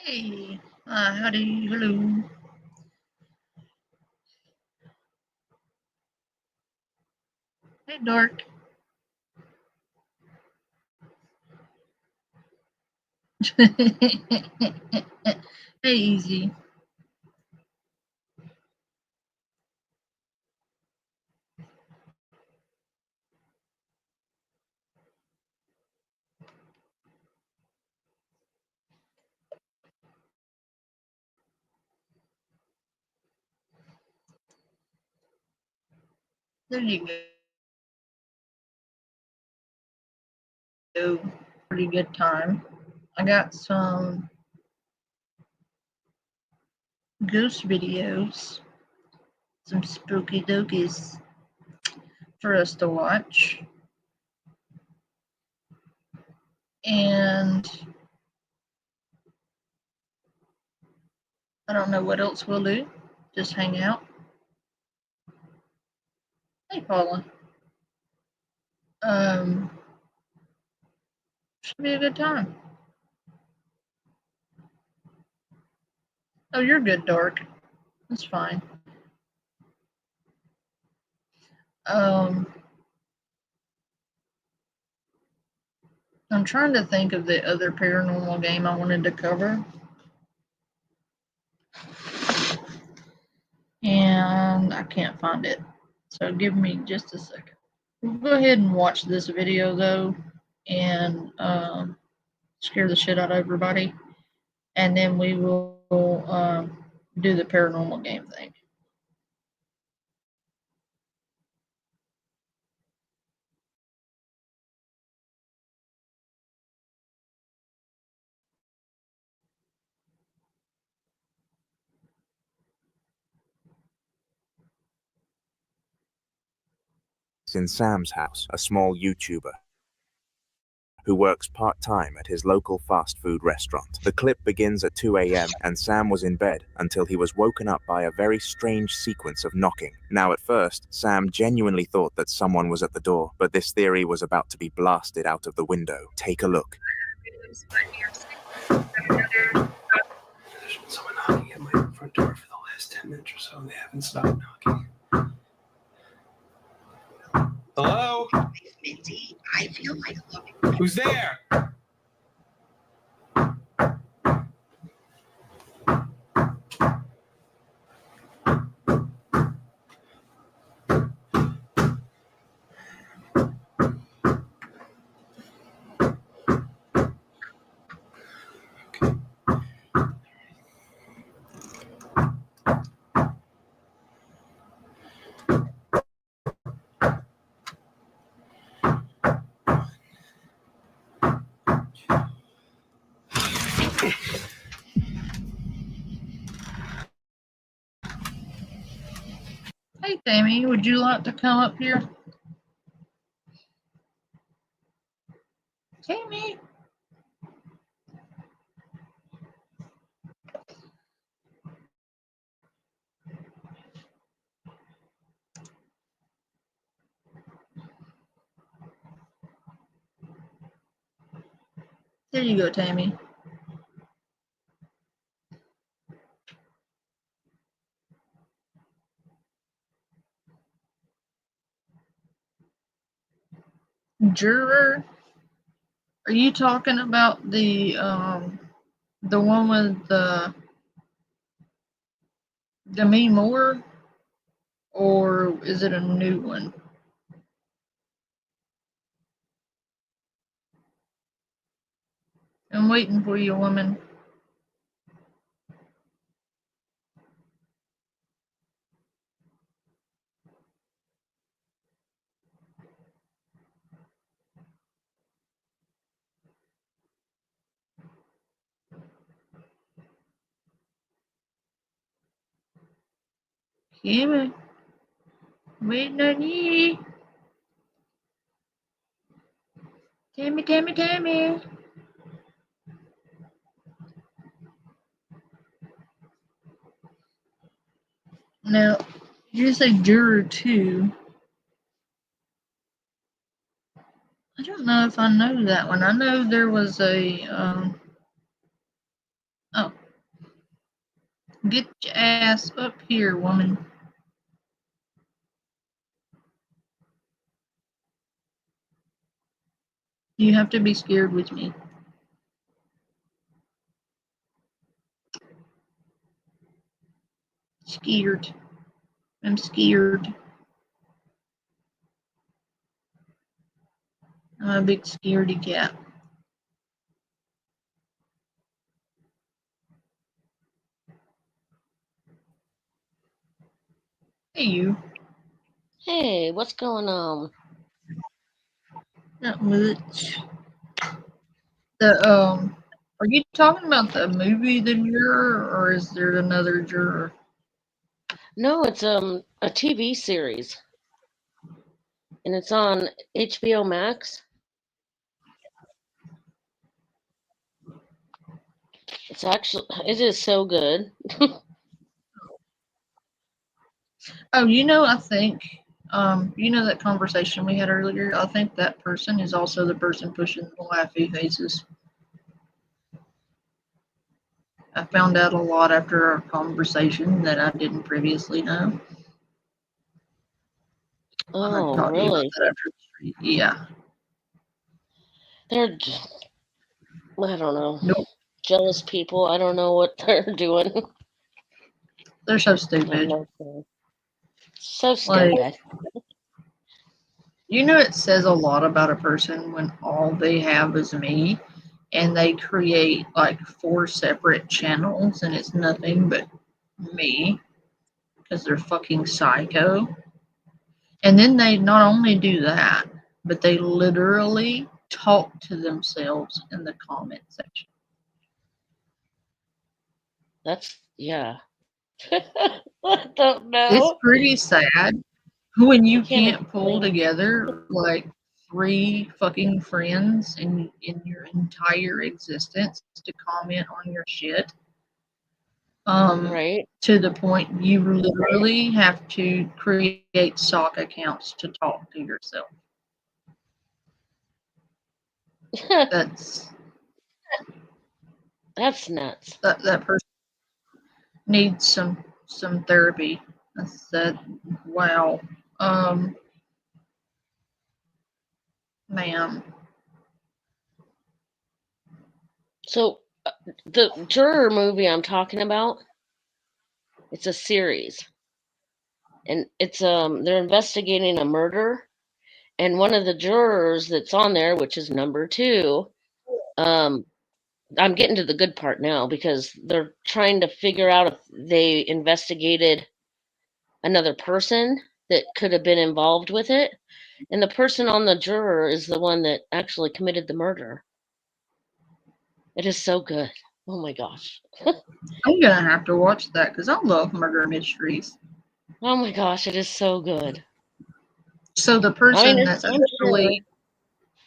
Hey, howdy, hello. Hey, Dork. Hey, Easy. There you go. Pretty good time. I got some ghost videos, some spooky dokies for us to watch. And I don't know what else we'll do. Just hang out. Hey, Paula. Um, should be a good time. Oh, you're good, Dork. That's fine. Um, I'm trying to think of the other paranormal game I wanted to cover. And I can't find it. So give me just a second. We'll go ahead and watch this video though and scare the shit out of everybody. And then we will do the paranormal game thing. In Sam's house, a small YouTuber who works part-time at his local fast food restaurant. The clip begins at 2 a.m. and Sam was in bed until he was woken up by a very strange sequence of knocking. Now at first, Sam genuinely thought that someone was at the door, but this theory was about to be blasted out of the window. Take a look. There's been someone knocking at my front door for the last 10 minutes or so, and they haven't stopped knocking. Hello? Mindy, I feel like looking. Who's there? Hey Tammy, would you like to come up here? Tammy. There you go, Tammy. Juror? Are you talking about the one with the Demi Moore? Or is it a new one? I'm waiting for you, woman. Tammy. Waiting on you. Tammy, Tammy, Tammy. Now, you say Juror 2. I don't know if I know that one. I know there was a, oh, Get your ass up here, woman. You have to be scared with me. Scared. I'm scared. I'm a big scaredy cat. Hey, you. Hey, what's going on? Not much. Are you talking about the movie The Juror, or is there another juror? No, it's a TV series, and it's on HBO Max. It is so good. Oh, I think, that conversation we had earlier. I think that person is also the person pushing the laughy faces. I found out a lot after our conversation that I didn't previously know. I had Oh, talked to you about really? that after the street. Yeah. They're, I don't know, Nope. jealous people. I don't know what they're doing. They're so I have stupid. no clue. So Like, stupid. it says a lot about a person when all they have is me, and they create like 4 separate channels, and it's nothing but me because they're fucking psycho. And then they not only do that, but they literally talk to themselves in the comment section. Yeah. I don't It's know. pretty sad when I you can't can't pull explain. together like 3 fucking friends in your entire existence to comment on your shit. Right? To the point you literally have to create sock accounts to talk to yourself. That's That's nuts. that person needs some therapy. I said, wow, ma'am. So, the juror movie I'm talking about, it's a series, and it's they're investigating a murder, and one of the jurors that's on there, which is number 2, um I'm getting to the good part now because they're trying to figure out if they investigated another person that could have been involved with it, and the person on the juror is the one that actually committed the murder. It is so good. Oh my gosh. I'm gonna have to watch that because I love murder mysteries. Oh my gosh, it is so good. So the I mean, person that's I'm sure. actually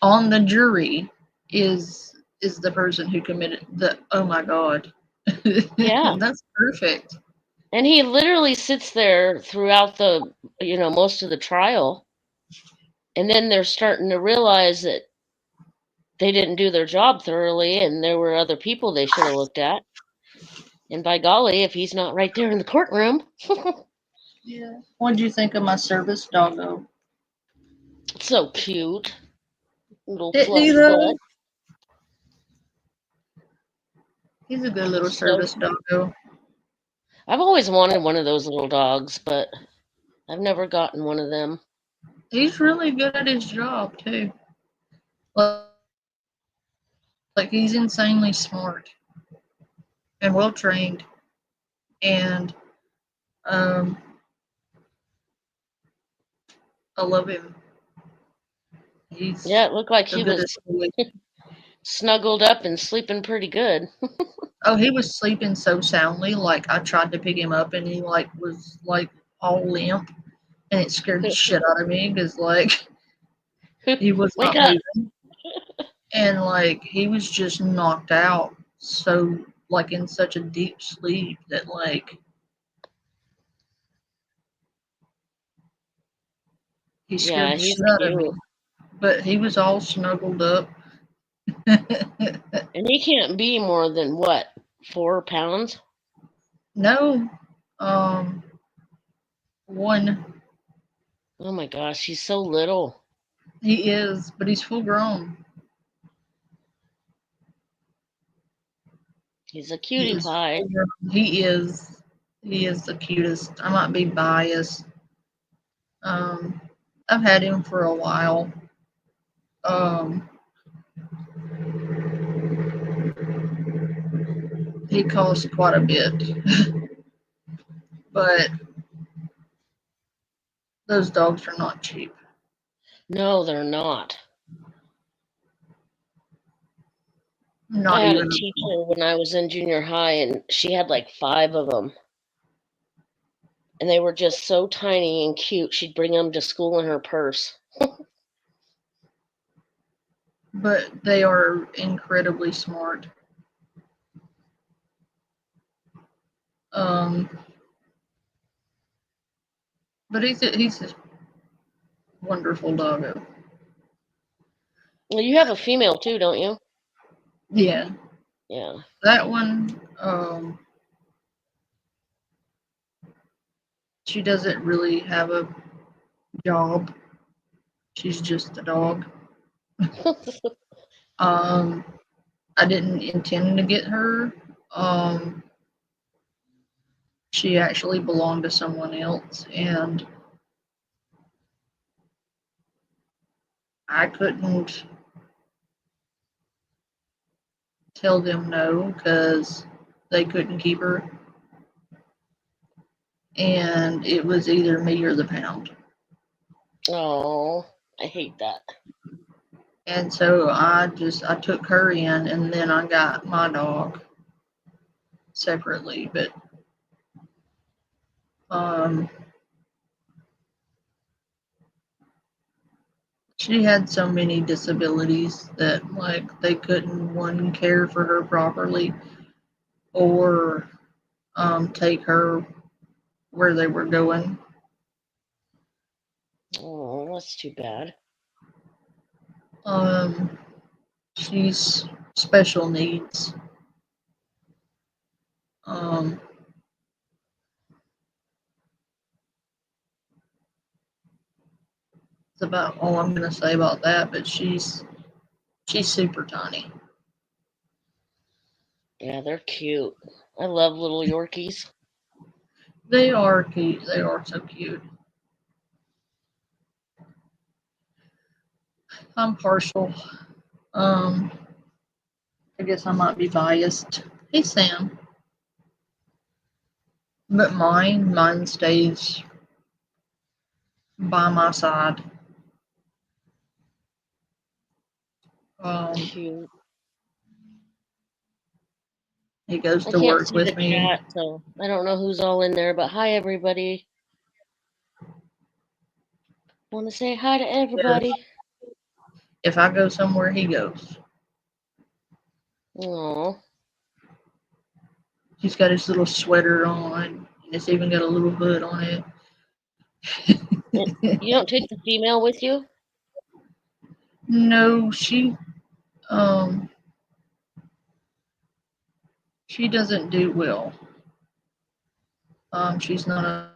on the jury is the person who committed the. Oh my god, Yeah. that's perfect. And he literally sits there throughout most of the trial. And then they're starting to realize that they didn't do their job thoroughly and there were other people they should have looked at. And by golly, if he's not right there in the courtroom, Yeah. What'd you think of my service doggo? so cute. Little Didn't he fluffy though? butt. He's a good little So service doggo. I've always wanted one of those little dogs, but I've never gotten one of them. He's really good at his job too. Like he's insanely smart and well trained, and um, I love him. He's Yeah, it looked like so he good was at school. snuggled up and sleeping pretty good. Oh, he was sleeping so soundly. Like I tried to pick him up, and he was all limp, and it scared the shit out of me because he was Wake not up. moving, and he was just knocked out. So in such a deep sleep that he scared Yeah, the he's shit out of me. cute. But he was all snuggled up. And he can't be more than what, 4 pounds? No. One. Oh my gosh, he's so little. He is, but he's full grown. He's a He cutie is pie. full grown. He is. He is the cutest. I might be biased. I've had him for a while. He costs quite a bit, but those dogs are not cheap. No, they're not. I Not had a even. teacher when I was in junior high, and she had like 5 of them. And they were just so tiny and cute. She'd bring them to school in her purse. But they are incredibly smart. Um, but he's a wonderful doggo. Well, you have a female too, don't you? Yeah, Yeah. that one. She doesn't really have a job. She's just a dog. I didn't intend to get her. She actually belonged to someone else, and I couldn't tell them no because they couldn't keep her, and it was either me or the pound. Oh, I hate that. And so I took her in, and then I got my dog separately. But she had so many disabilities that like they couldn't one care for her properly or take her where they were going. Oh, that's too bad. She's special needs. Um, that's about all I'm gonna say about that. But she's super tiny. Yeah, they're cute. I love little Yorkies. They are cute. They are so cute. I'm partial. Um, I guess I might be biased. Hey, Sam. But mine stays by my side. Um, Cute. he goes I to can't work see the with me. chat, so I don't know who's all in there, but hi, everybody. Want to say hi to everybody. If I go somewhere, he goes. Oh, He's got his little sweater on, and it's even got a little hood on it. you don't take the female with you? No, um she doesn't do well. She's not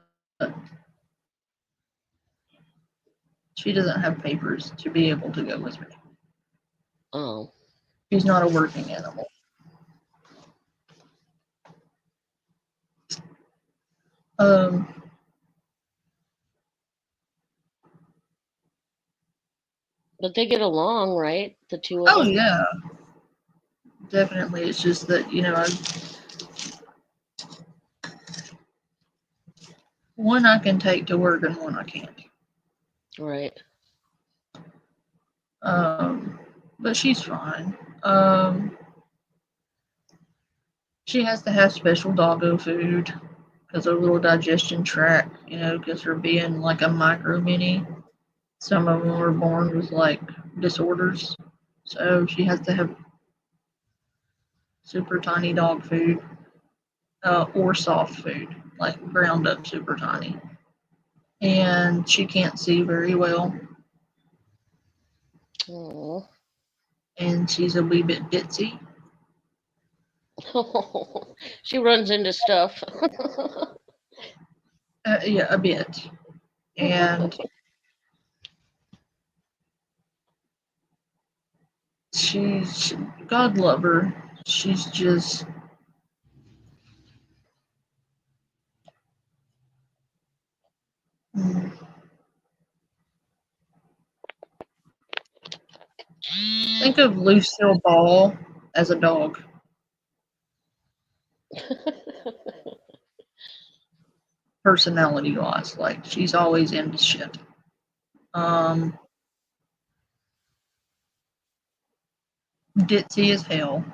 she doesn't have papers to be able to go with me. Oh, She's not a working animal. Um, but they get along, right? The two of oh them. yeah, definitely. It's just that one I can take to work and one I can't. Right. But she's fine. She has to have special doggo food because her little digestion tract, because her being like a micro mini, some of them were born with like disorders. So she has to have super tiny dog food or soft food, like ground up super tiny. And she can't see very well. Oh. And she's a wee bit ditzy. She runs into stuff. Yeah, a bit. And she's, God love her. She's just, think of Lucille Ball as a dog. Personality wise, like she's always into shit. Ditzy as hell.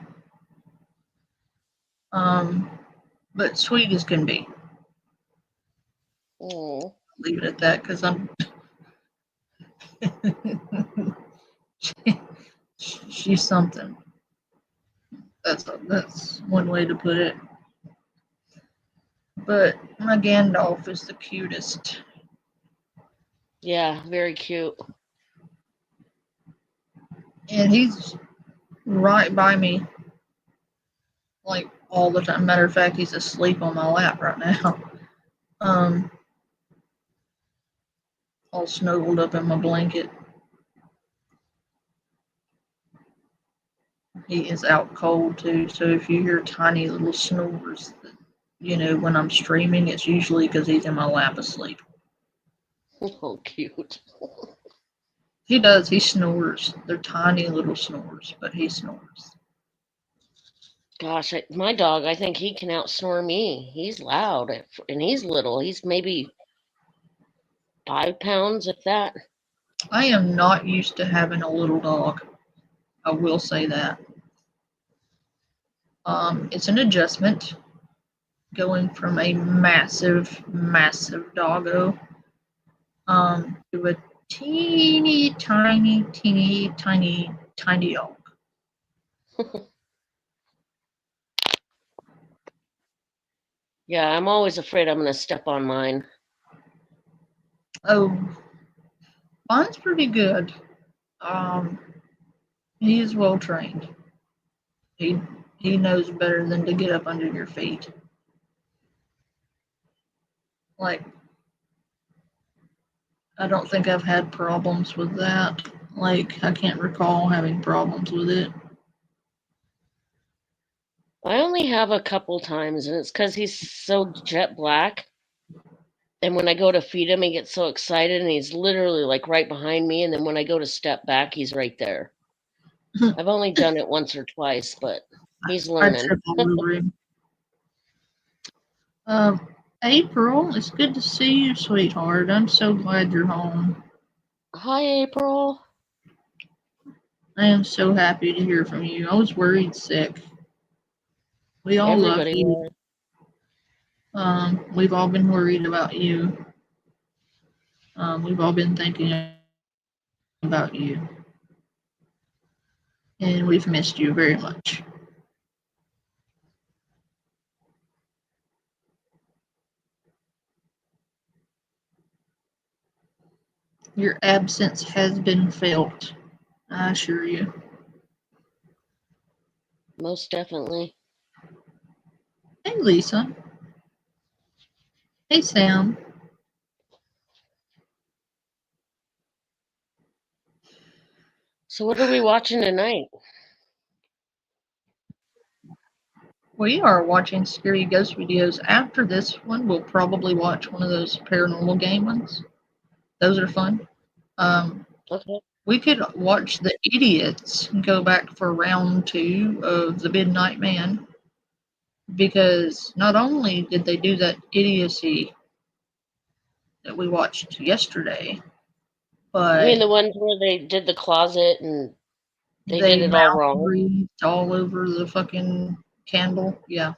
But sweet as can be. Mm. Leave it at that because I'm. She's something. That's one way to put it. But my Gandalf is the cutest. Yeah, very cute. And he's right by me, like all the time. Matter of fact, he's asleep on my lap right now. All snuggled up in my blanket. He is out cold too, so if you hear tiny little snores, when I'm streaming, it's usually because he's in my lap asleep. Oh, cute. He does, he snores. They're tiny little snores, but he snores. Gosh, my dog, I think he can outsnore me. He's loud and he's little. He's maybe 5 pounds, if that. I am not used to having a little dog. I will say that. It's an adjustment going from a massive, massive doggo to a teeny, tiny, teeny, tiny, tiny dog. Yeah, I'm always afraid I'm going to step on mine. Oh, mine's pretty good. He is well trained. He knows better than to get up under your feet. Like, I don't think I've had problems with that. Like, I can't recall having problems with it. I only have a couple times, and it's because he's so jet black. And when I go to feed him, he gets so excited, and he's literally like right behind me. And then when I go to step back, he's right there. I've only done it once or twice, but he's I learning. trip all over him. April, it's good to see you, sweetheart. I'm so glad you're home. Hi, April. I am so happy to hear from you. I was worried sick. We all love Everybody you. was. We've all been worried about you. We've all been thinking about you. And we've missed you very much. Your absence has been felt, I assure you. Most definitely. Hey, Lisa. Hey, Sam. So, what are we watching tonight? We are watching scary ghost videos. After this one, we'll probably watch one of those paranormal game ones. Those are fun. Okay. We could watch The Idiots and go back for round 2 of The Midnight Man, because not only did they do that idiocy that we watched yesterday, You but mean the ones where they did the closet and they they did it all mouth wrong? breathed all over the fucking candle. Yeah.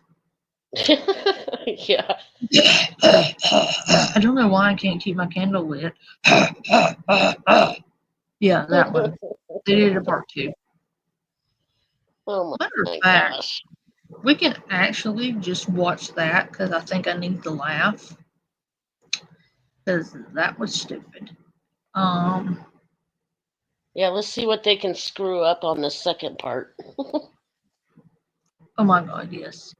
Yeah. I don't know why I can't keep my candle lit. Yeah, that one. They did a part 2. Oh Matter of my fact, gosh. we can actually just watch that because I think I need to laugh, because that was stupid. Yeah, let's see what they can screw up on the second part. Oh my God, yes.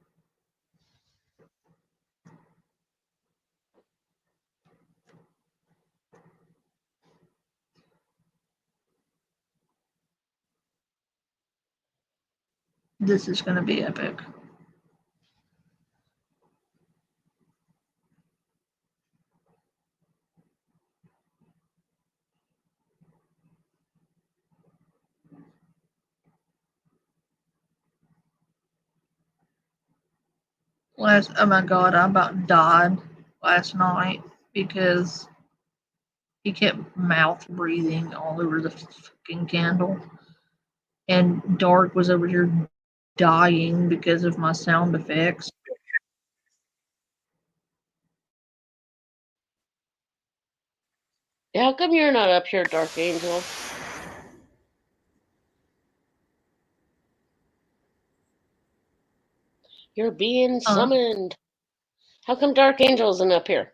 This is going to be epic. Oh my God, I about died last night because he kept mouth breathing all over the fucking candle. And Dark was over here dying because of my sound effects. Yeah, how come you're not up here, Dark Angel? You're being summoned. How come Dark Angel isn't up here?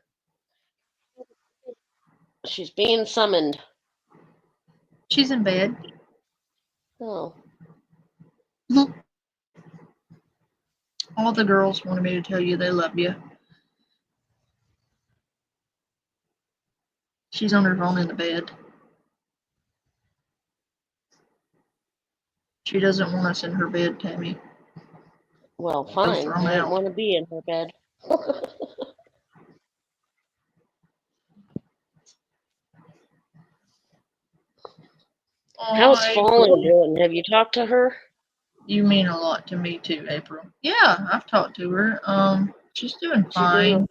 She's being summoned. She's in bed. Oh. All the girls wanted me to tell you they love you. She's on her phone in the bed. She doesn't want us in her bed, Tammy. Well, fine. I didn't want to be in her bed. How's Fallen doing? Have you talked to her? You mean a lot to me too, April. Yeah, I've talked to her. She's doing fine.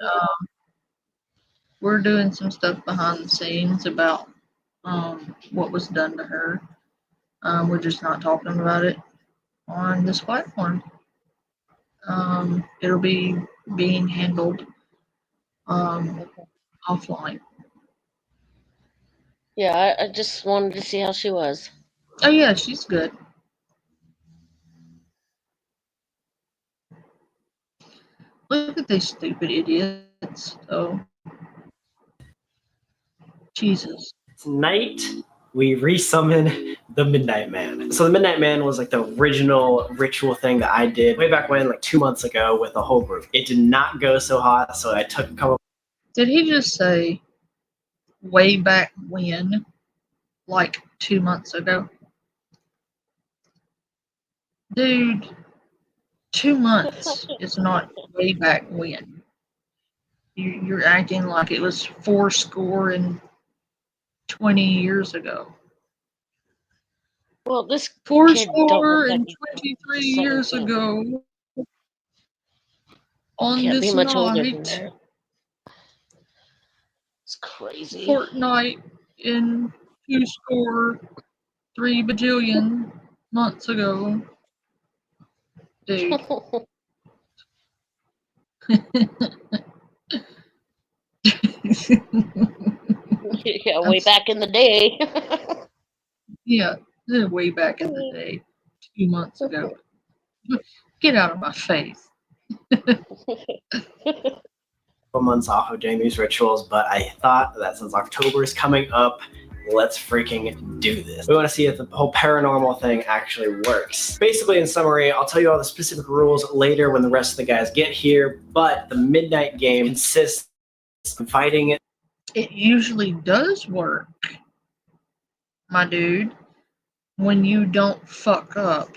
We're doing some stuff behind the scenes about what was done to her. We're just not talking about it on this platform. It'll be being handled offline. Yeah, I just wanted to see how she was. Oh yeah, she's good. Look at these stupid idiots. Oh, Jesus. Tonight, we resummon the Midnight Man. So the Midnight Man was like the original ritual thing that I did way back when, like 2 months ago with a whole group. It did not go so hot, so I took a couple. Did he just say way back when? Like 2 months ago? Dude, 2 months is not way back when. You're acting like it was 20 years ago. Well, this Four kid don't look like 23 years 17. ago. On Can't this be much older than night, that. It's crazy. fortnight in 3 bajillion months ago. Dude. Yeah, way back in the day. Yeah, way back in the day, 2 months ago. Get out of my face. Months off of doing these rituals, but I thought that since October is coming up, let's freaking do this. We want to see if the whole paranormal thing actually works. Basically, in summary, I'll tell you all the specific rules later when the rest of the guys get here, but the midnight game consists of fighting it. It usually does work, my dude, when you don't fuck up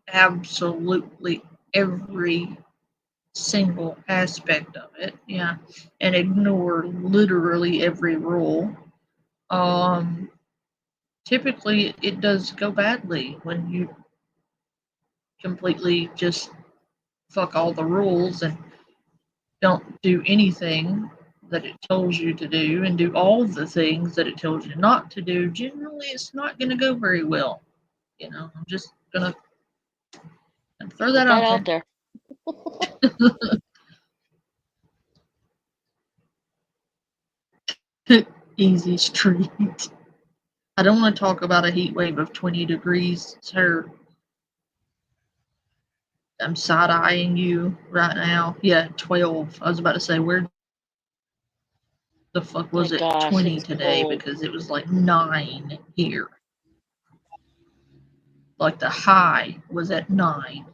absolutely every single aspect of it, yeah, and ignore literally every rule. Typically it does go badly when you completely just fuck all the rules and don't do anything that it tells you to do and do all the things that it tells you not to do. Generally it's not going to go very well. I'm just gonna throw that out there. Easy street. I don't want to talk about a heat wave of 20 degrees, sir. I'm side-eyeing you right now. Yeah, 12. I was about to say, where the fuck was it 20 today? Cold. Because it was like 9 here. Like the high was at 9.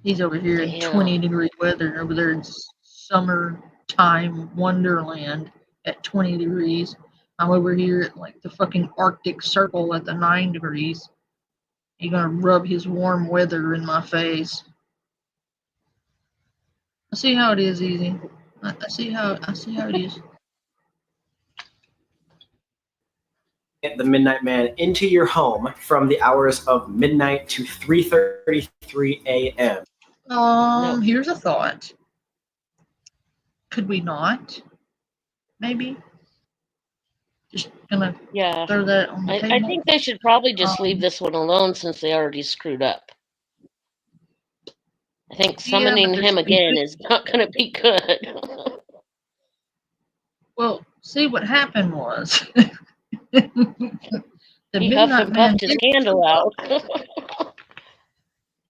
He's over here in Damn. 20-degree weather, over there in summertime wonderland at 20 degrees. I'm over here at like the fucking Arctic Circle at the 9 degrees. He's gonna rub his warm weather in my face. I see how it is, Easy. I see how it is. The Midnight Man into your home from the hours of midnight to 3:33 a.m. No. Here's a thought. Could we not? Maybe. Just gonna Yeah. throw that on the I table. think they should probably just leave Um, this one alone since they already screwed up. I think Yeah, but summoning they're him again stupid. is not going to be good. Well, see what happened was the He huffed Midnight and Man puffed his did candle show up, out.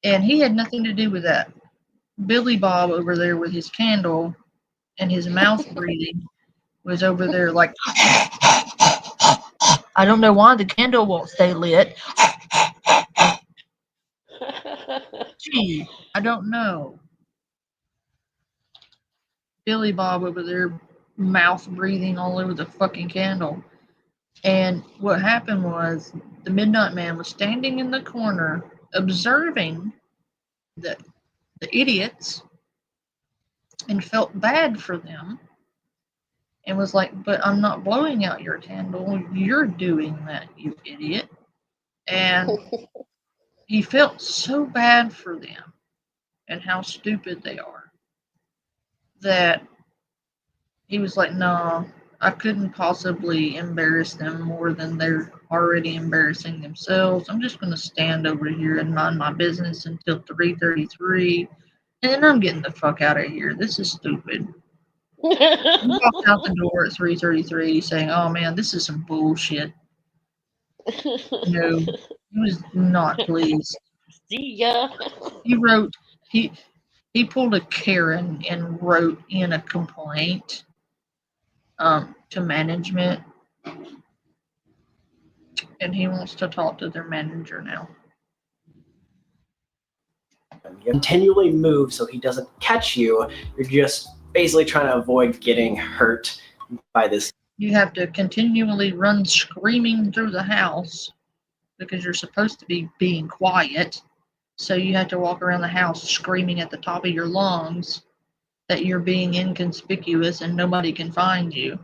and he had nothing to do with that. Billy Bob over there with his candle and his mouth breathing was over there like, I don't know why the candle won't stay lit. Gee, I don't know. Billy Bob over there mouth breathing all over the fucking candle. And what happened was the Midnight Man was standing in the corner observing the idiots and felt bad for them and was like, but I'm not blowing out your candle. You're doing that, you idiot. And he felt so bad for them and how stupid they are that he was like, no, I couldn't possibly embarrass them more than they're already embarrassing themselves. I'm just going to stand over here and mind my business until 3:33, and then I'm getting the fuck out of here. This is stupid. He walked out the door at 3:33 saying, oh man, this is some bullshit. No, he was not pleased. See ya. He pulled a Karen and wrote in a complaint to management, and he wants to talk to their manager now. You continually move so he doesn't catch you. You're just basically trying to avoid getting hurt by this. You have to continually run screaming through the house because you're supposed to be being quiet. So you have to walk around the house screaming at the top of your lungs that you're being inconspicuous and nobody can find you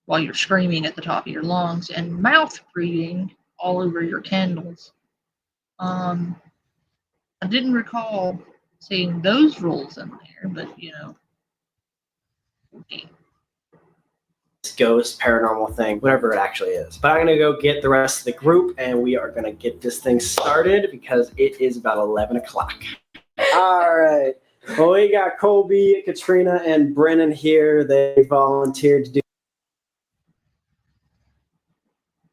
while you're screaming at the top of your lungs and mouth breathing all over your candles. I didn't recall seeing those rules in there, but you know. Okay. Ghost, paranormal thing, whatever it actually is. But I'm going to go get the rest of the group and we are going to get this thing started because it is about 11 o'clock. All right. Well, we got Colby, Katrina, and Brennan here. They volunteered to do.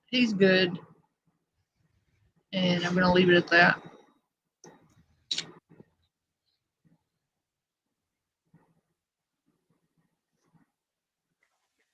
He's good. And I'm going to leave it at that.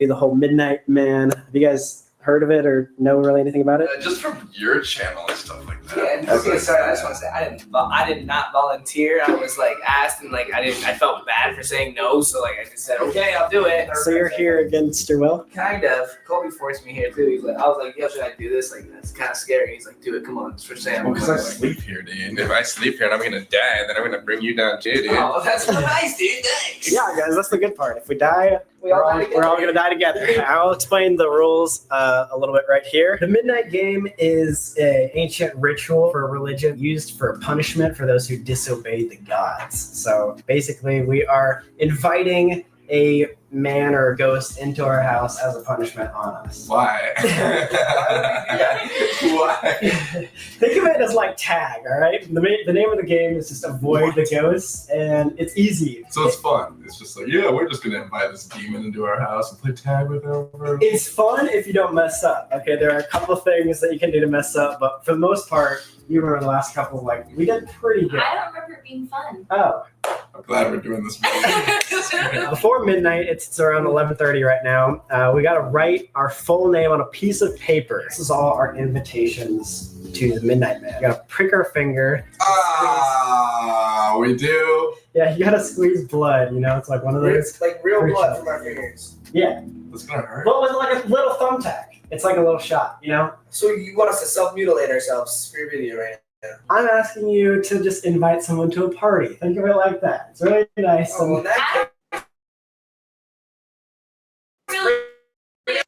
The whole Midnight Man. Have you guys heard of it or know really anything about it? Just from your channel and stuff like that. Yeah, and okay, sorry, I just want to say I did not volunteer. I was like asked and like I felt bad for saying no, so like I just said okay, I'll do it. So you're here against your will? Kind of. Colby forced me here too. He's like, I was like, yo, should I do this? Like that's kind of scary. He's like, do it. Come on, it's for Sam. Well, because I sleep here, dude. If I sleep here and I'm gonna die, then I'm gonna bring you down too, dude. Oh, that's nice, dude. Thanks. Yeah, guys, that's the good part. If we die, we're all going to die together. I'll explain the rules a little bit right here. The Midnight Game is an ancient ritual for a religion used for punishment for those who disobeyed the gods. So basically, we are inviting a man or a ghost into our house as a punishment on us. Why? Why? Think of it as like tag, all right? The name of the game is just avoid the ghosts, and it's easy. So it's fun. It's just like, yeah, we're just gonna invite this demon into our house and play tag with her. It's fun if you don't mess up. Okay, there are a couple of things that you can do to mess up, but for the most part, you remember the last couple, like, we did pretty good. I don't remember it being fun. Oh. I'm glad we're doing this. Before midnight, it's around 11:30 right now. We got to write our full name on a piece of paper. This is all our invitations to the Midnight Man. We got to prick our finger. Oh, we do. Yeah, you gotta squeeze blood. You know, it's like one of those. It's like real blood rituals. from my fingers. Yeah. That's gonna hurt. What was it, like a little thumbtack? It's like a little shot. You know. So you want us to self-mutilate ourselves for your video, right? I'm asking you to just invite someone to a party. Think of it like that. It's really nice. Oh, well, in that case,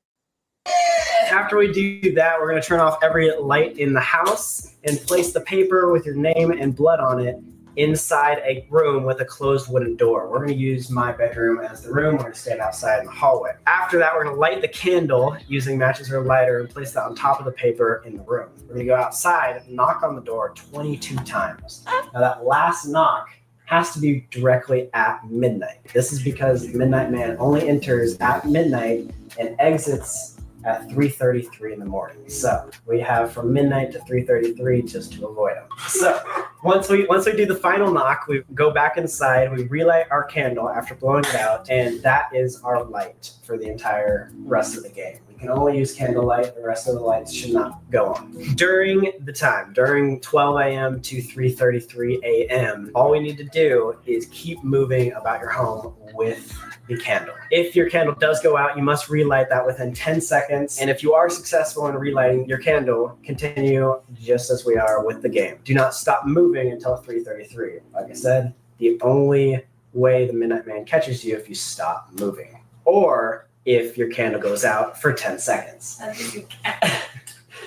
after we do that, we're going to turn off every light in the house and place the paper with your name and blood on it inside a room with a closed wooden door. We're going to use my bedroom as the room. We're going to stand outside in the hallway. After that, we're going to light the candle using matches or a lighter and place that on top of the paper in the room. We're going to go outside and knock on the door 22 times. Now that last knock has to be directly at midnight. This is because the Midnight Man only enters at midnight and exits at 3:33 in the morning. So we have from midnight to 3:33 just to avoid him. So once we do the final knock, we go back inside, we relight our candle after blowing it out, and that is our light for the entire rest of the game. We can only use candlelight, the rest of the lights should not go on. During 12 a.m. to 3:33 a.m., all we need to do is keep moving about your home with the candle. If your candle does go out, you must relight that within 10 seconds. And if you are successful in relighting your candle, continue just as we are with the game. Do not stop moving until 3:33. Like I said, the only way the Midnight Man catches you if you stop moving, or if your candle goes out for 10 seconds.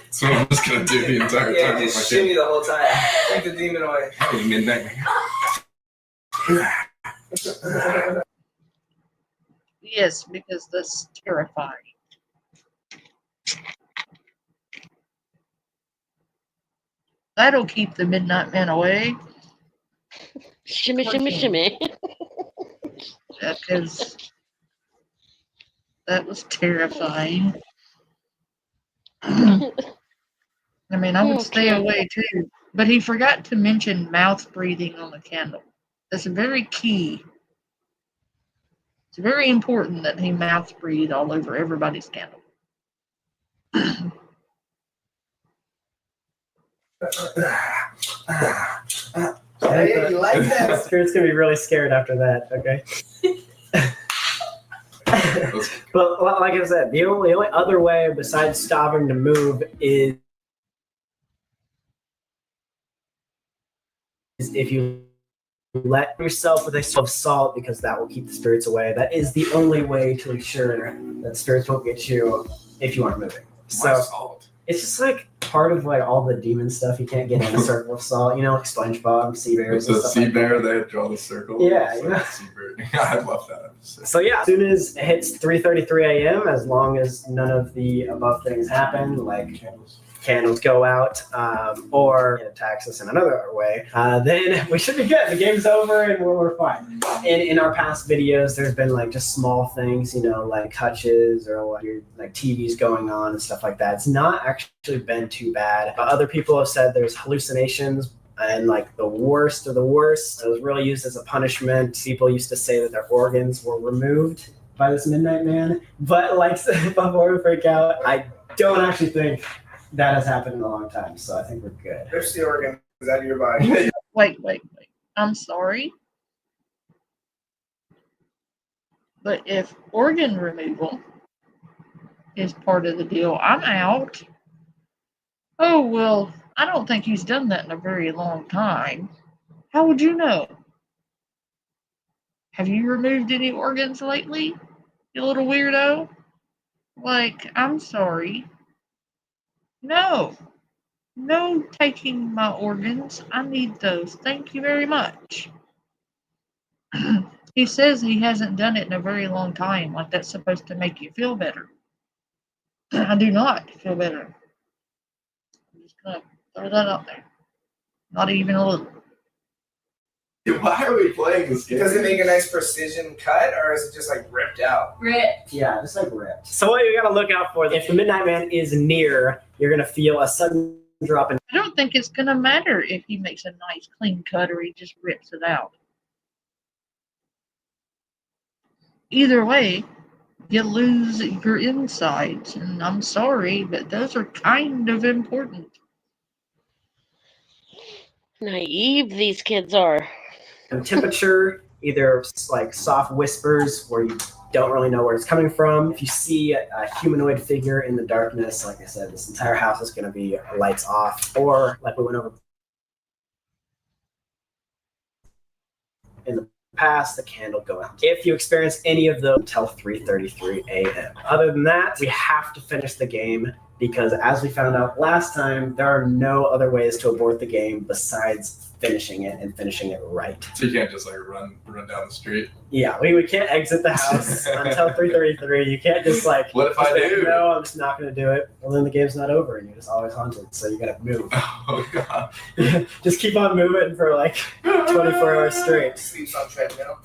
So I'm just gonna do the entire yeah, time. just shimmy the whole time. Take the demon away. Midnight. Yes, because that's terrifying. That'll keep the Midnight Man away. Shimmy, shimmy, shimmy. Because that was terrifying. I mean, I would stay away too. But he forgot to mention mouth breathing on the candle. That's very key. It's very important that he mouth breathe all over everybody's candle. Hey, you like that? Spirit's gonna be really scared after that, okay? But like I said, the only other way besides stopping to move is if you let yourself with a salt of salt, because that will keep the spirits away. That is the only way to ensure that spirits won't get you if you aren't moving. So it's just like part of like all the demon stuff you can't get in a circle of salt, you know, like SpongeBob, sea bears. The sea bear, they draw the circle. Yeah, It's yeah. like sea bear. I love that episode. So yeah, as soon as it hits 3:33 a.m., as long as none of the above things happen, like candles go out, or it attacks us in another way, then we should be good. The game's over and we're fine. In our past videos, there's been like just small things, you know, like touches or like TVs going on and stuff like that. It's not actually been too bad. Other people have said there's hallucinations. And like the worst of the worst, it was really used as a punishment. People used to say that their organs were removed by this Midnight Man. But like before we freak out, I don't actually think that has happened in a long time. So I think we're good. There's the organs out of your body. Wait. I'm sorry. But if organ removal is part of the deal, I'm out. Oh, well, I don't think he's done that in a very long time. How would you know? Have you removed any organs lately, you little weirdo? Like, I'm sorry. No taking my organs. I need those. Thank you very much. He says he hasn't done it in a very long time, like that's supposed to make you feel better. I do not feel better. I'm just gonna throw that out there. Not even a little. Why are we playing this game? Does it make a nice precision cut, or is it just like ripped out? Ripped. Yeah, just like ripped. So what you gotta look out for, if the Midnight Man is near, you're gonna feel a sudden drop in. I don't think it's gonna matter if he makes a nice clean cut or he just rips it out. Either way, you lose your insides, and I'm sorry, but those are kind of important. Naive these kids are. And temperature, either like soft whispers where you don't really know where it's coming from. If you see a humanoid figure in the darkness, like I said, this entire house is going to be lights off. Or like we went over in the past, the candle go out. If you experience any of those until 3:33 a.m. Other than that, we have to finish the game because as we found out last time, there are no other ways to abort the game besides finishing it and finishing it right. So you can't just like run down the street. Yeah, we can't exit the house until 3:33. You can't just like. What if I do? No, I'm just not going to do it. Well, then the game's not over and you're just always haunted. So you got to move. Oh god. Just keep on moving for like 24 hours straight. Sleeps on treadmill.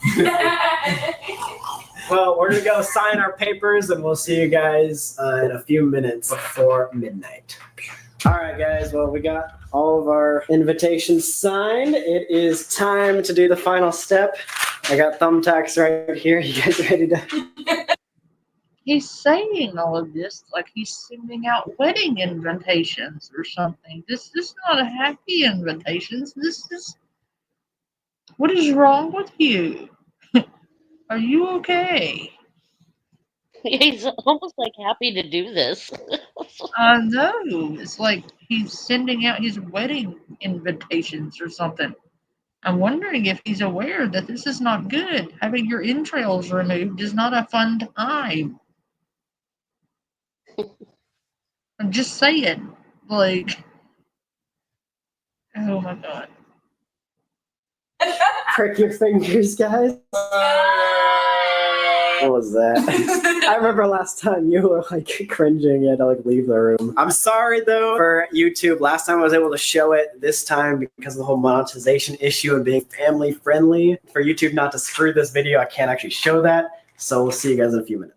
Well, we're going to go sign our papers and we'll see you guys in a few minutes before midnight. All right, guys. Well, we got all of our invitations signed. It is time to do the final step. I got thumbtacks right here. You guys ready to? He's saying all of this like he's sending out wedding invitations or something. This is not a happy invitations. This is. What is wrong with you? Are you okay? He's almost like happy to do this. I know. It's like he's sending out his wedding invitations or something. I'm wondering if he's aware that this is not good. Having your entrails removed is not a fun time. I'm just saying. Like, oh my god. Prick your fingers, guys. What was that? I remember last time you were like cringing. You had to like leave the room. I'm sorry though for YouTube. Last time I was able to show it. This time because of the whole monetization issue and being family friendly, for YouTube not to screw this video, I can't actually show that. So we'll see you guys in a few minutes.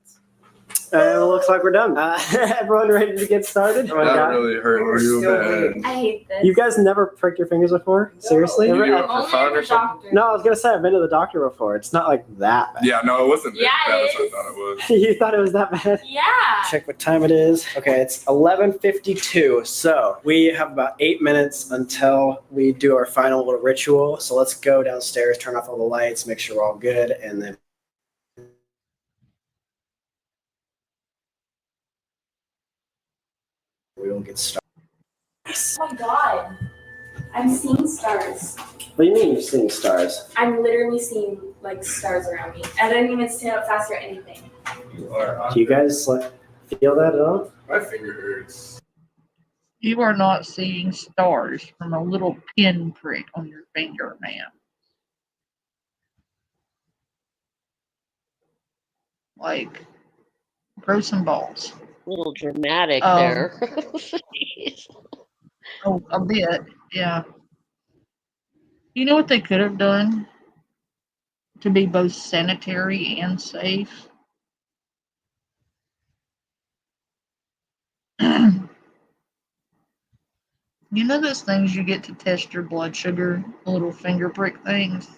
It looks like we're done. Everyone ready to get started? Oh my That God. really hurt real bad. I hate this. You guys never pricked your fingers before? Seriously? You do it Only for at fun the or something? doctor. No, I was gonna say I've been to the doctor before. It's not like that bad. Yeah, no, it wasn't Yeah, as bad it as I is. thought it was. You thought it was that bad? Yeah. Check what time it is. Okay, it's 11:52. So we have about 8 minutes until we do our final little ritual. So let's go downstairs, turn off all the lights, make sure we're all good, and then we will get started. Oh my god. I'm seeing stars. What do you mean you're seeing stars? I'm literally seeing like stars around me. I didn't even stand up fast or anything. You are. Do you guys like feel that at all? My finger hurts. You are not seeing stars from a little pinprick on your finger, ma'am. Like, grow some balls. A little dramatic Um, there. Jeez. Oh, a bit, yeah. You know what they could have done to be both sanitary and safe? You know those things you get to test your blood sugar, the little finger prick things?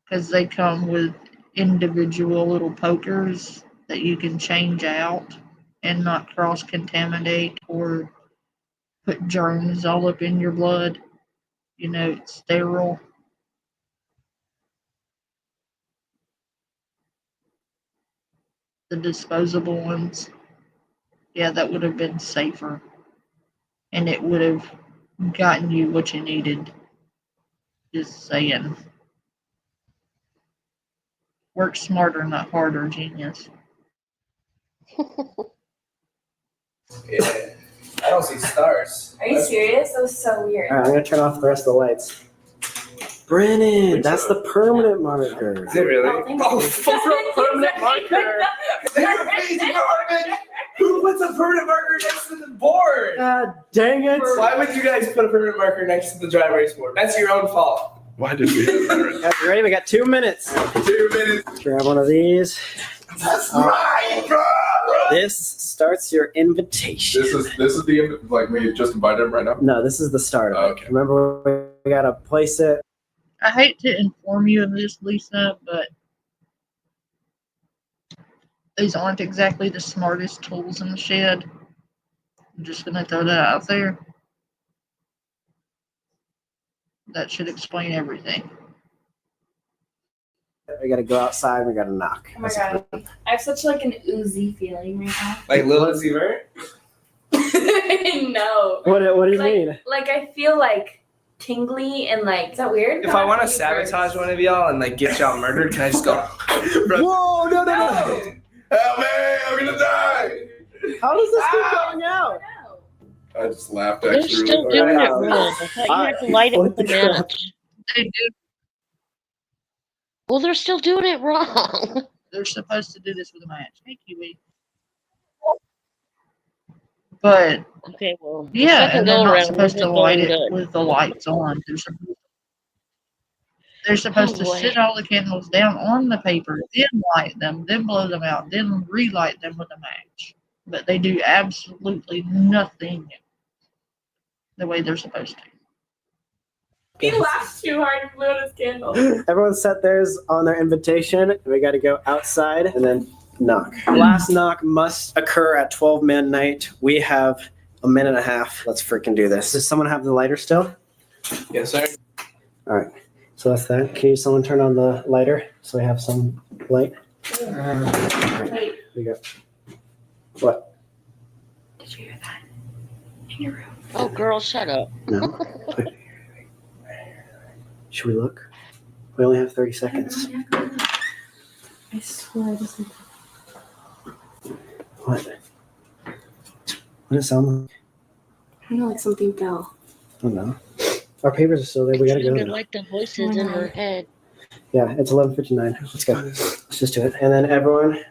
Because they come with individual little pokers that you can change out and not cross-contaminate or put germs all up in your blood. You know, it's sterile. The disposable ones. Yeah, that would have been safer. And it would have gotten you what you needed. Just saying. Work smarter, not harder, genius. Yeah. I don't see stars. Are you serious? That was so weird. All right, I'm gonna turn off the rest of the lights. Brennan, that's the permanent marker. Is it really? Oh, thank Oh, you. full permanent marker. You're amazing, Marvin. Who puts a permanent marker next to the board? God dang it! Why would you guys put a permanent marker next to the dry erase board? That's your own fault. Why did we have that? Guys, you ready? We got 2 minutes. 2 minutes. Let's grab one of these. That's right, bro. This starts your invitation. This is the like we just invited him right now. No, this is the start of it. Okay. Remember, we gotta place it. I hate to inform you of this, Lisa, but these aren't exactly the smartest tools in the shed. I'm just gonna throw that out there. That should explain everything. We gotta go outside. We gotta knock. Oh my god. I have such like an oozy feeling right now. Like Lil Uzi Vert? No. What do you Like, mean? like I feel like tingly and like, is that weird? If I want to You sabotage first. one of y'all and like get y'all murdered, can I just go? Whoa! No! Help me! I'm gonna die! How does this keep going out? I just laughed They're actually still really doing hard. it wrong. I thought you had to light it with the match. They do. Well, they're still doing it wrong. They're supposed to do this with a match. Hey, Kiwi. But Okay, well, the yeah, second and they're go not around supposed to wasn't light going it good. with the lights on. They're supposed to boy. sit all the candles down on the paper, then light them, then blow them out, then relight them with a match. But they do absolutely nothing the way they're supposed to. He laughed too hard and blew out his candle. Everyone set theirs on their invitation. We got to go outside and then knock. Last knock must occur at 12 midnight. We have a minute and a half. Let's freaking do this. Does someone have the lighter still? Yes, sir. All right. So that's that. Can someone turn on the lighter so we have some light? Wait, We go. What? did you hear that? In your room. Oh, girl, shut up. No. Should we look? We only have 30 seconds. I swear this is. What? What does it sound like? I don't know, like something fell. I don't know. Our papers are still there. We gotta go. Sounded now. like the voices in her head. Yeah, it's 11:59. Let's go. Let's just do it. And then everyone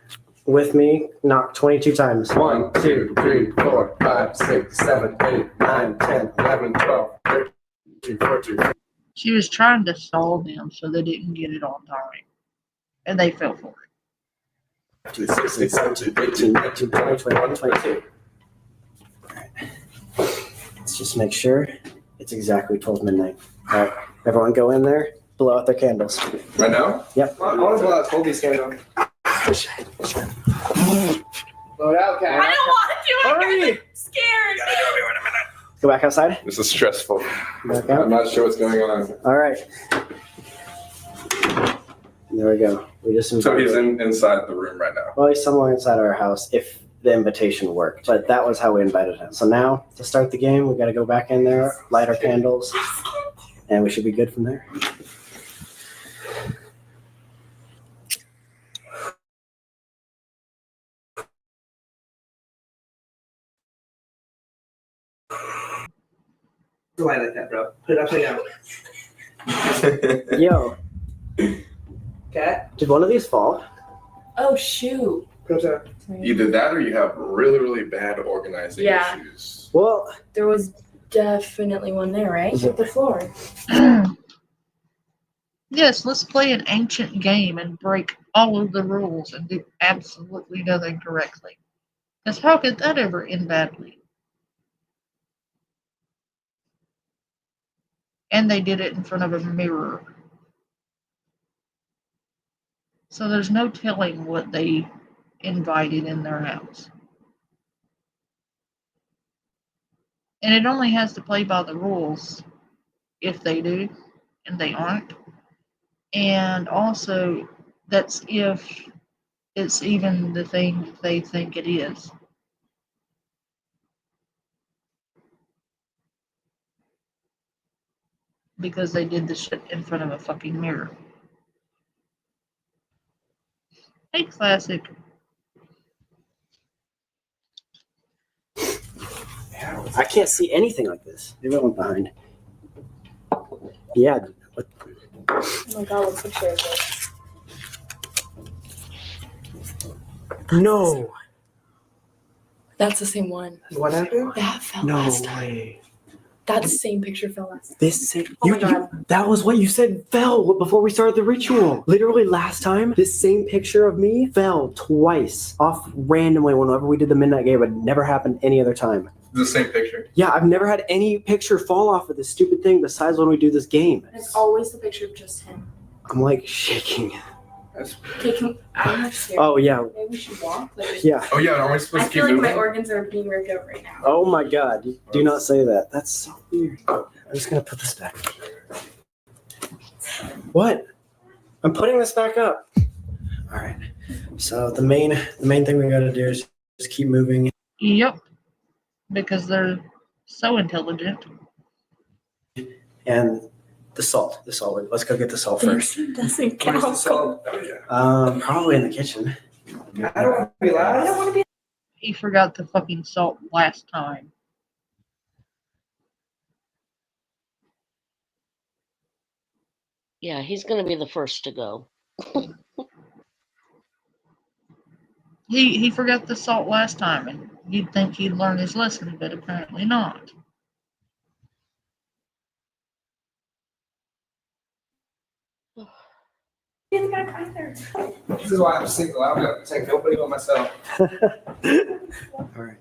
with me knock 22 times. 1, 2, 3, 4, 5, 6, 7, 8, 9, 10, 11, 12, 13, 14. She was trying to stall them so they didn't get it on time. And they fell for it. 2, 16, 17, 18, 18, 19, 19, 20, 21, 22. Alright. Let's just make sure it's exactly 12 midnight. All right, everyone go in there, blow out their candles. Right now? Yep. I want to blow out Colby's candle. Blow it out, Cat. I don't want to. I'm Hurry! scared. Go back outside. This is stressful. Back I'm out. not sure what's going on. All right. There we go. We just So he's inside the room right now. Well, he's somewhere inside our house if the invitation worked. But that was how we invited him. So now, to start the game, we got to go back in there, light our candles, and we should be good from there. Why like that, bro? Put it upside down. Yo, Cat, did one of these fall? Oh shoot. put it upside down. Either that or you have really, really bad organizing Yeah. issues. Well, There was definitely one there, right? Is it- The floor. Yes, let's play an ancient game and break all of the rules and do absolutely nothing correctly. Because how could that ever end badly? And they did it in front of a mirror. So there's no telling what they invited in their house. And it only has to play by the rules if they do, and they aren't. And also, that's if it's even the thing that they think it is. Because they did the shit in front of a fucking mirror. Hey, classic. I can't see anything like this. Maybe I went behind. Yeah. What? Oh my god, what picture is this? No. That's the same one. What happened? That fell No last time. way. That same picture fell last time. This same, Oh my God. that was what you said fell before we started the ritual. Literally last time, this same picture of me fell twice off randomly whenever we did the midnight game. It never happened any other time. The same picture. Yeah, I've never had any picture fall off of this stupid thing besides when we do this game. And it's always the picture of just him. I'm like shaking. Okay, I'm scared. Oh yeah, Maybe we should walk. Like, yeah. Oh yeah, aren't we supposed I to keep feel like my moving? organs are being ripped out right now. Oh my god, do not say that. That's so weird. I'm just gonna put this back. What? I'm putting this back up. All right. So the main thing we got to do is just keep moving. Yep. Because they're so intelligent. And the salt. Let's go get the salt first. Doesn't count. Where's the salt? Probably in the kitchen. I don't want to be loud. I don't want to be. He forgot the fucking salt last time. Yeah, he's going to be the first to go. He forgot the salt last time, and you'd think he'd learn his lesson, but apparently not. He's gonna either. This is why I'm single. I don't have to take nobody but myself. All right.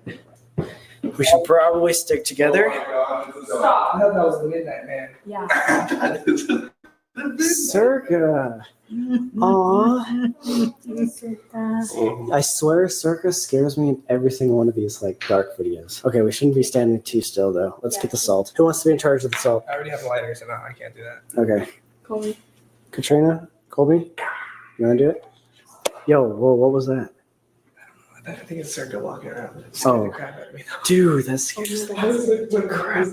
We should probably stick together. Stop. I thought that was the Midnight Man. Yeah. Circa. Aw. I swear Circa scares me in every single one of these like dark videos. Okay, we shouldn't be standing too still though. Let's get the salt. Who wants to be in charge of the salt? I already have a lighter, so no, I can't do that. Okay. Colby. Katrina? Colby? You wanna do it? Yo, whoa, what was that? I think it's Circa walking around. It Oh. scared the crap out of me. Dude, that scares the crap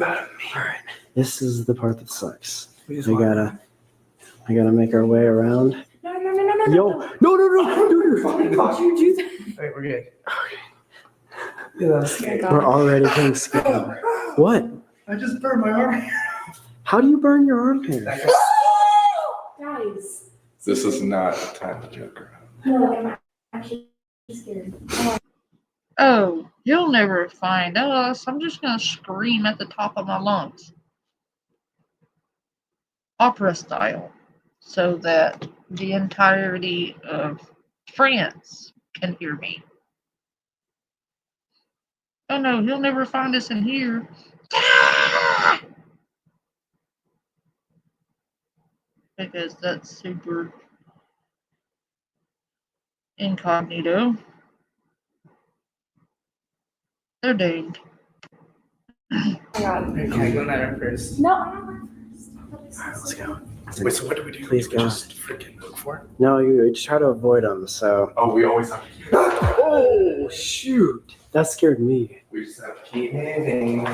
out of me. Alright. This is the part that sucks. We just I walk gotta make our way around. No. Yo, no, dude. Why did you do that? Wait, we're good. Yeah, that was scary. We're already getting scared. What? I just burned my arm. How do you burn your arm hair? Guys. This is not a time to joke around. No, I'm actually scared. Oh, you'll never find us. I'm just gonna scream at the top of my lungs. Opera style. So that the entirety of France can hear me. Oh no, he'll never find us in here. Because that's super incognito. They're doomed. Oh my god. Can I go night first? No, I'm not first. Alright, let's go. Wait, so what do we do? Please We go. just freaking look for it? No, you just try to avoid them, so. Oh, we always have to keep Oh, shoot. That scared me. We just have to Keep moving.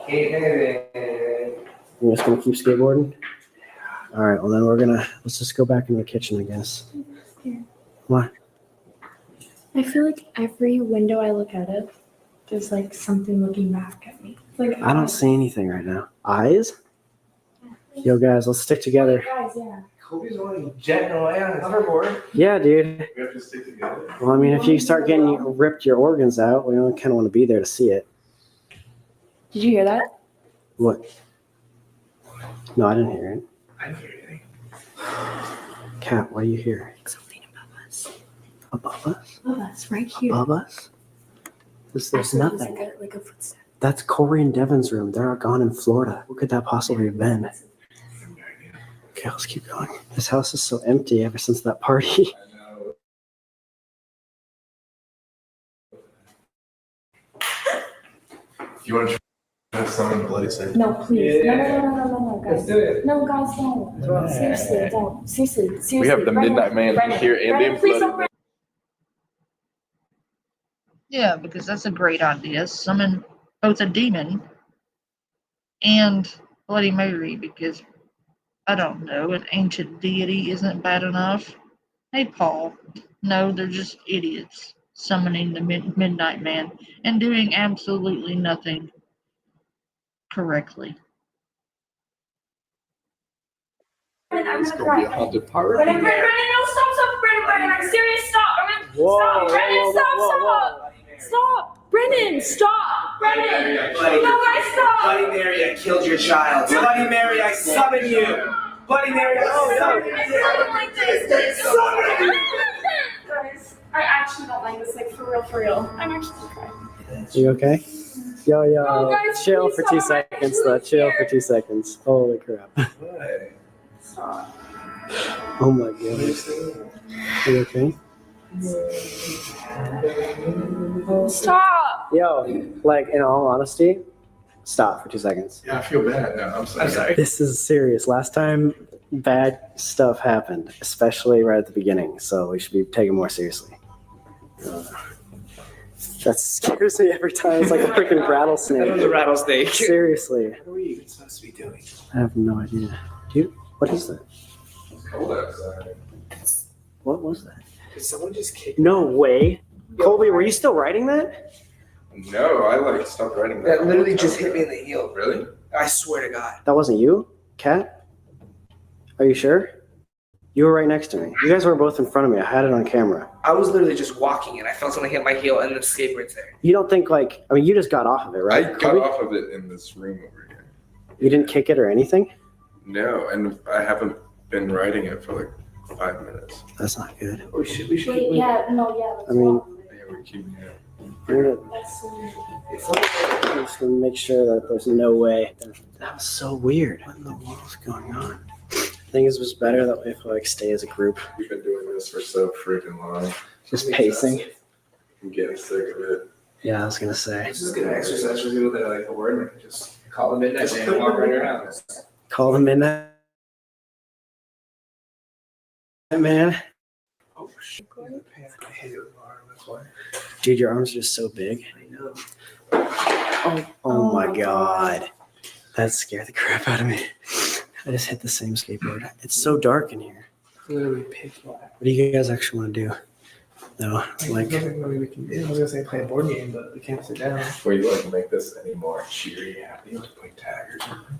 Keep moving. You're just gonna keep skateboarding? Alright, well then let's just go back in the kitchen, I guess. What? I feel like every window I look out of, there's like something looking back at me. Like I don't see anything right now. Eyes? Yo, guys, let's stick together. Guys, yeah. Kobe's only jetting away on his hoverboard. Yeah, dude. We have to stick together. Well, I mean, if you start getting ripped your organs out, we kind of want to be there to see it. Did you hear that? What? No, I didn't hear it. I didn't hear anything. Kat, what do you hear? Something above us. Above us? Above us, right here. Above us? There's Actually, it was nothing. like a footstep. That's Corey and Devin's room. They're gone in Florida. What could that possibly have been? Okay, let's keep going. This house is so empty ever since that party. I know. You want to try to summon Bloody Satan? No, please. Yeah. No, Let's guys. do it. No, guys, don't. Seriously, don't. Seriously. We have the Brennan, Midnight Man Brennan, here and Brennan, the please Bloody don't. Yeah, because that's a great idea. Summon both a demon and Bloody Mary, because I don't know, an ancient deity isn't bad enough. Hey, Paul. No, they're just idiots summoning the Midnight Man and doing absolutely nothing correctly. Brennan, I'm It's gonna gonna be a cry. haunted party. Brennan, no, stop, Brennan, I'm serious, stop. Stop, Brennan, stop. Stop, Brennan, stop, Brennan. No, guys, stop. Bloody Mary, I killed your child. Bloody Mary, I summon you. Bloody Mary, I summon you. Guys, I actually don't like this, like for real. I'm actually crying. You okay? Yo, Oh, guys, chill please for 2 stop. I'm seconds, though. actually Chill for scared. 2 seconds. Holy crap. Stop. Oh my goodness. Are you okay? Stop. Yo, like, in all honesty, stop for 2 seconds. Yeah, I feel bad now. I'm sorry. I'm sorry. This is serious. Last time bad stuff happened, especially right at the beginning. So we should be taken more seriously. That scares me every time. It's like a freaking rattlesnake. That was a rattlesnake. Seriously. What are we even supposed to be doing? I have no idea. Dude, what is that? It's cold outside. What was that? Did someone just kick? No way. Colby, were you still writing that? No, I like stopped writing that. That literally just hit me in the heel. Really? I swear to God. That wasn't you, Kat? Are you sure? You were right next to me. You guys were both in front of me. I had it on camera. I was literally just walking and I felt something hit my heel and the skateboard's there. You don't think you just got off of it, right? I got Colby? off of it in this room over here. You didn't kick it or anything? No, and I haven't been writing it for like 5 minutes. That's not good. We should keep Wait, moving. yeah, no, yeah. I mean, Yeah, we're keeping it. I'm gonna That's I'm just gonna make sure that there's no way. That was so weird. What in the world's going on? I think it's just better that way if we stay as a group. We've been doing this for so freaking long. Just pacing. I'm getting sick of it. Yeah, I was gonna say. This is good exercise for people that are like bored and just call them midnight and walk around your house. Call them midnight. Man. Oh shit. I hit it with my arm, that's why. Dude, your arms are just so big. I know. Oh my god. That scared the crap out of me. I just hit the same skateboard. It's so dark in here. Literally pitch black. What do you guys actually want to do? No, like, Nothing really we can do. I was gonna say play a board game, but we can't sit down. Before you like make this any more cheery, happy, you have to play tag or something.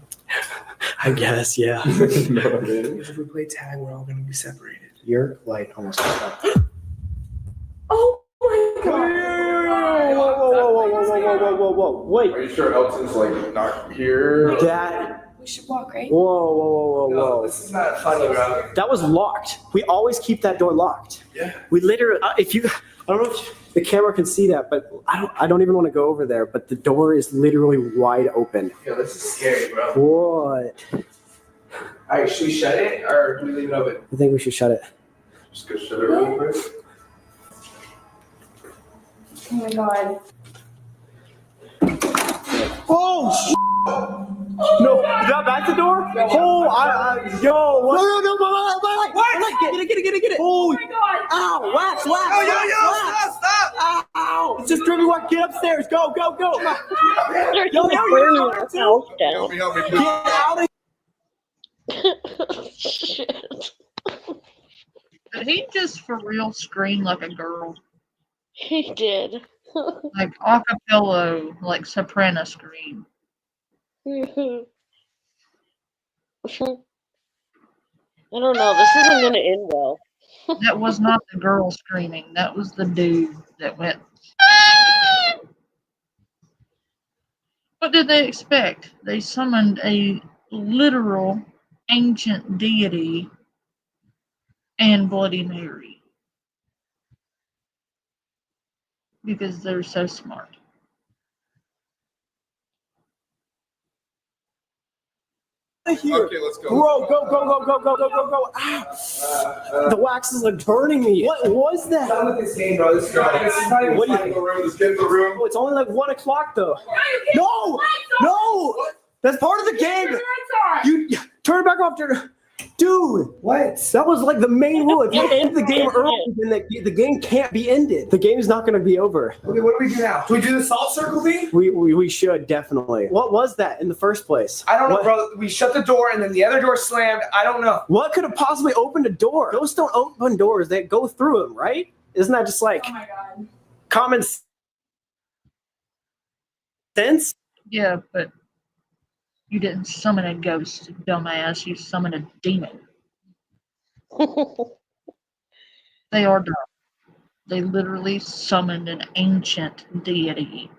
I guess, yeah. You know what I mean? Because if we play tag, we're all gonna be separated. Your light almost got up. Oh my God. Whoa. Wait. Are you sure Elton's like not here? That. We should walk, right? Whoa. This is not funny, bro. That was locked. We always keep that door locked. Yeah. We literally, I don't know if the camera can see that, but I don't even want to go over there, but the door is literally wide open. Yo, this is scary, bro. What? Alright, should we shut it or do we leave it open? I think we should shut it. Just go shut it real quick. Oh my God. Oh, no, is that back the door? Oh, yo, what? No, wait. Get it. Oh, Oh my God. ow, wax. Ow. It's just driven what? Get upstairs. Go. They're Yo, burning the house down. Help me. Get out of Shit. Did he just for real scream like a girl? He did. Like acapella, like soprano scream. I don't know. This isn't going to end well. That was not the girl screaming. That was the dude that went. What did they expect? They summoned a literal ancient deity and Bloody Mary. Because they're so smart. here. Okay, let's go. Bro, go. Ah. The wax is like burning me. What was that? Done with this game, bro. This is not even What do you- funny. Let's get in the room. Oh, it's only like 1 o'clock though. No! That's part of the game. You turn it back off, dude. What? That was like the main rule. If you end the game early, then the game can't be ended. The game's not going to be over. Okay, what do we do now? Do we do the salt circle thing? We should definitely. What was that in the first place? I don't know, What- bro. We shut the door and then the other door slammed. I don't know. What could have possibly opened a door? Ghosts don't open doors; they go through them, right? Isn't that just like Oh my God. common sense? Yeah, but you didn't summon a ghost, dumbass. You summoned a demon. They are dumb. They literally summoned an ancient deity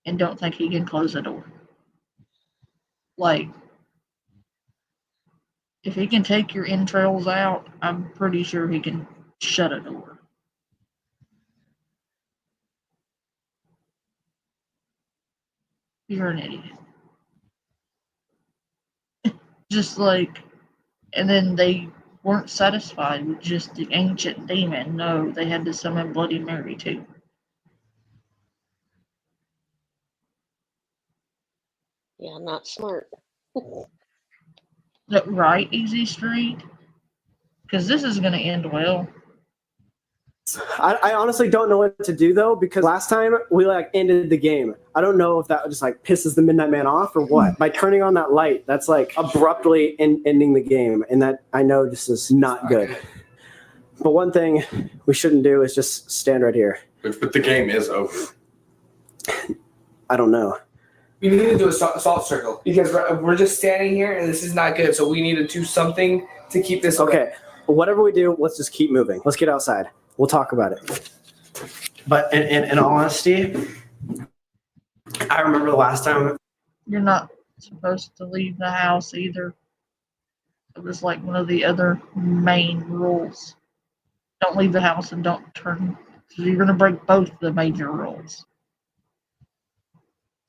and don't think he can close a door. Like, if he can take your entrails out, I'm pretty sure he can shut a door. You're an idiot. Just like, and then they weren't satisfied with just the ancient demon. No, they had to summon Bloody Mary too. Yeah, not smart. Look right, Easy Street. Because this is going to end well. I honestly don't know what to do though, because last time we like ended the game. I don't know if that just like pisses the Midnight Man off or what. By turning on that light, that's like abruptly ending the game, and that I know this is not good. But one thing we shouldn't do is just stand right here. But the game is over. I don't know. We need to do a salt circle because we're just standing here and this is not good. So we need to do something to keep this okay. Whatever we do, let's just keep moving. Let's get outside. We'll talk about it. But in all honesty, I remember the last time. You're not supposed to leave the house either. It was like one of the other main rules. Don't leave the house and don't turn. So you're going to break both the major rules.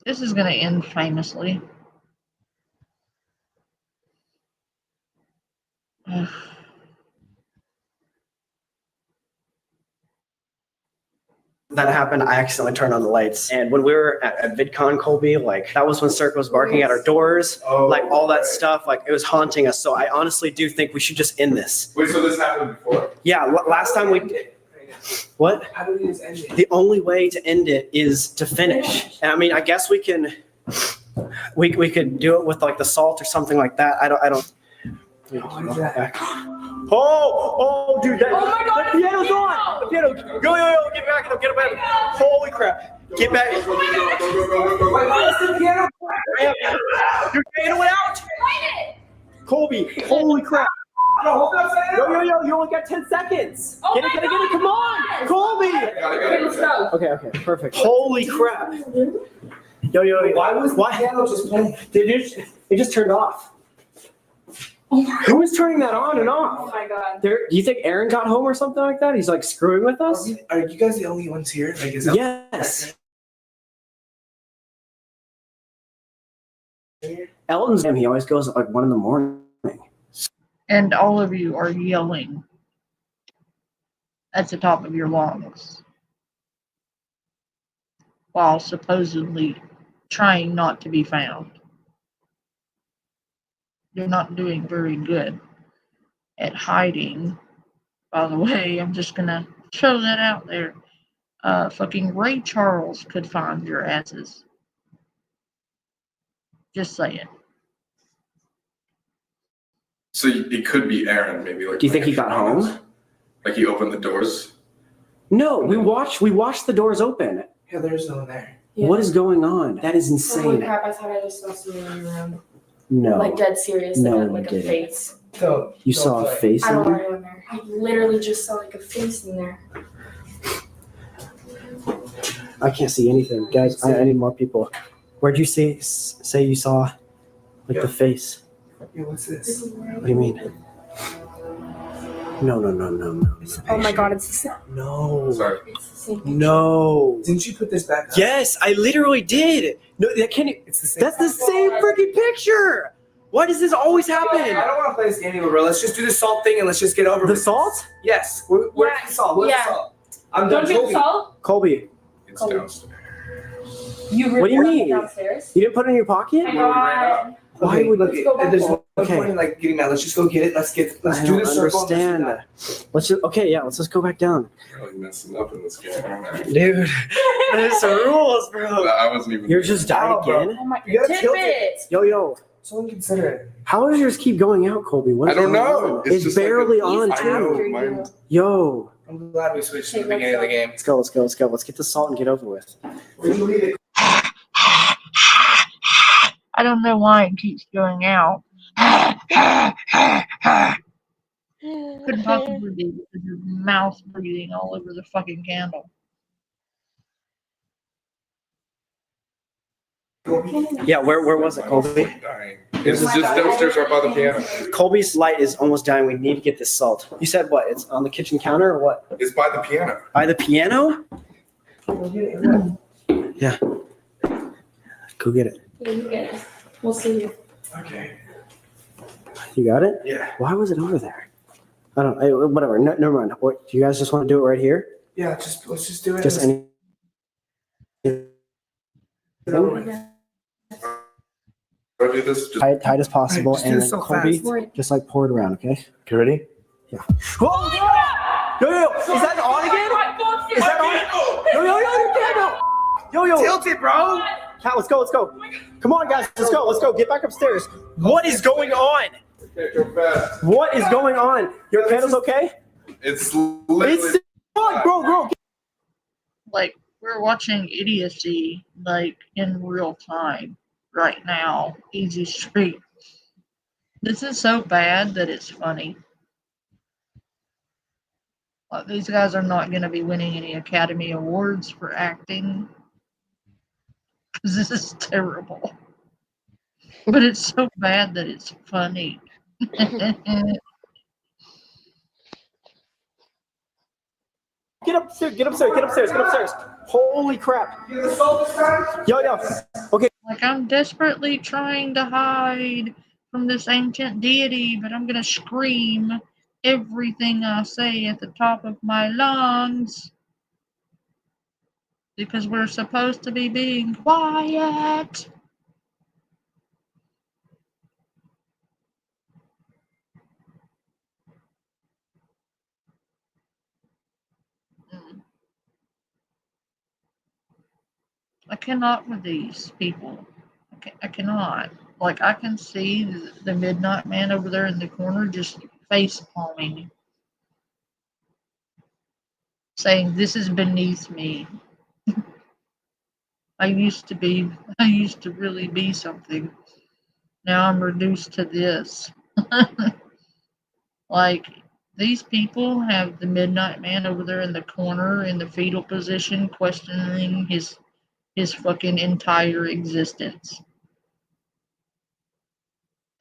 This is going to end famously. That happened, I accidentally turned on the lights. And when we were at VidCon, Colby, like that was when Cirque was barking at our doors, like all that stuff, like it was haunting us. So I honestly do think we should just end this. Wait, so this happened before? Yeah, last time we did. What? How do we just end it? The only way to end it is to finish. And I mean, I guess we can, we could do it with like the salt or something like that. I don't. Oh, dude, that, Oh my God, the piano's piano! on. The piano, yo, get back, get back. Holy crap, get back. Wait, what's the piano? Your piano went out. Colby, holy crap. No, hold on, Yo, you only got 10 seconds. Oh Get my it, God, come on. yes. Colby. Okay, let's go. Okay, perfect. Holy crap. Yo. Why was the piano just playing? It just turned off. Who was turning that on and Oh off? my God. Do you think Aaron got home or something like that? He's like screwing with us? Are you guys the only ones here? Like, is that Yes. Elton's he always goes at like 1 a.m. And all of you are yelling at the top of your lungs while supposedly trying not to be found. You're not doing very good at hiding. By the way, I'm just gonna throw that out there. Fucking Ray Charles could find your asses. Just saying. So it could be Aaron, maybe. Like, Do you think he got home? Like he opened the doors? No, we watched the doors open. Yeah, there's no one there. Yeah. What is going on? That is Holy insane. crap, I thought I just saw someone in the room. No. Like dead serious, No, like, you like a didn't. face. You saw a face I in don't there? want anyone there. I literally just saw like a face in there. I can't see anything. Guys, I need more people. Where'd you say you saw like the face? Yeah, what's this? What do you mean? No. Oh my God, it's the same. No. Sorry. It's the same. No. Didn't you put this back up? Yes, I literally did. No, that can't. It's the same. That's the same freaking picture. Why does this always happen? I don't want to play this game anymore, bro. Let's just do the salt thing and let's just get over The it. salt? Yes. Where's Yeah, the salt? Where's yeah. the salt? I'm done. Don't you salt? Colby, It's downstairs. You What do you really mean? Downstairs? you didn't put it in your pocket? Oh my God. Why Okay, would look? Let's go back There's home. no Okay. point in like getting mad. Let's just go get it. Let's I do don't the circle. understand. Let's just go back down. Really messing up in this game, aren't I? Dude, there's some rules, bro. I wasn't even. Yours just died Ow, bro. again? Oh my You gotta tilt Tidbit. Yo. Someone consider it. How does yours keep going out, Colby? What I is don't going know. on? It's just like barely a- on, I know, too. mine- Yo. I'm glad we switched to the Okay, beginning of the game. Let's go. Let's get the salt and get over with. Where do you leave it? I don't know why it keeps going out. Couldn't possibly be because your mouth breathing all over the fucking candle. Yeah, where was it, Colby? Dying. It's just downstairs right by the piano. Colby's light is almost dying. We need to get this salt. You said what? It's on the kitchen counter or what? It's by the piano. By the piano? Yeah. Go get it. Yeah, you get it. We'll see you. Okay. You got it? Yeah. Why was it over there? I don't. Whatever. No, never mind. What? Do you guys just want to do it right here? Yeah. Let's just do it. Just any. Do I do this? Just tight as possible, Just do and it so Colby, fast. just like pour it around, okay? You ready? Yeah. Whoa! Yo! Is that on again? Is that on? Yo! Tilt it, bro. Cat, let's go. Come on, guys, let's go. Get back upstairs. What is going on? can't go fast. What is going on? Your candle's okay? It's literally. It's bro. Like, we're watching idiocy, like, in real time right now. Easy Street. This is so bad that it's funny. Like, these guys are not going to be winning any Academy Awards for acting. This is terrible. But it's so bad that it's funny. Get upstairs. Holy crap. Yo. Okay. Like, I'm desperately trying to hide from this ancient deity, but I'm gonna scream everything I say at the top of my lungs. Because we're supposed to be being quiet. I cannot with these people. I cannot. Like, I can see the Midnight Man over there in the corner just face palming, saying, "This is beneath me. I used to really be something. Now I'm reduced to this." Like, these people have the Midnight Man over there in the corner in the fetal position, questioning his fucking entire existence.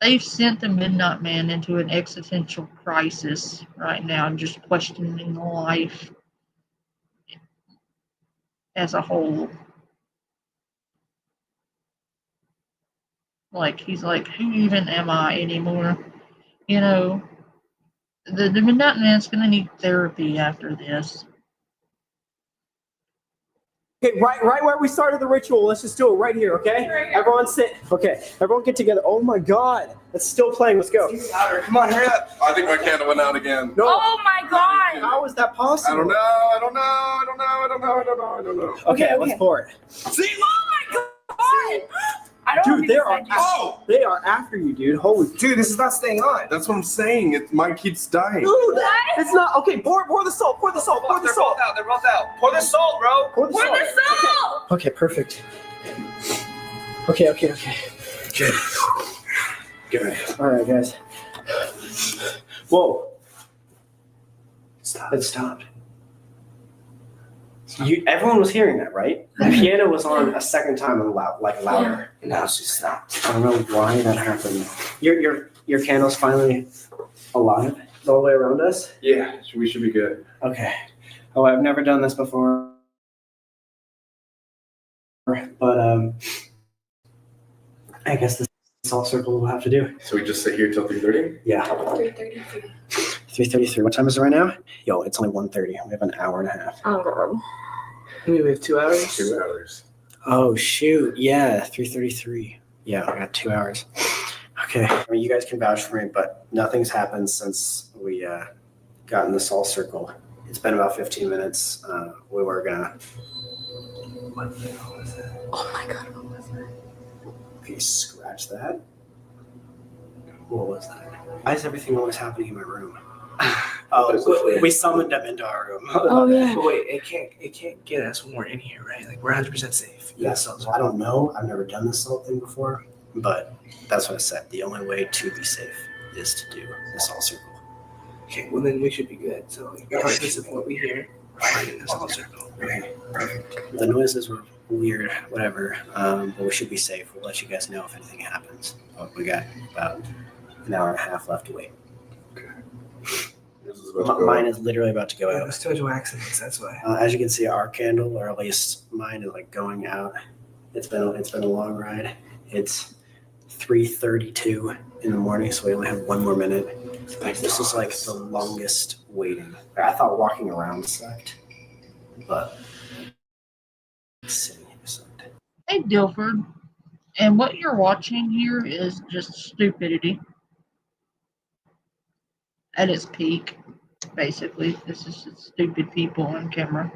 They've sent the Midnight Man into an existential crisis right now, just questioning life as a whole. Like, he's like, who even am I anymore? You know, the Midnight Man's gonna need therapy after this. Okay, right where we started the ritual. Let's just do it right here, okay? Everyone sit. Okay, everyone get together. Oh my God, it's still playing. Let's go. Come on, hurry up. I think my candle went out again. No. Oh my God! How is that possible? I don't know. Okay, let's pour it. See? Oh my God! I don't Dude, they are after you, dude. Holy Dude, this is not staying on. That's what I'm saying. Mine keeps dying. dude, it's not okay. Pour the salt. Pour the salt. They're both out. Pour the salt, bro. Pour the Pour salt. the salt! Okay, perfect. Okay. Good. All right, guys. Whoa. It stopped. Everyone was hearing that, right? The piano was on a second time and louder. And now it's just stopped. I don't know why that happened. Your candle's finally alive all the way around us? Yeah, we should be good. Okay. Oh, I've never done this before. But I guess the salt circle will have to do. So we just sit here till 3:30? Yeah. 3:33. 3:33. What time is it right now? Yo, it's only 1:30. We have an hour and a half. Oh God. We have 2 hours? 2 hours. Oh shoot. Yeah, 3:33. Yeah, I got 2 hours. Okay. I mean, you guys can vouch for me, but nothing's happened since we got in the salt circle. It's been about 15 minutes. We were gonna. What the hell was that? Oh my God. What was that? Okay, scratch that. What was that? Why is everything always happening in my room? Oh, we summoned them into our room. Oh yeah. But wait, it can't get us when we're in here, right? Like we're 100% safe. Yes, I don't know. I've never done this salt thing before, but that's what I said. The only way to be safe is to do the salt circle. Okay, well then we should be good. So regardless of what we hear, we're in the salt circle. Okay, perfect. The noises were weird, whatever, but we should be safe. We'll let you guys know if anything happens. But we got about an hour and a half left to wait. This is about to go Mine out. is literally about to go Yeah, out. there's total accidents, that's why. As you can see, our candle, or at least mine, is like going out. It's been a long ride. It's 3:32 in the morning, so we only have 1 more minute. This is like the longest waiting. I thought walking around sucked, but sitting here sucked. Hey, Dilford. And what you're watching here is just stupidity at its peak. Basically, this is just stupid people on camera.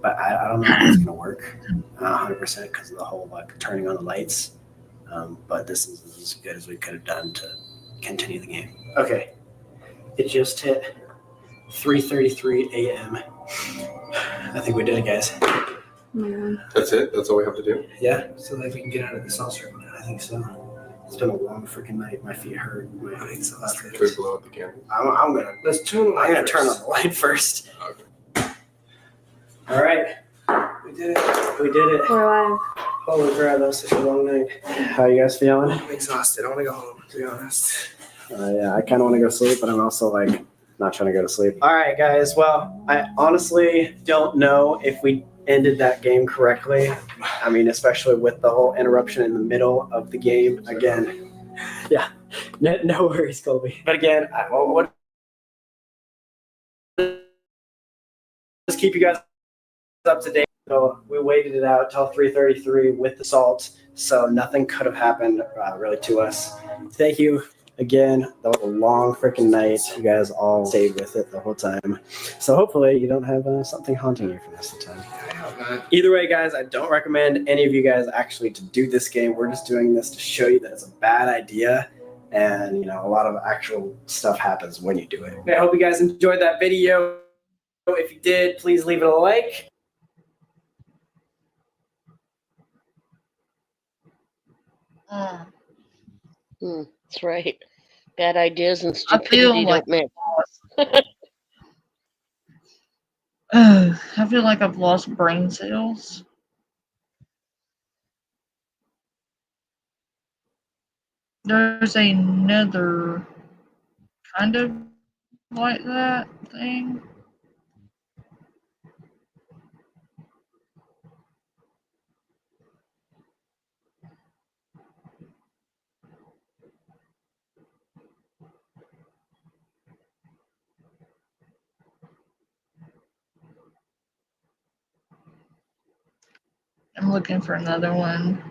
But I don't know if it's gonna work 100% because of the whole like turning on the lights. But this is as good as we could have done to continue the game. Okay, it just hit 3:33 a.m. I think we did it, guys. That's it? That's all we have to do? Yeah, so that we can get out of this all circle now. I think so. It's been a long freaking night. My feet hurt. My legs exhausted. Should we blow out the candle? I'm gonna. Let's turn the light I'm gonna first. turn on the light first. Okay. All right, we did it. We did it. We're alive. Holy crap, that was such a long night. How you guys feeling? I'm exhausted. I want to go home, to be honest. Yeah, I kind of want to go sleep, but I'm also like not trying to go to sleep. All right, guys. Well, I honestly don't know if we ended that game correctly. I mean, especially with the whole interruption in the middle of the game. Again, yeah, no worries, Colby. But again, just keep you guys up to date. So we waited it out till 3:33 with the salt, so nothing could have happened really to us. Thank you again. That was a long freaking night. You guys all stayed with it the whole time. So hopefully you don't have something haunting you for the rest of the time. I hope not. Either way, guys, I don't recommend any of you guys actually to do this game. We're just doing this to show you that it's a bad idea. And, you know, a lot of actual stuff happens when you do it. I hope you guys enjoyed that video. If you did, please leave it a like. That's right. Bad ideas and I feel stupidity like don't mix. I feel like I've lost brain cells. There's another kind of like that thing. I'm looking for another one.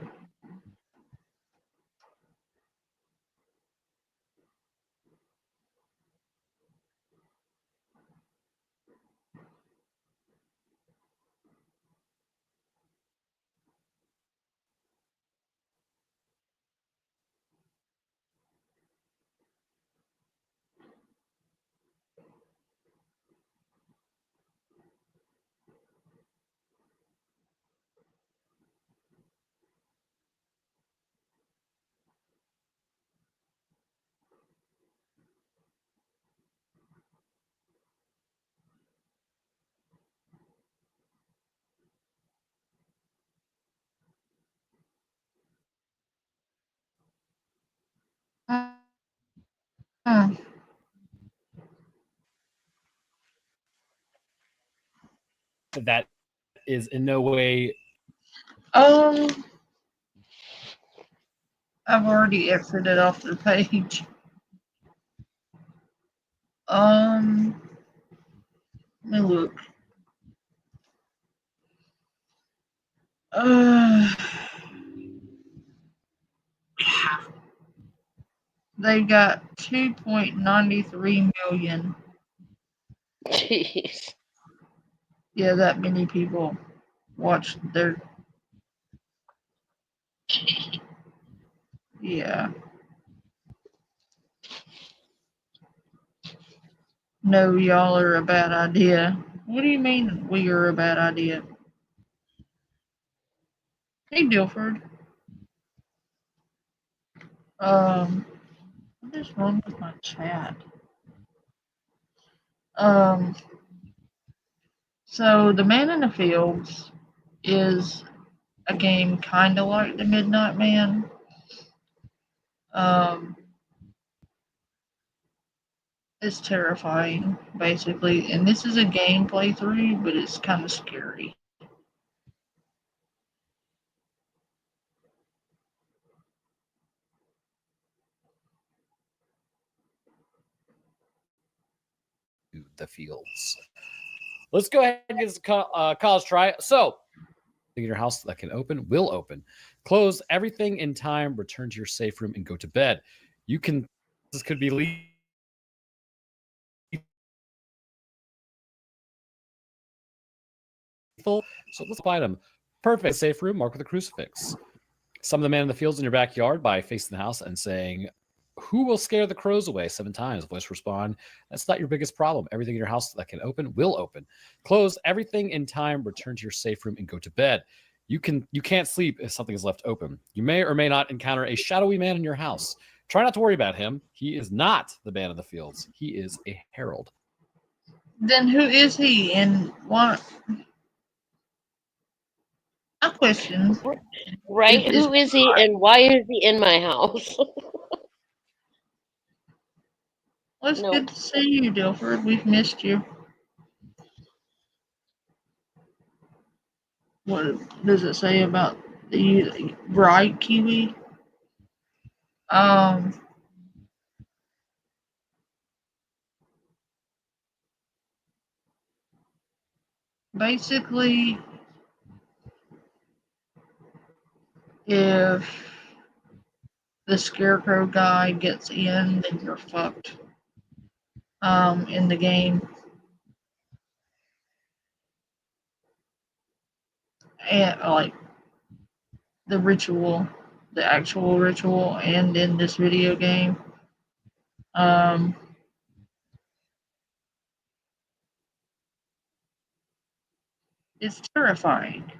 Hmm. That is in no way. I've already exited off the page. Let me look. They got 2.93 million. Jeez. Yeah, that many people watched their. Yeah. No, y'all are a bad idea. What do you mean we are a bad idea? Hey, Dilford. What is wrong with my chat? So the Man in the Fields is a game kind of like the Midnight Man. It's terrifying, basically, and this is a game playthrough, but it's kind of scary. The fields. Let's go ahead and get this college try. So, in your house that can open will open. Close everything in time, return to your safe room, and go to bed. This could be lethal. So let's find them. Perfect. Safe room, mark with a crucifix. Summon the man in the fields in your backyard by facing the house and saying, "Who will scare the crows away?" 7 times. Voice respond, "That's not your biggest problem. Everything in your house that can open will open. Close everything in time, return to your safe room, and go to bed. You can't sleep if something is left open. You may or may not encounter a shadowy man in your house. Try not to worry about him. He is not the man in the fields. He is a herald." Then who is he and what? A question. Right? Who is he and why is he in my house? Well, it's Nope. good to see you, Dilford. We've missed you. What does it say about the bright kiwi? Basically, if the scarecrow guy gets in, then you're fucked. In the game. And like the ritual, the actual ritual, and in this video game. It's terrifying,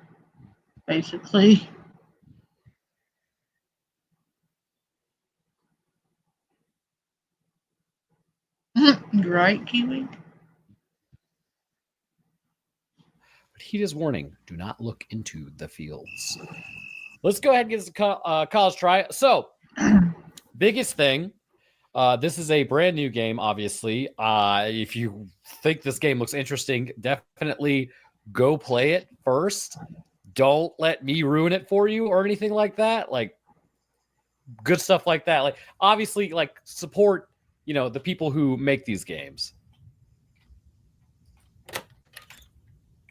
basically. Right, Kiwi? But he is warning, do not look into the fields. Let's go ahead and get this college try. So, biggest thing, this is a brand new game, obviously. If you think this game looks interesting, definitely go play it first. Don't let me ruin it for you or anything like that. Like, good stuff like that. Like, obviously, like, support, the people who make these games.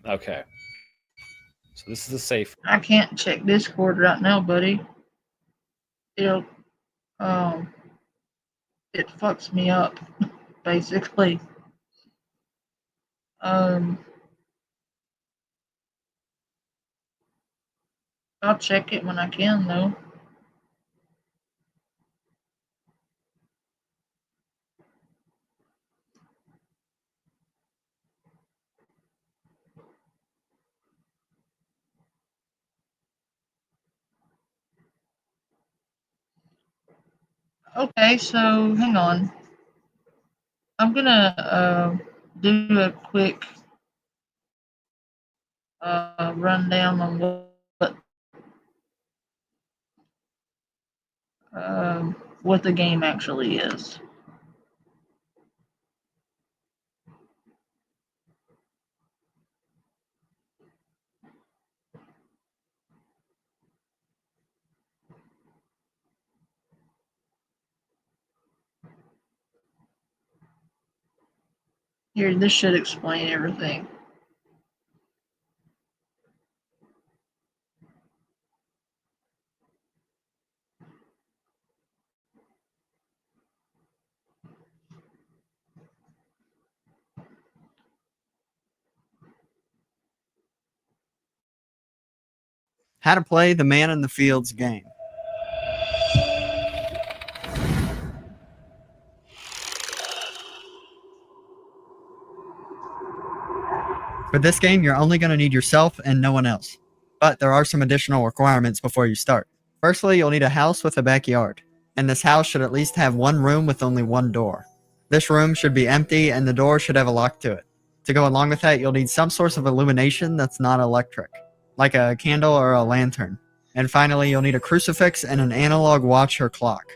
Okay. So this is a safe. I can't check Discord right now, buddy. It fucks me up, basically. I'll check it when I can, though. Okay, so hang on. I'm gonna do a quick rundown on what the game actually is. Here, this should explain everything. How to play the Man in the Fields game. For this game, you're only going to need yourself and no one else. But there are some additional requirements before you start. Firstly, you'll need a house with a backyard. And this house should at least have one room with only one door. This room should be empty and the door should have a lock to it. To go along with that, you'll need some source of illumination that's not electric, like a candle or a lantern. And finally, you'll need a crucifix and an analog watch or clock.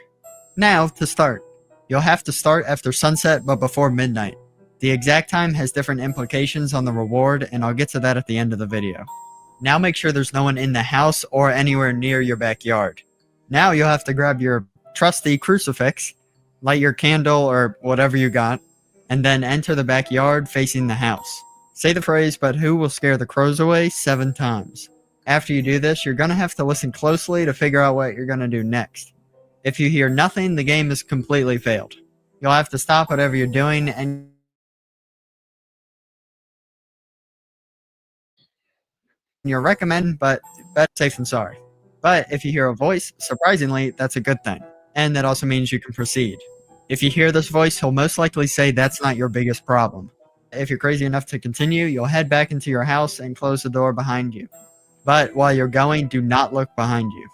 Now, to start. You'll have to start after sunset but before midnight. The exact time has different implications on the reward, and I'll get to that at the end of the video. Now make sure there's no one in the house or anywhere near your backyard. Now you'll have to grab your trusty crucifix, light your candle or whatever you got, and then enter the backyard facing the house. Say the phrase, "But who will scare the crows away?" 7 times. After you do this, you're going to have to listen closely to figure out what you're going to do next. If you hear nothing, the game is completely failed. You'll have to stop whatever you're doing and you're recommended, but better safe than sorry. But if you hear a voice, surprisingly, that's a good thing. And that also means you can proceed. If you hear this voice, he'll most likely say that's not your biggest problem. If you're crazy enough to continue, you'll head back into your house and close the door behind you. But while you're going, do not look behind you.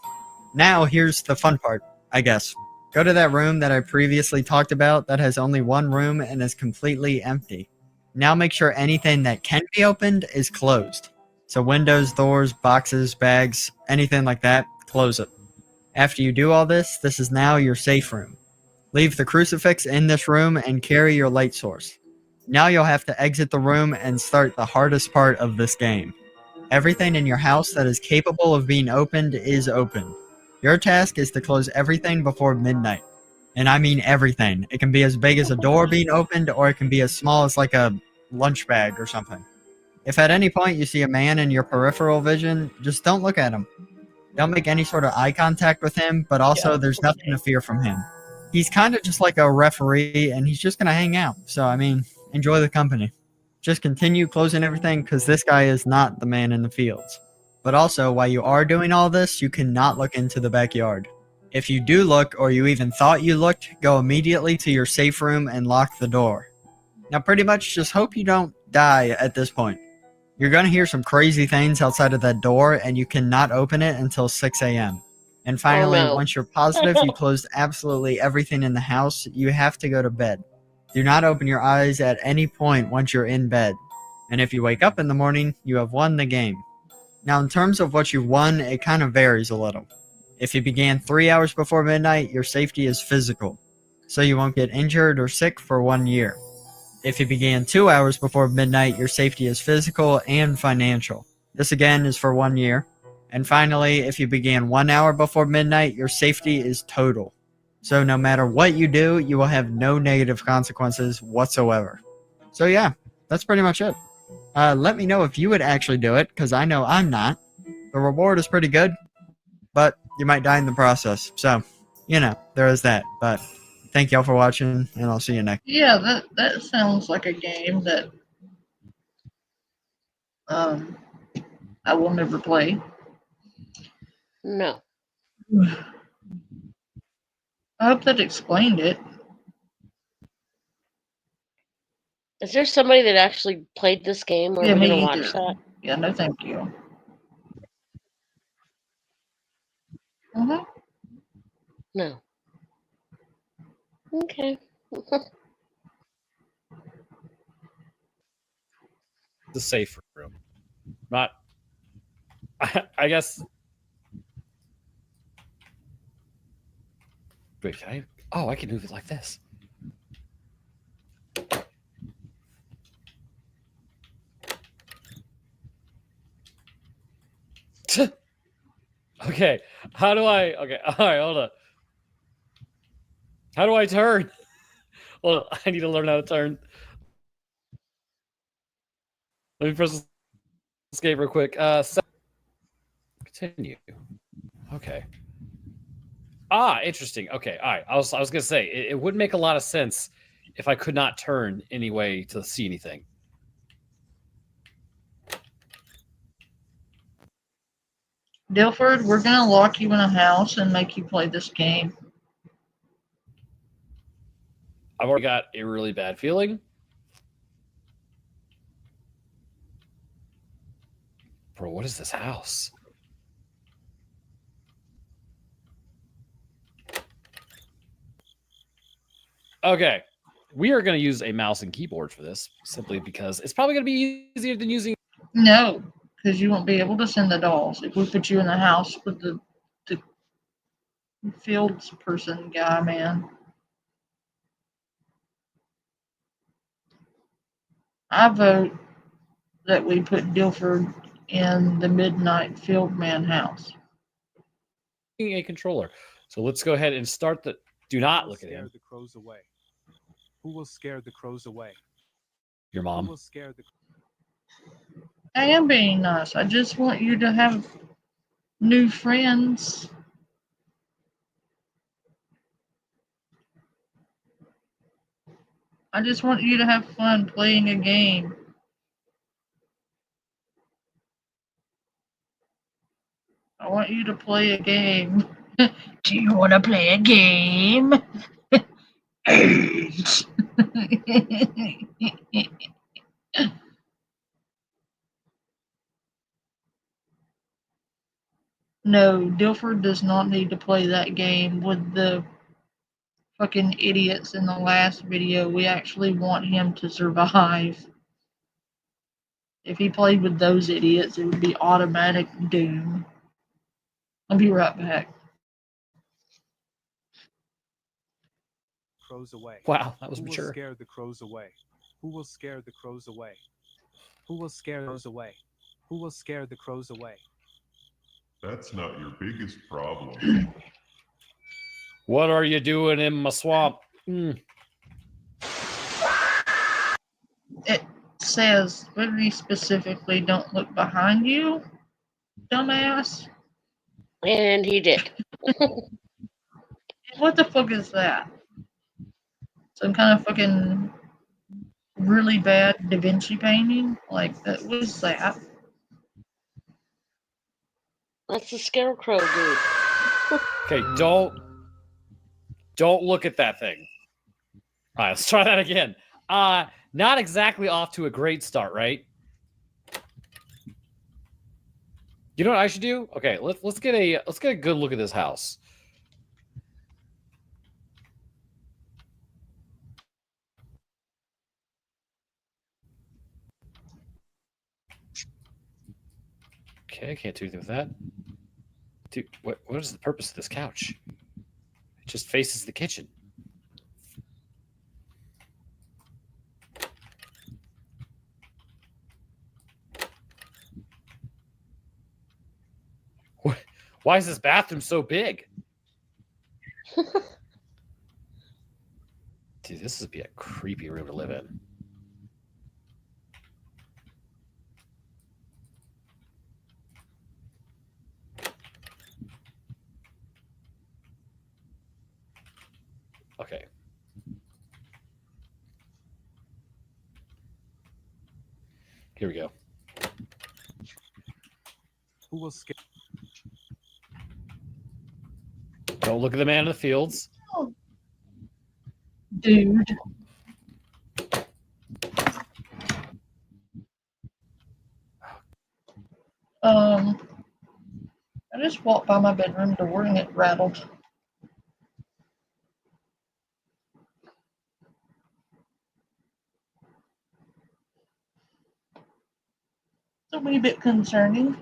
Now, here's the fun part, I guess. Go to that room that I previously talked about that has only one room and is completely empty. Now make sure anything that can be opened is closed. So windows, doors, boxes, bags, anything like that, close it. After you do all this, this is now your safe room. Leave the crucifix in this room and carry your light source. Now you'll have to exit the room and start the hardest part of this game. Everything in your house that is capable of being opened is open. Your task is to close everything before midnight. And I mean everything. It can be as big as a door being opened, or it can be as small as like a lunch bag or something. If at any point you see a man in your peripheral vision, just don't look at him. Don't make any sort of eye contact with him, but also there's nothing to fear from him. He's kind of just like a referee, and he's just going to hang out. So, I mean, enjoy the company. Just continue closing everything because this guy is not the man in the fields. But also, while you are doing all this, you cannot look into the backyard. If you do look, or you even thought you looked, go immediately to your safe room and lock the door. Now, pretty much just hope you don't die at this point. You're going to hear some crazy things outside of that door, and you cannot open it until 6 a.m. And finally, no. once you're positive you closed absolutely everything in the house, you have to go to bed. Do not open your eyes at any point once you're in bed. And if you wake up in the morning, you have won the game. Now, in terms of what you've won, it kind of varies a little. If you began 3 hours before midnight, your safety is physical, so you won't get injured or sick for 1 year. If you began 2 hours before midnight, your safety is physical and financial. This again is for 1 year. And finally, if you began 1 hour before midnight, your safety is total. So no matter what you do, you will have no negative consequences whatsoever. So yeah, that's pretty much it. Let me know if you would actually do it, because I know I'm not. The reward is pretty good, but you might die in the process. So, you know, there is that. But thank y'all for watching, and I'll see you next. Yeah, that sounds like a game that I will never play. No. I hope that explained it. Is there somebody that actually played this game? Or Yeah, are we me going to watch either. that? Yeah, no thank you. No. Okay. The safe room. Not. I guess. Wait, can I? Oh, I can move it like this. Okay. How do I? Okay. All right. Hold on. How do I turn? Well, I need to learn how to turn. Let me press escape real quick. Continue. Okay. Ah, interesting. Okay. All right. I was gonna say it would make a lot of sense if I could not turn anyway to see anything. Dilford, we're gonna lock you in a house and make you play this game. I've already got a really bad feeling. Bro, what is this house? Okay. We are going to use a mouse and keyboard for this simply because it's probably going to be easier than using. No, because you won't be able to send the dolls if we put you in the house with the fields person guy, man. I vote that we put Dilford in the midnight field man house. A controller. So let's go ahead and start the. Do not look at him. The crows away. Who will scare the crows away? Your mom. Who will scare the... I am being nice. I just want you to have new friends. I just want you to have fun playing a game. I want you to play a game. Do you want to play a game? No, Dilford does not need to play that game with the fucking idiots in the last video. We actually want him to survive. If he played with those idiots, it would be automatic doom. I'll be right back. Crows away. Wow, that was Who mature. will scare the crows away? Who will scare the crows away? Who will scare those away? Who will scare the crows away? That's not your biggest problem. What are you doing in my swamp? Mm. It says very specifically, don't look behind you, dumbass. And he did. What the fuck is that? Some kind of fucking really bad Da Vinci painting? Like, that, what is that? That's the scarecrow dude. Okay, don't look at that thing. All right, let's try that again. Not exactly off to a great start, right? You know what I should do? Okay, let's get a good look at this house. Okay, I can't do anything with that. Dude, what is the purpose of this couch? It just faces the kitchen. Why is this bathroom so big? Dude, this would be a creepy room to live in. Okay. Here we go. Who will scare? Don't look at the man in the fields. Dude. I just walked by my bedroom door and it rattled. It's a wee bit concerning.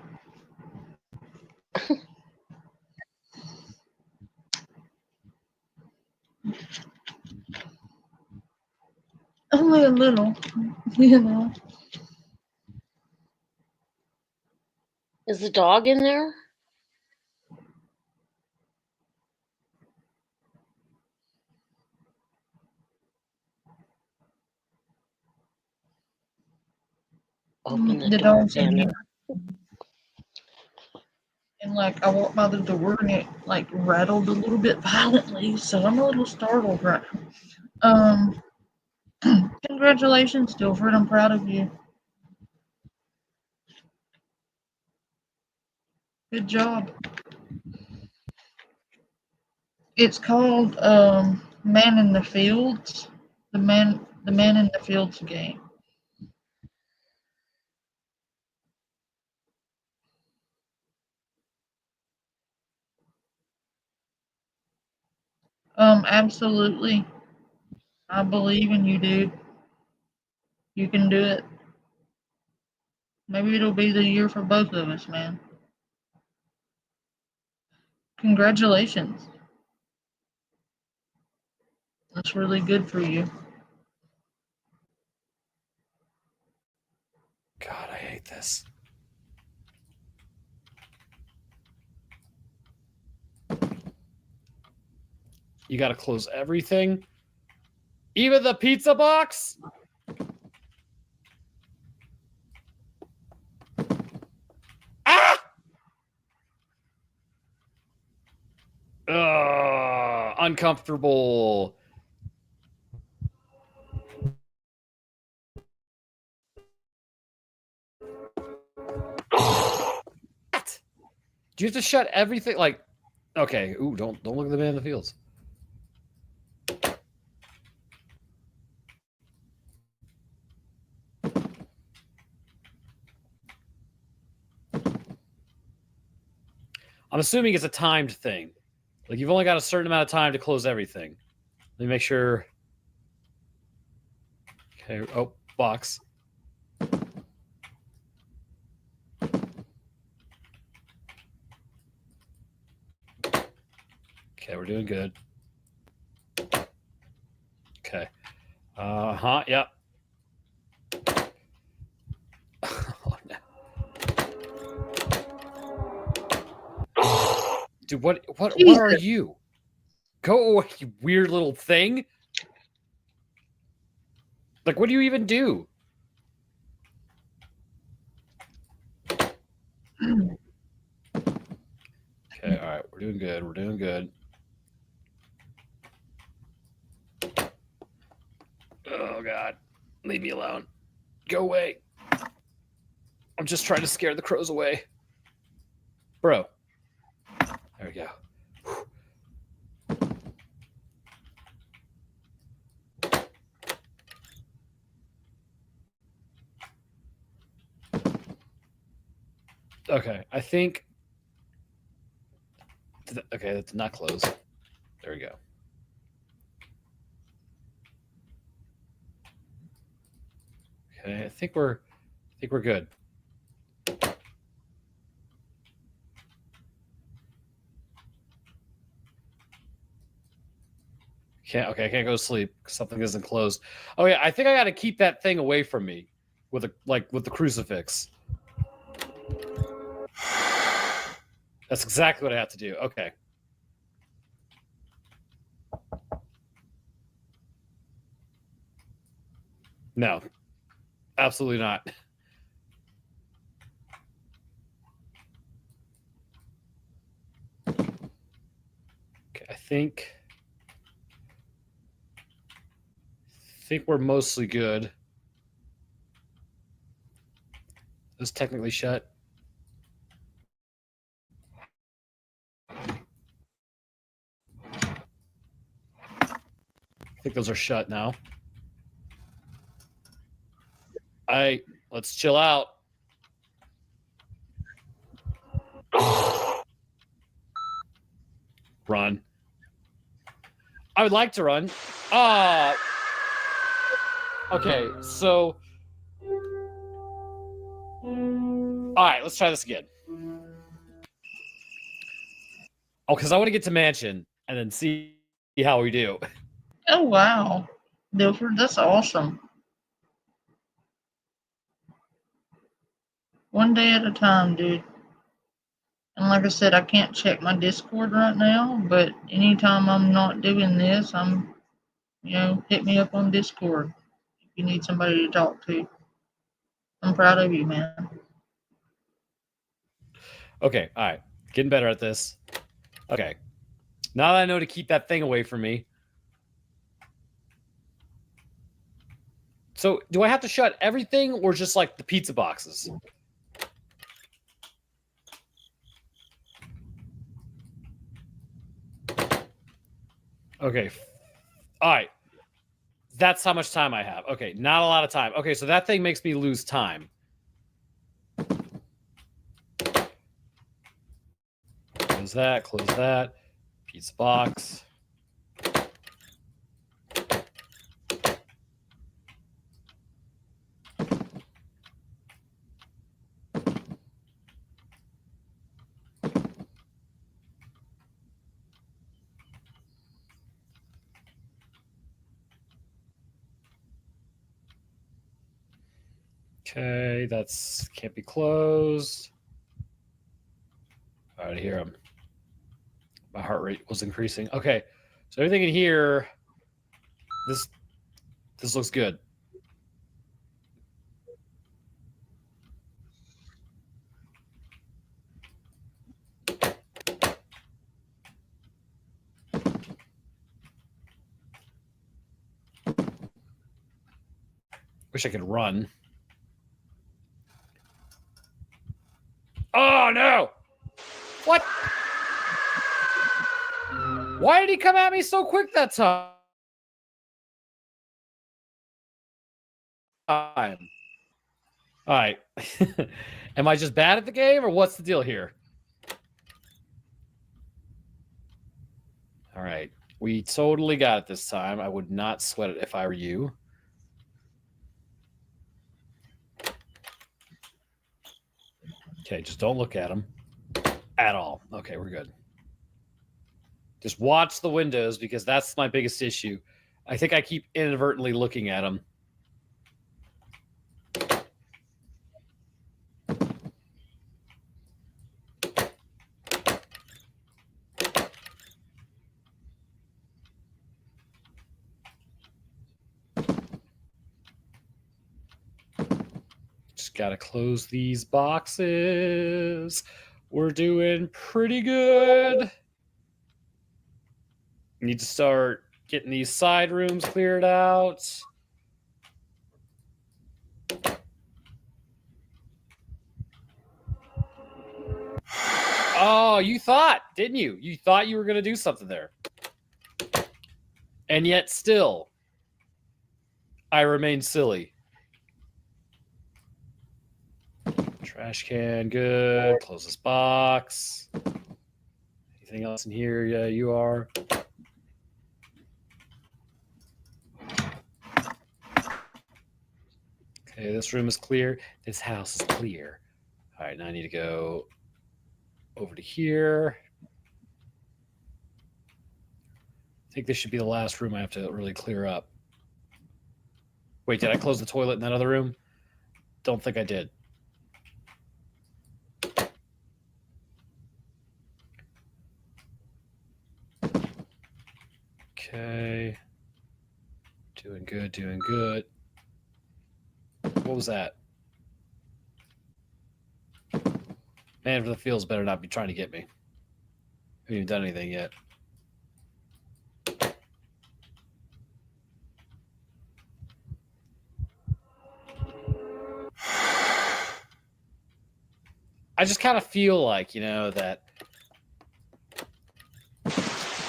Only a little, you know. Is the dog in there? Open the door, dog's in Xander. here. And like I walked by the door and it like rattled a little bit violently, so I'm a little startled right now. Congratulations, Dilford. I'm proud of you. Good job. It's called Man in the Fields. The man in the Fields game. Absolutely. I believe in you, dude. You can do it. Maybe it'll be the year for both of us, man. Congratulations. That's really good for you. God, I hate this. You got to close everything. Even the pizza box? Ah! Uncomfortable. What? Do you have to shut everything? Like, okay. Ooh, don't look at the man in the fields. I'm assuming it's a timed thing. Like, you've only got a certain amount of time to close everything. Let me make sure. Okay. Oh, box. Okay, we're doing good. Okay. Yep. Oh, no. Dude, what are you? Go away, you weird little thing. Like, what do you even do? Okay, all right, we're doing good. We're doing good. Oh God, leave me alone. Go away. I'm just trying to scare the crows away, bro. There we go. Okay, I think. Okay, that's not closed. There we go. Okay, I think we're good. I can't go to sleep because something isn't closed. Oh yeah, I think I got to keep that thing away from me with with the crucifix. That's exactly what I have to do. Okay. No, absolutely not. Okay, I think we're mostly good. It's technically shut. I think those are shut now. Let's chill out. Run. I would like to run. Okay, so all right, let's try this again. Oh, because I want to get to mansion and then see how we do. Oh wow, Dilford, that's awesome. One day at a time, dude. And like I said, I can't check my Discord right now, but anytime I'm not doing this, hit me up on Discord if you need somebody to talk to. I'm proud of you, man. Okay, all right. Getting better at this. Okay. Now that I know to keep that thing away from me. So, do I have to shut everything or just like the pizza boxes? Okay. All right. That's how much time I have. Okay, not a lot of time. Okay, so that thing makes me lose time. Close that, close that. Pizza box. Okay, that's can't be closed. All right, I hear him. My heart rate was increasing. Okay, so everything in here, this looks good. Wish I could run. Oh no! What? Why did he come at me so quick that time? All right. Am I just bad at the game, or what's the deal here? All right. We totally got it this time. I would not sweat it if I were you. Okay, just don't look at him at all. Okay, we're good. Just watch the windows because that's my biggest issue. I think I keep inadvertently looking at him. Just gotta close these boxes. We're doing pretty good. Need to start getting these side rooms cleared out. Oh, you thought, didn't you? You thought you were going to do something there. And yet still, I remain silly. Trash can, good. Close this box. Anything else in here? Yeah, you are. Okay, this room is clear. This house is clear. All right, now I need to go over to here. I think this should be the last room I have to really clear up. Wait, did I close the toilet in that other room? Don't think I did. Okay. Doing good, doing good. What was that? Man for the Fields better not be trying to get me. Haven't even done anything yet. I just kind of feel like, you know, that...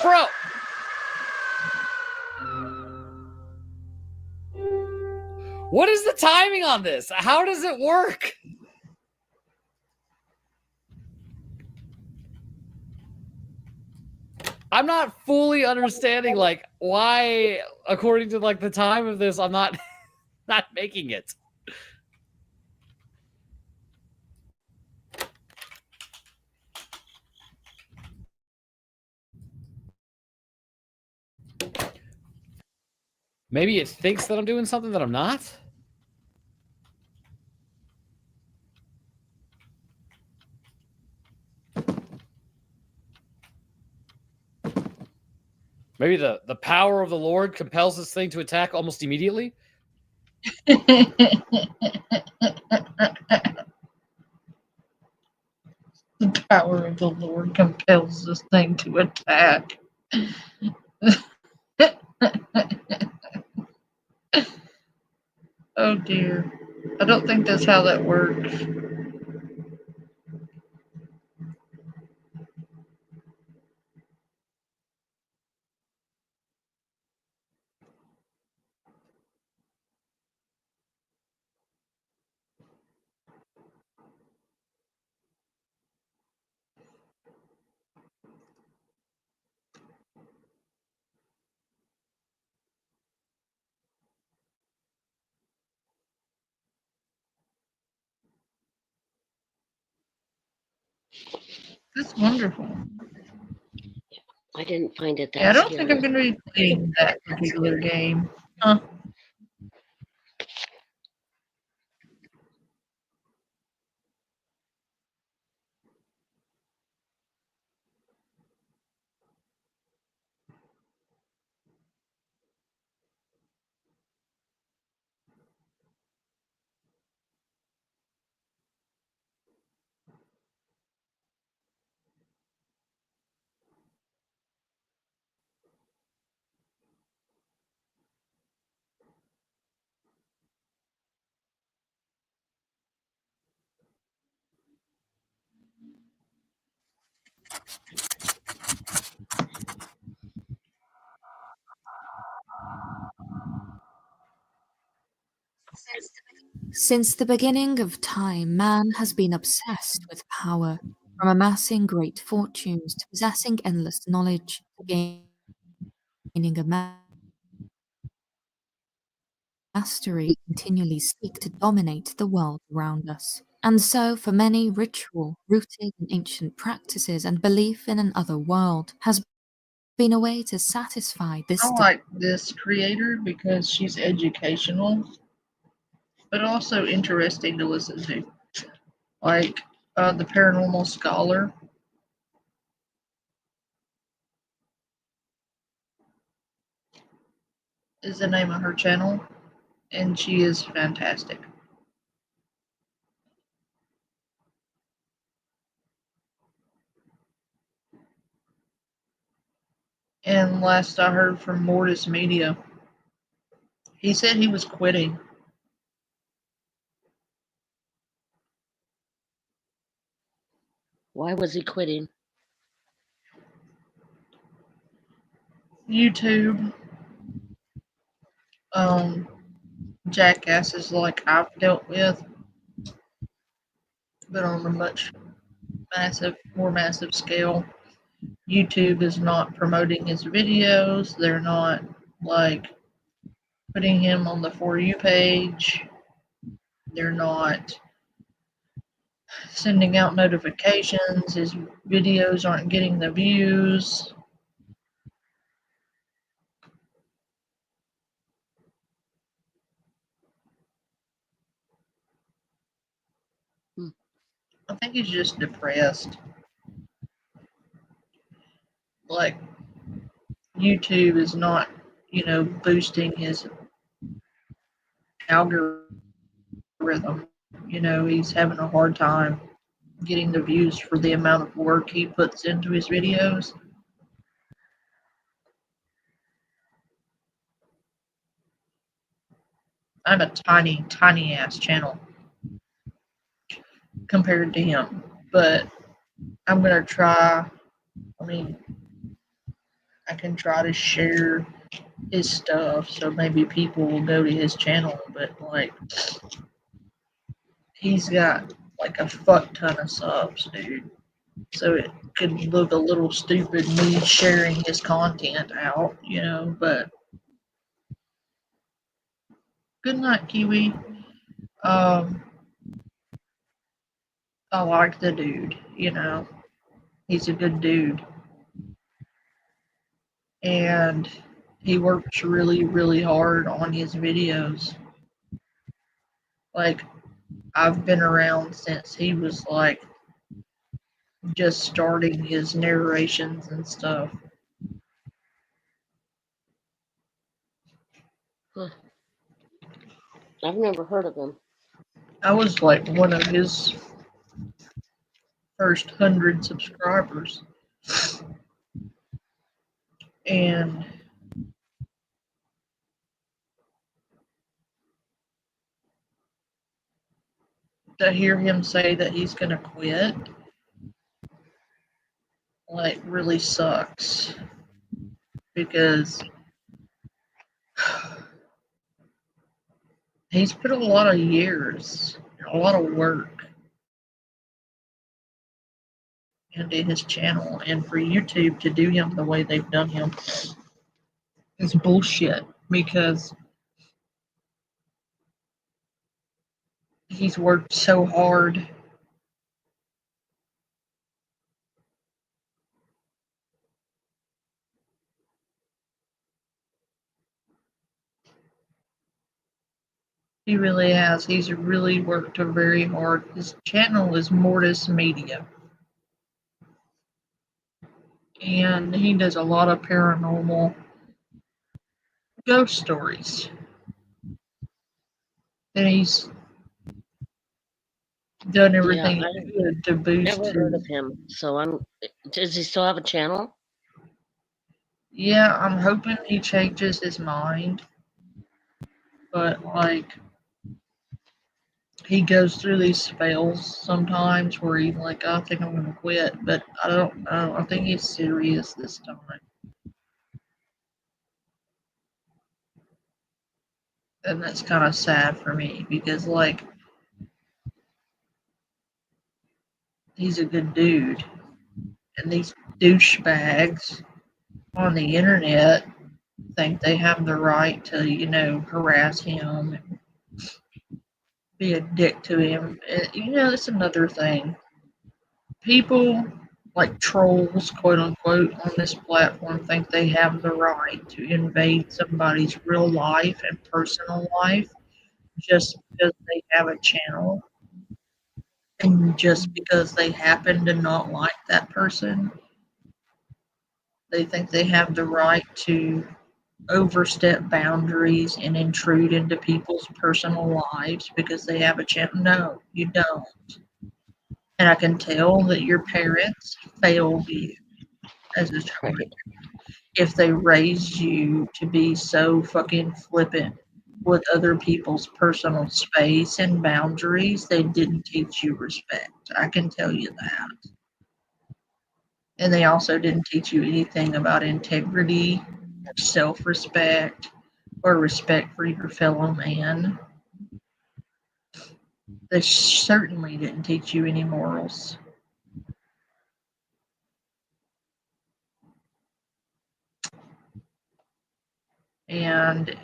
Bro! What is the timing on this? How does it work? I'm not fully understanding, like, why, according to, like, the time of this, I'm not not making it. Maybe it thinks that I'm doing something that I'm not? Maybe the power of the Lord compels this thing to attack almost immediately? The power of the Lord compels this thing to attack. Oh dear. I don't think that's how that works. That's wonderful. I didn't find it that Yeah, I don't scary. think I'm going to be playing that particular game. Huh. Since the beginning of time, man has been obsessed with power, from amassing great fortunes to possessing endless knowledge to gaining a mastery. We continually seek to dominate the world around us. And so, for many, ritual, rooted in ancient practices and belief in an other world, has been a way to satisfy this. I like this creator because she's educational, but also interesting to listen to. Like the Paranormal Scholar. Is the name of her channel, and she is fantastic. And last I heard from Mortis Media, he said he was quitting. Why was he quitting? YouTube, jackasses like I've dealt with, but on a much more massive scale. YouTube is not promoting his videos. They're not like putting him on the For You page. They're not sending out notifications. His videos aren't getting the views. I think he's just depressed. Like, YouTube is not, boosting his algorithm. He's having a hard time getting the views for the amount of work he puts into his videos. I have a tiny, tiny ass channel compared to him, but I'm gonna try. I can try to share his stuff so maybe people will go to his channel, but he's got like a fuck ton of subs, dude. So it could look a little stupid me sharing his content out, but good night, Kiwi. I like the dude, he's a good dude. And he works really, really hard on his videos. Like, I've been around since he was just starting his narrations and stuff. Huh. I've never heard of him. I was one of his first 100 subscribers. And to hear him say that he's gonna quit, really sucks. Because he's put a lot of years, a lot of work into his channel, and for YouTube to do him the way they've done him is bullshit, because he's worked so hard. He really has. He's really worked very hard. His channel is Mortis Media. And he does a lot of paranormal ghost stories. And he's done everything he could to boost Never heard of him. So does he still have a channel? Yeah, I'm hoping he changes his mind. But he goes through these spells sometimes where he's like, I think I'm gonna quit, but I don't know. I think he's serious this time. And that's kind of sad for me because, like, he's a good dude. And these douchebags on the internet think they have the right to, you know, harass him and be a dick to him. You know, that's another thing. People like trolls, quote unquote, on this platform think they have the right to invade somebody's real life and personal life just because they have a channel and just because they happen to not like that person. They think they have the right to overstep boundaries and intrude into people's personal lives because they have a channel. No, you don't. And I can tell that your parents failed you as a child. If they raised you to be so fucking flippant with other people's personal space and boundaries, they didn't teach you respect. I can tell you that. And they also didn't teach you anything about integrity, self respect, or respect for your fellow man. They certainly didn't teach you any morals. And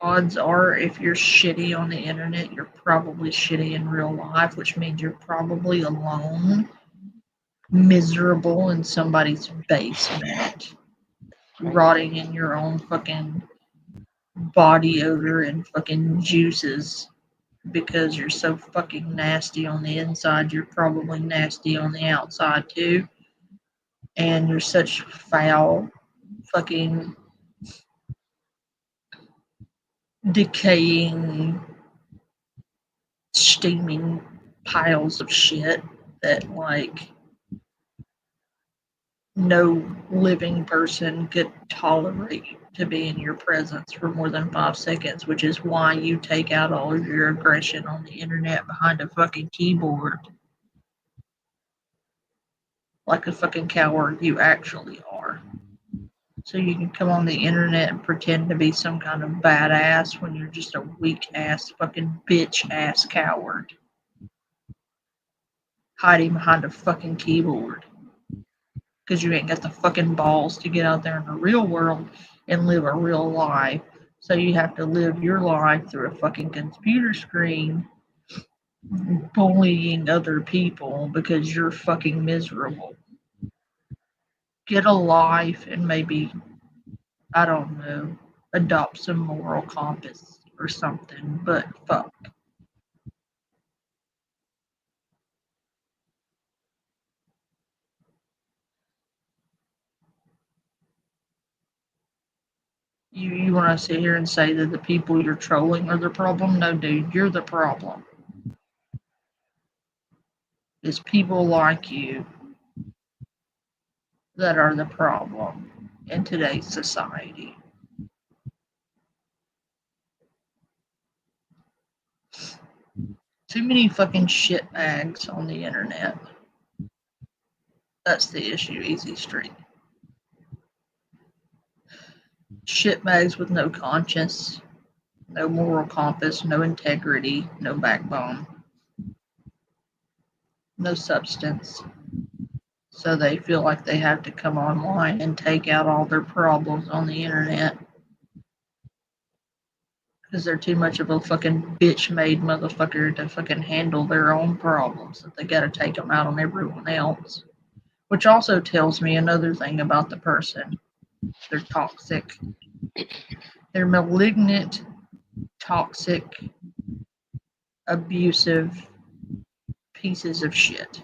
odds are, if you're shitty on the internet, you're probably shitty in real life, which means you're probably alone, miserable in somebody's basement, rotting in your own fucking body odor and fucking juices because you're so fucking nasty on the inside. You're probably nasty on the outside too. And you're such foul, fucking decaying, steaming piles of shit that, like, no living person could tolerate to be in your presence for more than 5 seconds, which is why you take out all of your aggression on the internet behind a fucking keyboard. Like a fucking coward you actually are. So you can come on the internet and pretend to be some kind of badass when you're just a weak ass fucking bitch ass coward. Hiding behind a fucking keyboard. Because you ain't got the fucking balls to get out there in the real world and live a real life. So you have to live your life through a fucking computer screen, bullying other people because you're fucking miserable. Get a life and maybe, I don't know, adopt some moral compass or something, but fuck. You want to sit here and say that the people you're trolling are the problem? No, dude, you're the problem. It's people like you that are the problem in today's society. Too many fucking shitbags on the internet. That's the issue, Easy Street. Shitbags with no conscience, no moral compass, no integrity, no backbone, no substance. So they feel like they have to come online and take out all their problems on the internet because they're too much of a fucking bitch-made motherfucker to fucking handle their own problems, that they gotta take them out on everyone else. Which also tells me another thing about the person. They're toxic. They're malignant, toxic, abusive pieces of shit.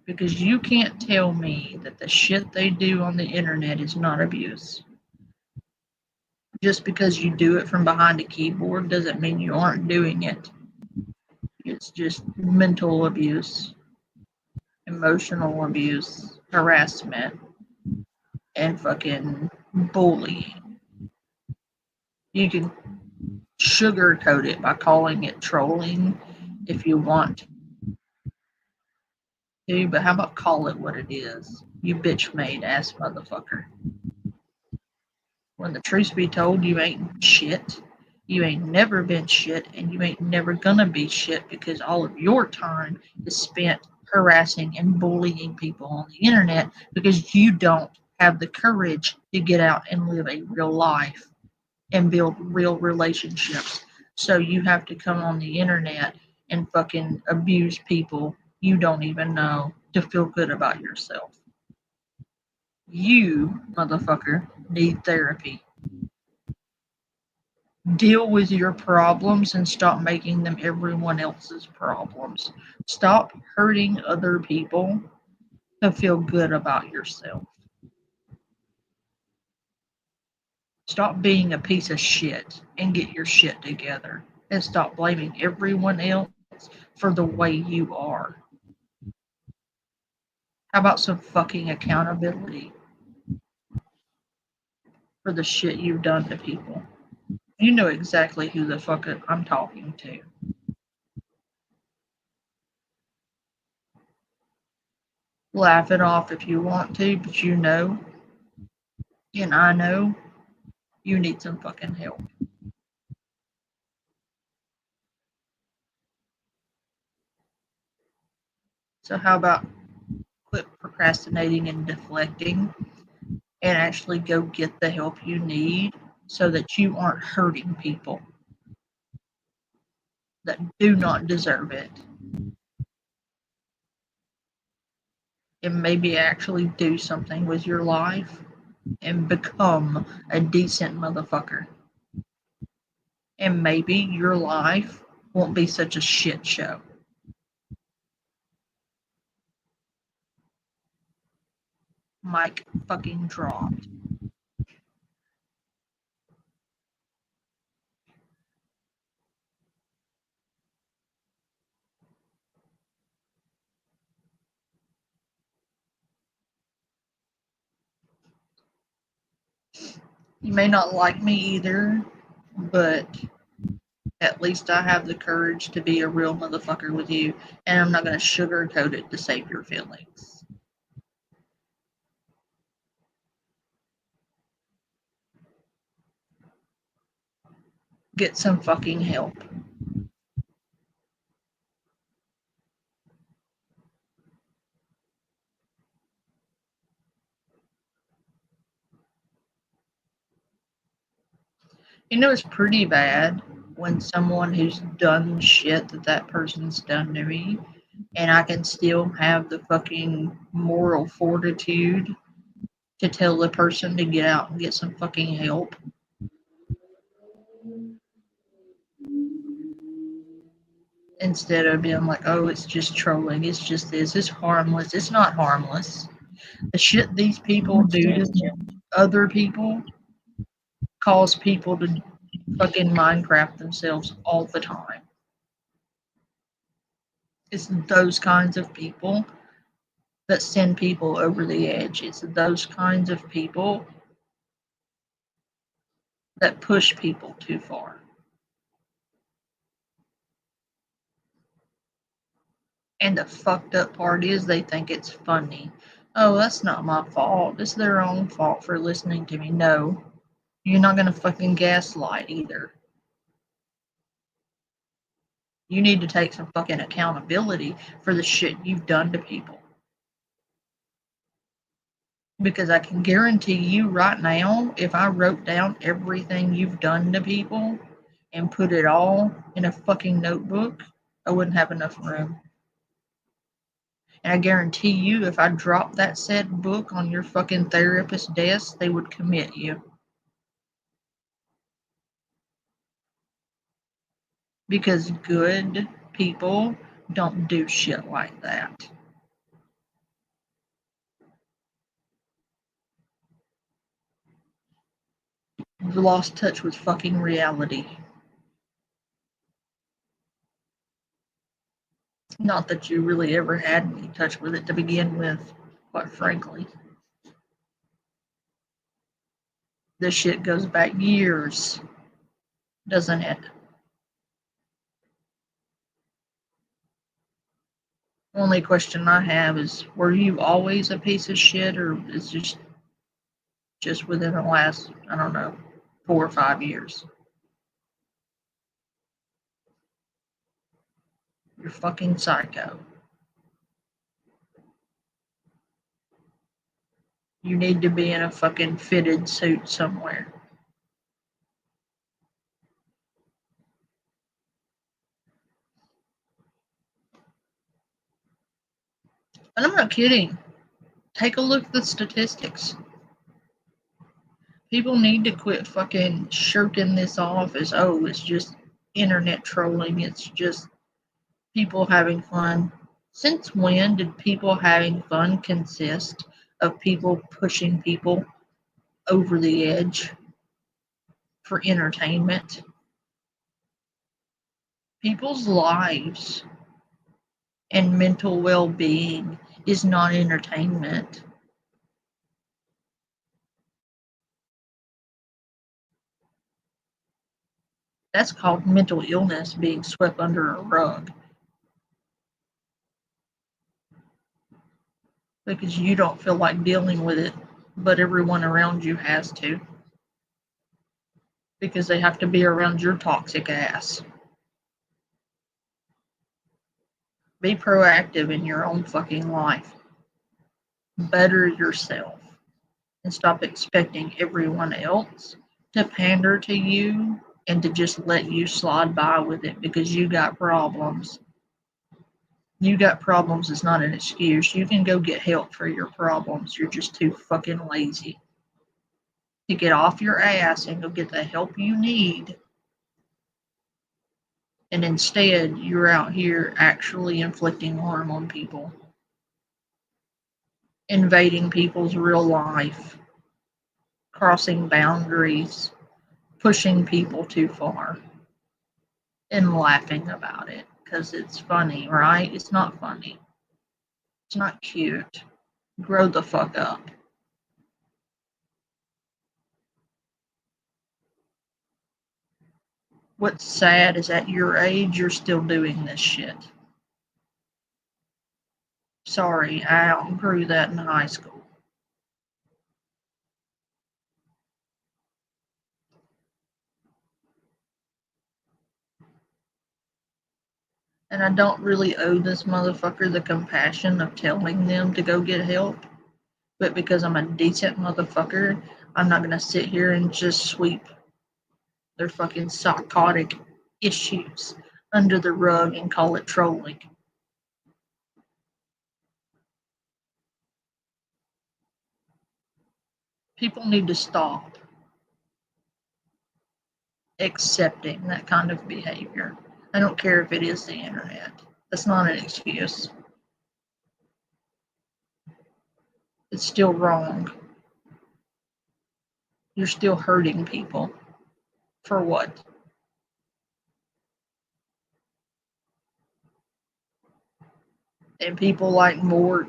Because you can't tell me that the shit they do on the internet is not abuse. Just because you do it from behind a keyboard doesn't mean you aren't doing it. It's just mental abuse, emotional abuse, harassment, and fucking bullying. You can sugarcoat it by calling it trolling if you want to, but how about call it what it is? You bitch made ass motherfucker. When the truth be told, you ain't shit. You ain't never been shit, and you ain't never gonna be shit because all of your time is spent harassing and bullying people on the internet because you don't have the courage to get out and live a real life and build real relationships. So you have to come on the internet and fucking abuse people you don't even know to feel good about yourself. You, motherfucker, need therapy. Deal with your problems and stop making them everyone else's problems. Stop hurting other people to feel good about yourself. Stop being a piece of shit and get your shit together. And stop blaming everyone else for the way you are. How about some fucking accountability for the shit you've done to people? You know exactly who the fuck I'm talking to. Laugh it off if you want to, but you know, and I know, you need some fucking help. So how about quit procrastinating and deflecting and actually go get the help you need so that you aren't hurting people that do not deserve it. And maybe actually do something with your life and become a decent motherfucker. And maybe your life won't be such a shit show. Mic fucking dropped. You may not like me either, but at least I have the courage to be a real motherfucker with you, and I'm not going to sugarcoat it to save your feelings. Get some fucking help. You know, it's pretty bad when someone who's done shit that person's done to me, and I can still have the fucking moral fortitude to tell the person to get out and get some fucking help. Instead of being like, oh, it's just trolling, it's just this, it's harmless. It's not harmless. The shit these people do to other people cause people to fucking Minecraft themselves all the time. It's those kinds of people that send people over the edge. It's those kinds of people that push people too far. And the fucked up part is they think it's funny. Oh, that's not my fault. It's their own fault for listening to me. No, you're not going to fucking gaslight either. You need to take some fucking accountability for the shit you've done to people. Because I can guarantee you right now, if I wrote down everything you've done to people and put it all in a fucking notebook, I wouldn't have enough room. And I guarantee you, if I dropped that said book on your fucking therapist's desk, they would commit you. Because good people don't do shit like that. You've lost touch with fucking reality. Not that you really ever had any touch with it to begin with, quite frankly. This shit goes back years, doesn't it? Only question I have is, were you always a piece of shit, or is just within the last, I don't know, 4 or 5 years. You're fucking psycho. You need to be in a fucking fitted suit somewhere. And I'm not kidding. Take a look at the statistics. People need to quit fucking shirking this off as, oh, it's just internet trolling. It's just people having fun. Since when did people having fun consist of people pushing people over the edge for entertainment? People's lives and mental well-being is not entertainment. That's called mental illness being swept under a rug. Because you don't feel like dealing with it, but everyone around you has to. Because they have to be around your toxic ass. Be proactive in your own fucking life. Better yourself. And stop expecting everyone else to pander to you and to just let you slide by with it because you got problems. You got problems is not an excuse. You can go get help for your problems. You're just too fucking lazy to get off your ass and go get the help you need. And instead, you're out here actually inflicting harm on people. Invading people's real life. Crossing boundaries. Pushing people too far. And laughing about it. Because it's funny, right? It's not funny. It's not cute. Grow the fuck up. What's sad is at your age, you're still doing this shit. Sorry, I outgrew that in high school. And I don't really owe this motherfucker the compassion of telling them to go get help. But because I'm a decent motherfucker, I'm not going to sit here and just sweep their fucking psychotic issues under the rug and call it trolling. People need to stop accepting that kind of behavior. I don't care if it is the internet. That's not an excuse. It's still wrong. You're still hurting people. For what? And people like Mort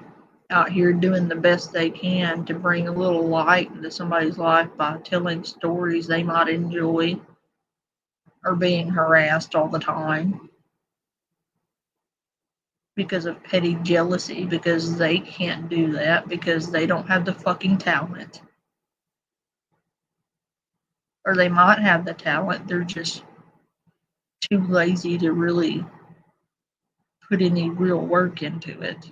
out here doing the best they can to bring a little light into somebody's life by telling stories they might enjoy, or being harassed all the time because of petty jealousy, because they can't do that, because they don't have the fucking talent. Or they might have the talent, they're just too lazy to really put any real work into it.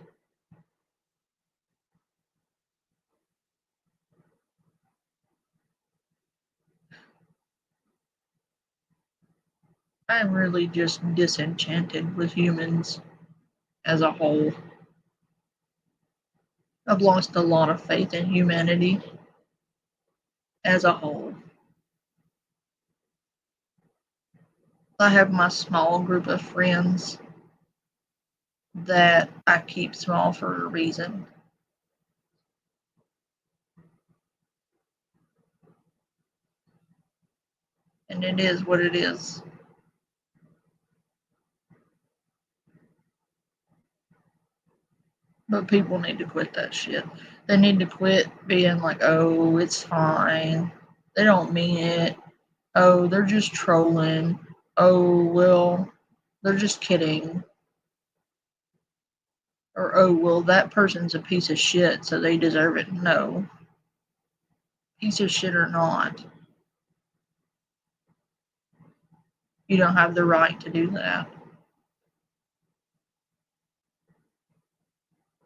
I'm really just disenchanted with humans as a whole. I've lost a lot of faith in humanity as a whole. I have my small group of friends that I keep small for a reason. And it is what it is. But people need to quit that shit. They need to quit being like, oh, it's fine. They don't mean it. Oh, they're just trolling. Oh, well, they're just kidding. Or, oh, well, that person's a piece of shit, so they deserve it. No. piece of shit or not, you don't have the right to do that.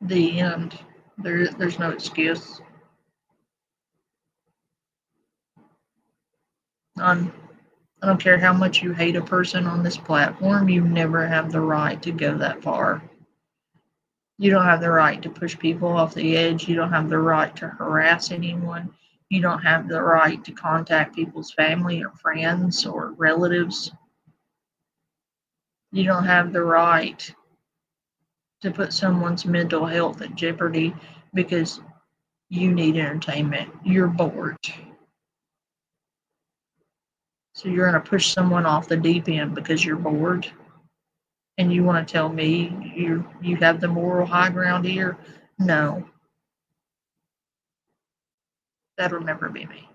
The end. There's no excuse. I don't care how much you hate a person on this platform, you never have the right to go that far. You don't have the right to push people off the edge. You don't have the right to harass anyone. You don't have the right to contact people's family or friends or relatives. You don't have the right to put someone's mental health at jeopardy because you need entertainment. You're bored. So you're going to push someone off the deep end because you're bored? And you want to tell me you have the moral high ground here? No. That'll never be me.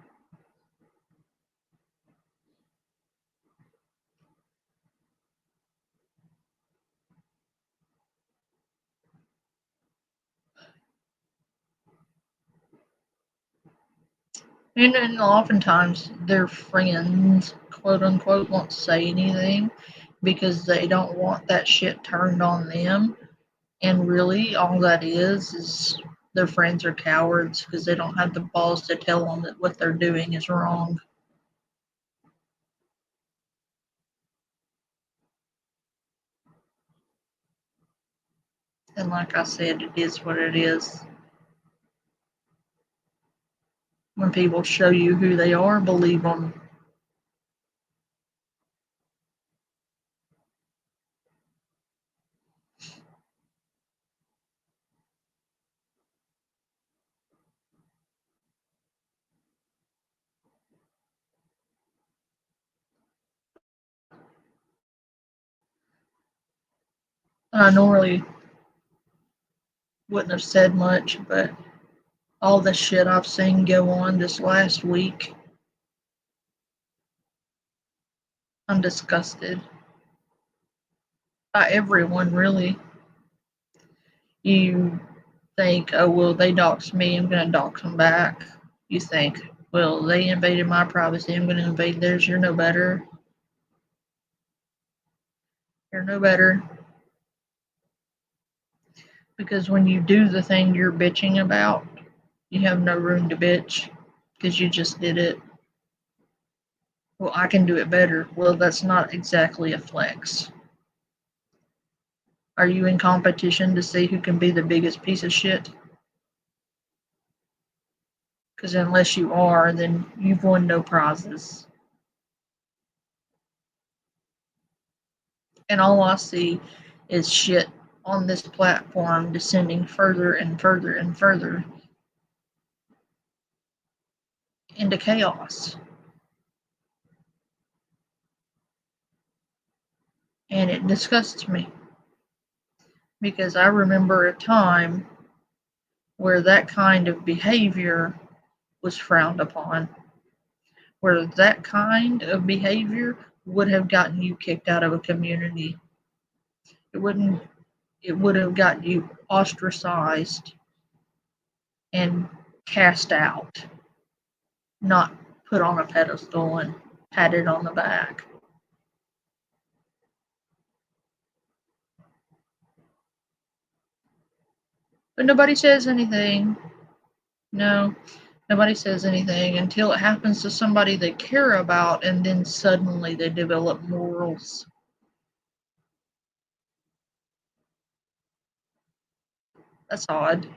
And oftentimes their friends, quote unquote, won't say anything because they don't want that shit turned on them. And really, all that is their friends are cowards because they don't have the balls to tell them that what they're doing is wrong. And like I said, it is what it is. When people show you who they are, believe them. I normally wouldn't have said much, but all the shit I've seen go on this last week, I'm disgusted by everyone, really. You think, oh, well, they doxed me, I'm going to dox them back. You think, well, they invaded my privacy, I'm going to invade theirs. You're no better. You're no better. Because when you do the thing you're bitching about, you have no room to bitch because you just did it. Well, I can do it better. Well, that's not exactly a flex. Are you in competition to see who can be the biggest piece of shit? Because unless you are, then you've won no prizes. And all I see is shit on this platform descending further and further and further into chaos. And it disgusts me. Because I remember a time where that kind of behavior was frowned upon. Where that kind of behavior would have gotten you kicked out of a community. It would have gotten you ostracized and cast out, not put on a pedestal and patted on the back. But nobody says anything. No, nobody says anything until it happens to somebody they care about, and then suddenly they develop morals. That's odd.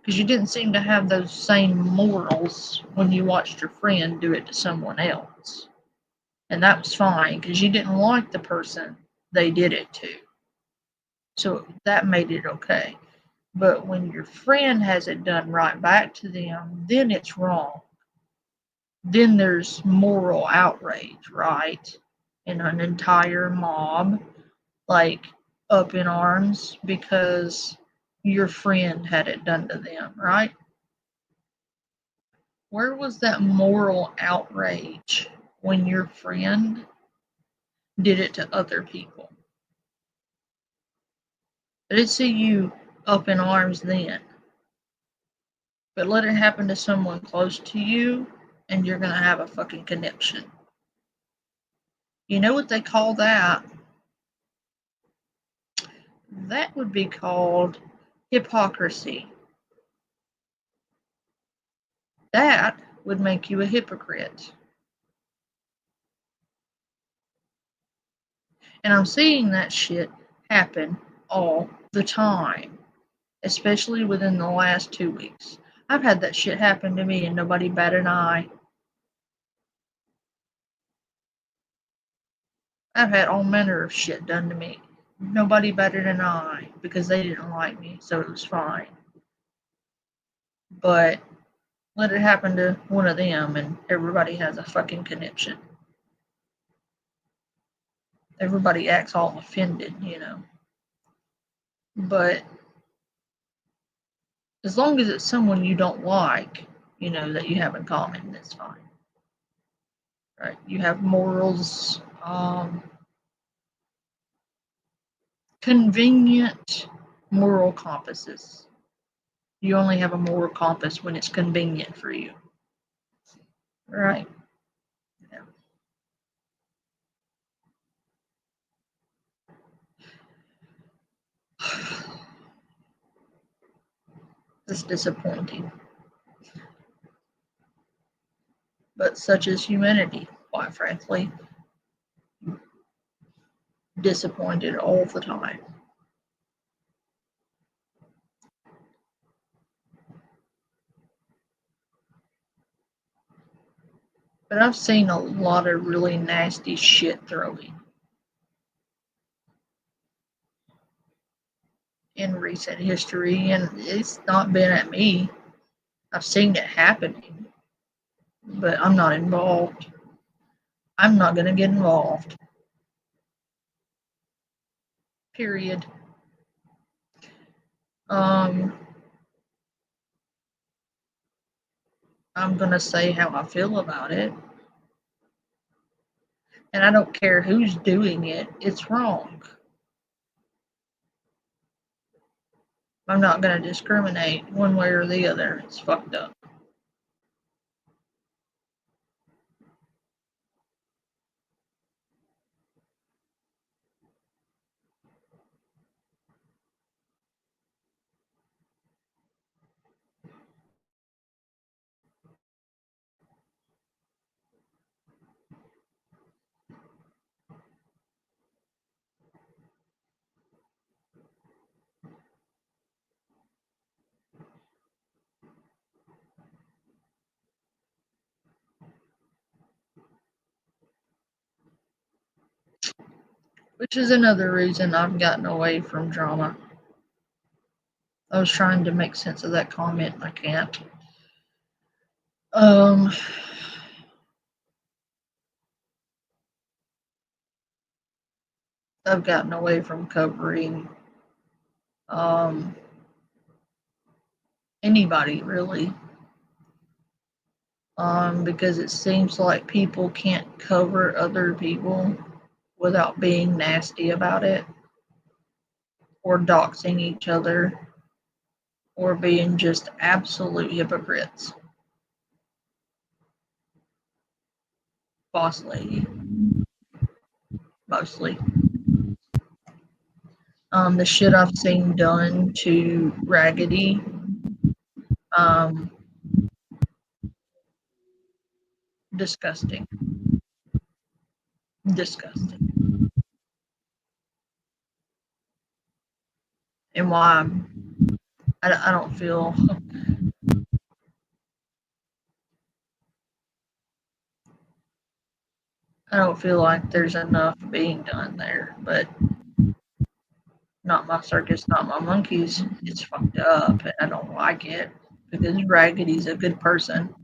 Because you didn't seem to have those same morals when you watched your friend do it to someone else. And that was fine because you didn't like the person they did it to. So that made it okay. But when your friend has it done right back to them, then it's wrong. Then there's moral outrage, right? And an entire mob, like, up in arms because your friend had it done to them, right? Where was that moral outrage when your friend did it to other people? I didn't see you up in arms then. But let it happen to someone close to you, and you're going to have a fucking connection. You know what they call that? That would be called hypocrisy. That would make you a hypocrite. And I'm seeing that shit happen all the time, especially within the last 2 weeks. I've had that shit happen to me and nobody batted an eye. I've had all manner of shit done to me. Nobody batted an eye because they didn't like me, so it was fine. But let it happen to one of them and everybody has a fucking connection. Everybody acts all offended, you know. But as long as it's someone you don't like, you know, that you have in common, that's fine. Right? You have morals, convenient moral compasses. You only have a moral compass when it's convenient for you. Right? Yeah. It's disappointing. But such is humanity, quite frankly. Disappointed all the time. But I've seen a lot of really nasty shit throwing in recent history, and it's not been at me. I've seen it happening, but I'm not involved. I'm not going to get involved. Period. I'm going to say how I feel about it. And I don't care who's doing it, it's wrong. I'm not going to discriminate one way or the other. It's fucked up. Which is another reason I've gotten away from drama. I was trying to make sense of that comment and I can't. I've gotten away from covering anybody really. Because it seems like people can't cover other people without being nasty about it, or doxing each other, or being just absolute hypocrites. Boss lady, mostly. The shit I've seen done to Raggedy, disgusting. Disgusting. And why I don't feel like there's enough being done there, but not my circus, not my monkeys. It's fucked up and I don't like it because Raggedy's a good person.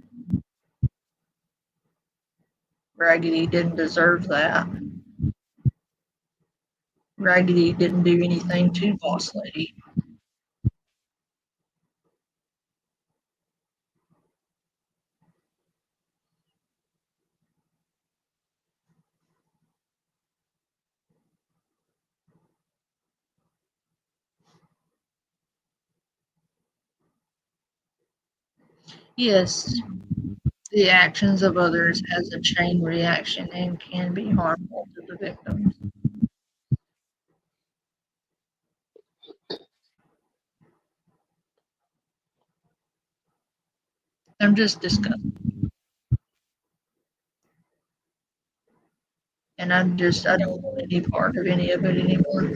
Raggedy didn't deserve that. Raggedy didn't do anything to Boss Lady. Yes, the actions of others has a chain reaction and can be harmful to the victims. I'm just disgusted. And I don't want any part of any of it anymore.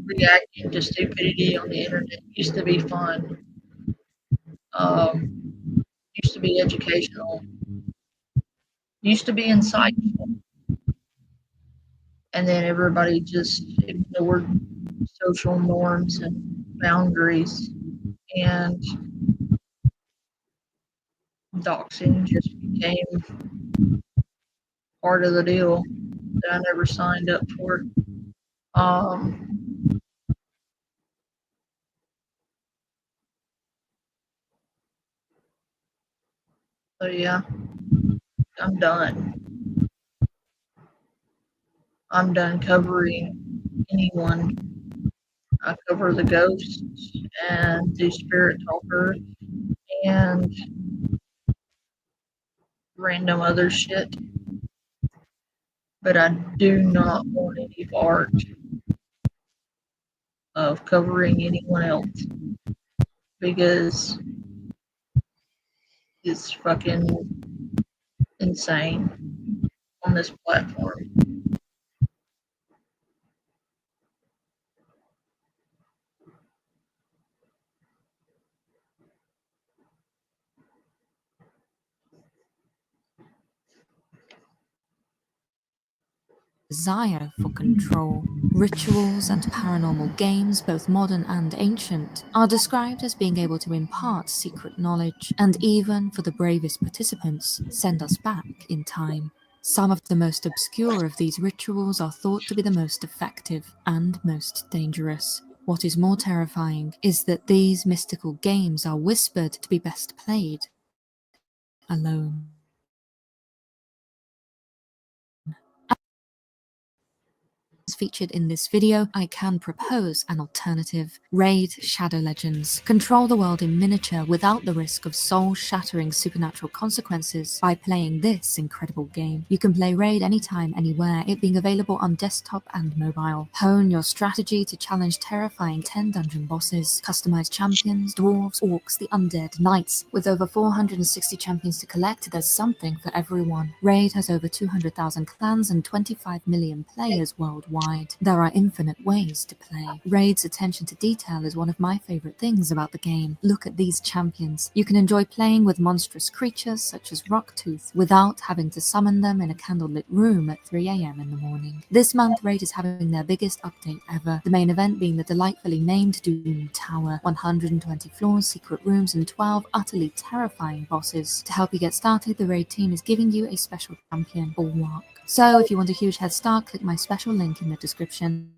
Reacting to stupidity on the internet used to be fun. Used to be educational. Used to be insightful. And then everybody just ignored social norms and boundaries, and doxing just became part of the deal that I never signed up for. Um, so yeah, I'm done. I'm done covering anyone. I cover the ghosts and the spirit talker and random other shit, but I do not want any part of covering anyone else because it's fucking insane on this platform. Desire for control. Rituals and paranormal games, both modern and ancient, are described as being able to impart secret knowledge and even, for the bravest participants, send us back in time. Some of the most obscure of these rituals are thought to be the most effective and most dangerous. What is more terrifying is that these mystical games are whispered to be best played alone. As featured in this video, I can propose an alternative. Raid Shadow Legends. Control the world in miniature without the risk of soul-shattering supernatural consequences by playing this incredible game. You can play Raid anytime, anywhere, it being available on desktop and mobile. Hone your strategy to challenge terrifying 10 dungeon bosses, customize champions, dwarves, orcs, the undead, knights. With over 460 champions to collect, there's something for everyone. Raid has over 200,000 clans and 25 million players worldwide. There are infinite ways to play. Raid's attention to detail is one of my favorite things about the game. Look at these champions. You can enjoy playing with monstrous creatures such as Rocktooth without having to summon them in a candlelit room at 3 AM in the morning. This month, Raid is having their biggest update ever, the main event being the delightfully named Doom Tower. 120 floors, secret rooms, and 12 utterly terrifying bosses. To help you get started, the Raid team is giving you a special champion, Bulwark. So if you want a huge head start, click my special link in the description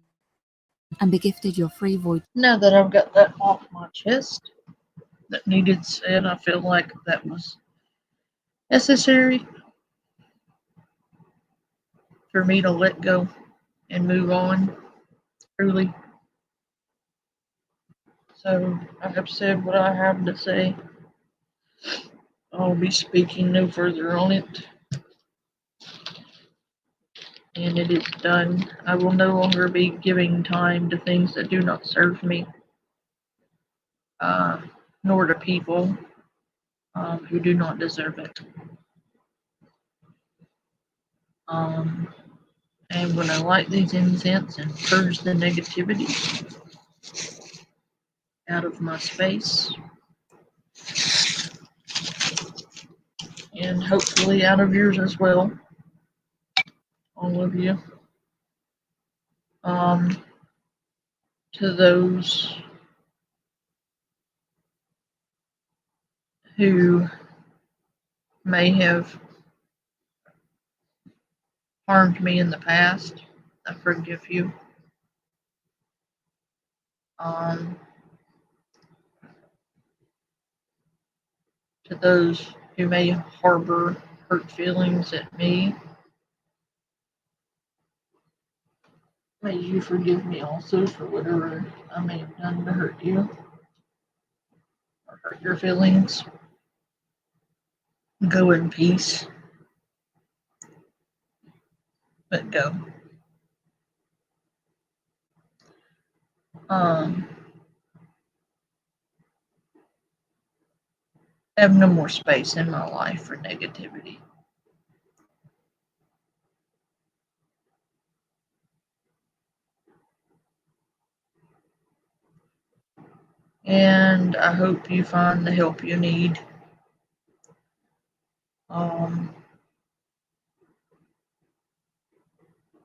and be gifted your free void. Now that I've got that off my chest that needed said, I feel like that was necessary for me to let go and move on, truly. So I have said what I have to say. I'll be speaking no further on it. And it is done. I will no longer be giving time to things that do not serve me, nor to people who do not deserve it. And when I light these incense and purge the negativity out of my space, and hopefully out of yours as well, all of you, to those who may have harmed me in the past, I forgive you. To those who may harbor hurt feelings at me, may you forgive me also for whatever I may have done to hurt you. hurt your feelings. Go in peace. But go. I have no more space in my life for negativity. And I hope you find the help you need.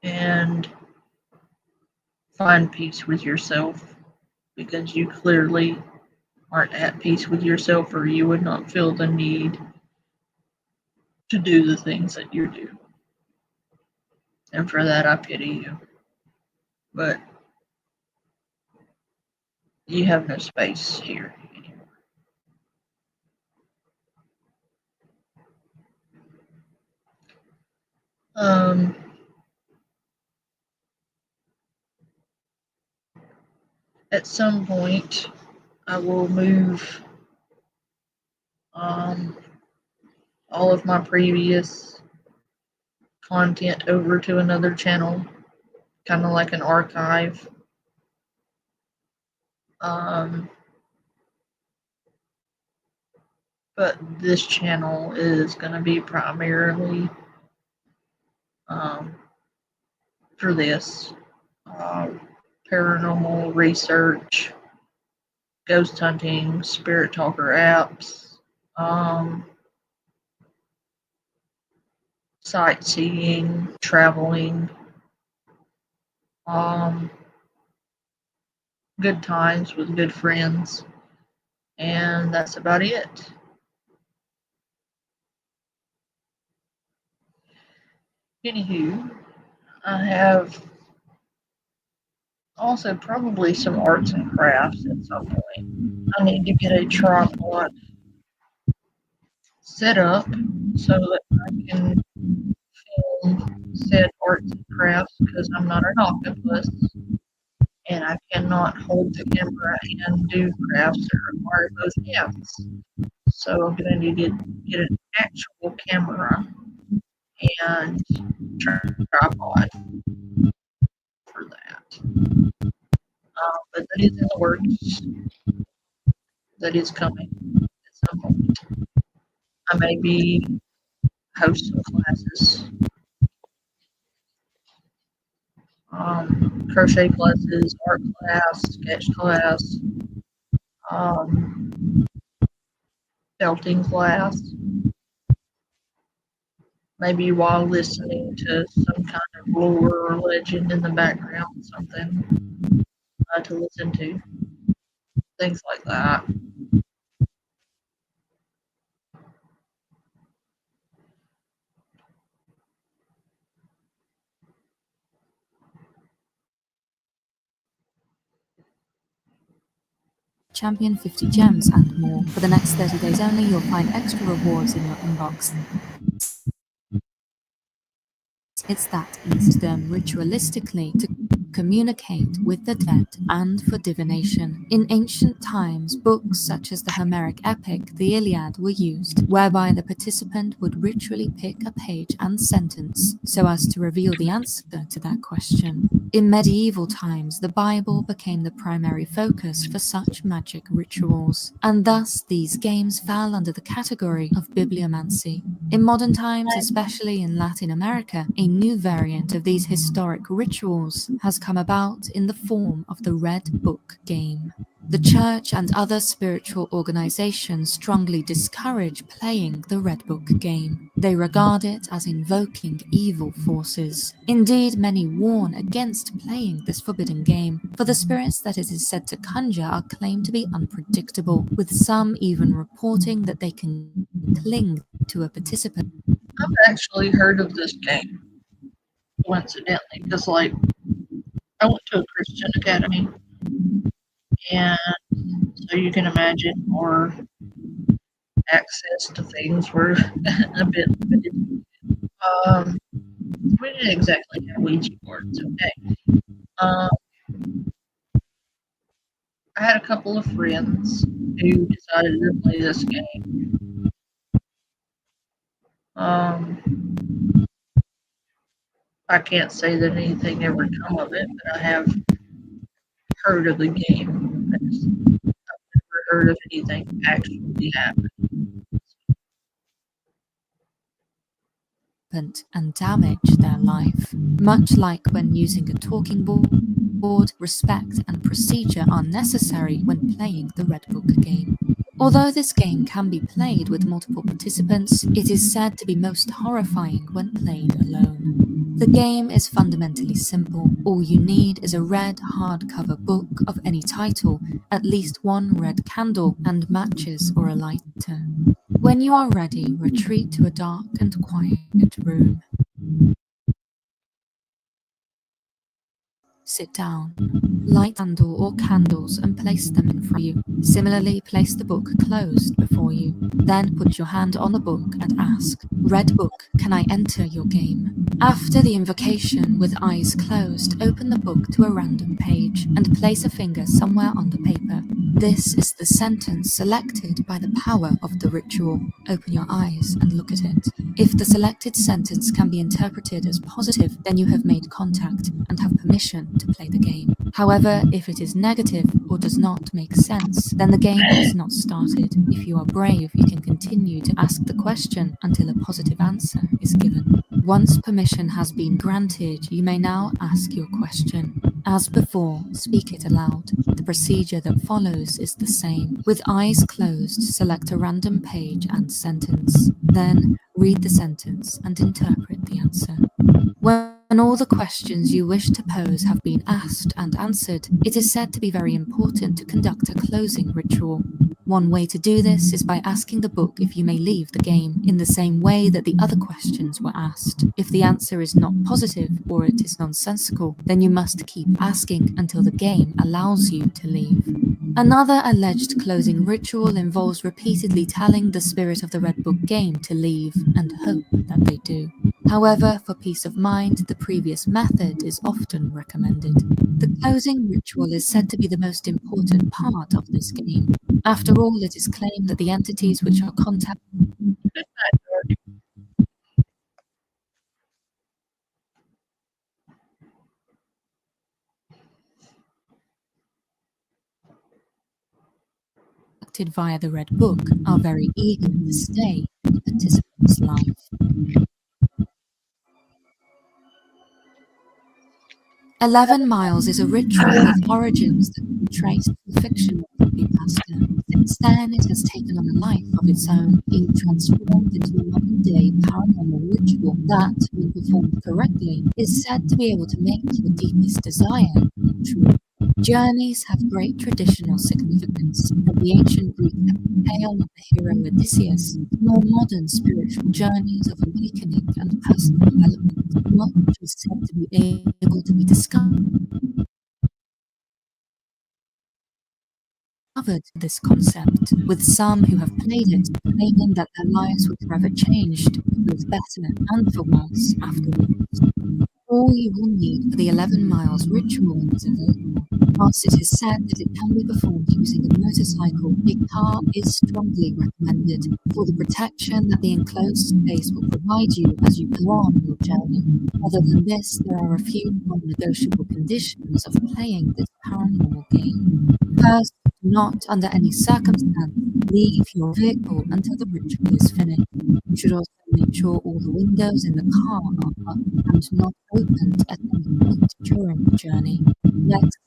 And find peace with yourself, because you clearly aren't at peace with yourself, or you would not feel the need to do the things that you do. And for that, I pity you. But you have no space here anymore. At some point, I will move all of my previous content over to another channel, kind of like an archive. But this channel is going to be primarily for this paranormal research, ghost hunting, spirit talker apps, sightseeing, traveling, good times with good friends, and that's about it. Anywho, I have also probably some arts and crafts at some point. I need to get a tripod set up so that I can film said arts and crafts, because I'm not an octopus and I cannot hold the camera and do crafts that require both hands. So I'm going to need to get an actual camera and tripod for that. But that is in the works. That is coming at some point. I may be host some classes, crochet classes, art class, sketch class, felting class. Maybe while listening to some kind of lore or legend in the background, something to listen to. Things like that. Champion 50 gems and more. For the next 30 days only, you'll find extra rewards in your inbox. It's that easy them ritualistically to communicate with the dead and for divination. In ancient times, books such as the Homeric epic, the Iliad, were used, whereby the participant would ritually pick a page and sentence so as to reveal the answer to that question. In medieval times, the Bible became the primary focus for such magic rituals, and thus these games fell under the category of bibliomancy. In modern times, especially in Latin America, a new variant of these historic rituals has come about in the form of the Red Book game. The church and other spiritual organizations strongly discourage playing the Red Book game. They regard it as invoking evil forces. Indeed, many warn against playing this forbidden game, for the spirits that it is said to conjure are claimed to be unpredictable, with some even reporting that they can cling to a participant. I've actually heard of this game, coincidentally, because, like, I went to a Christian academy, and so you can imagine our access to things were a bit limited. We didn't exactly have Ouija boards, okay. I had a couple of friends who decided to play this game. I can't say that anything ever come of it, but I have heard of the game. I've never heard of anything actually happening. And damage their life. Much like when using a talking board, respect and procedure are necessary when playing the Red Book game. Although this game can be played with multiple participants, it is said to be most horrifying when played alone. The game is fundamentally simple. All you need is a red hardcover book of any title, at least one red candle, and matches or a lighter. When you are ready, retreat to a dark and quiet room. Sit down. Light a candle or candles and place them in front of you. Similarly, place the book closed before you. Then put your hand on the book and ask, "Red Book, can I enter your game?" After the invocation, with eyes closed, open the book to a random page and place a finger somewhere on the paper. This is the sentence selected by the power of the ritual. Open your eyes and look at it. If the selected sentence can be interpreted as positive, then you have made contact and have permission to play the game. However, if it is negative or does not make sense, then the game has not started. If you are brave, you can continue to ask the question until a positive answer is given. Once permission has been granted, you may now ask your question. As before, speak it aloud. The procedure that follows is the same. With eyes closed, select a random page and sentence. Then, read the sentence and interpret the answer. When all the questions you wish to pose have been asked and answered, it is said to be very important to conduct a closing ritual. One way to do this is by asking the book if you may leave the game in the same way that the other questions were asked. If the answer is not positive or it is nonsensical, then you must keep asking until the game allows you to leave. Another alleged closing ritual involves repeatedly telling the spirit of the Red Book game to leave and hope that they do. However, for peace of mind, the previous method is often recommended. The closing ritual is said to be the most important part of this game. After all, it is claimed that the entities which are contacted via the Red Book are very eager to stay in the participant's life. 11 Miles is a ritual with origins that can be traced to the fiction of the master. Since then, it has taken on a life of its own, being transformed into a modern-day paranormal ritual that, when performed correctly, is said to be able to make your deepest desire come true. Journeys have great traditional significance, from the ancient Greek tale of the hero Odysseus to more modern spiritual journeys of awakening and personal development. Much is said to be able to be discovered this concept, with some who have played it claiming that their lives were forever changed, for both better and for worse afterwards. All you will need for the 11 Miles ritual is available. Whilst it is said that it can be performed using a motorcycle, a car is strongly recommended for the protection that the enclosed space will provide you as you go on your journey. Other than this, there are a few non-negotiable conditions of playing this paranormal game. First, do not, under any circumstance, leave your vehicle until the ritual is finished. You should also make sure all the windows in the car are up and not opened at any point during the journey. Next,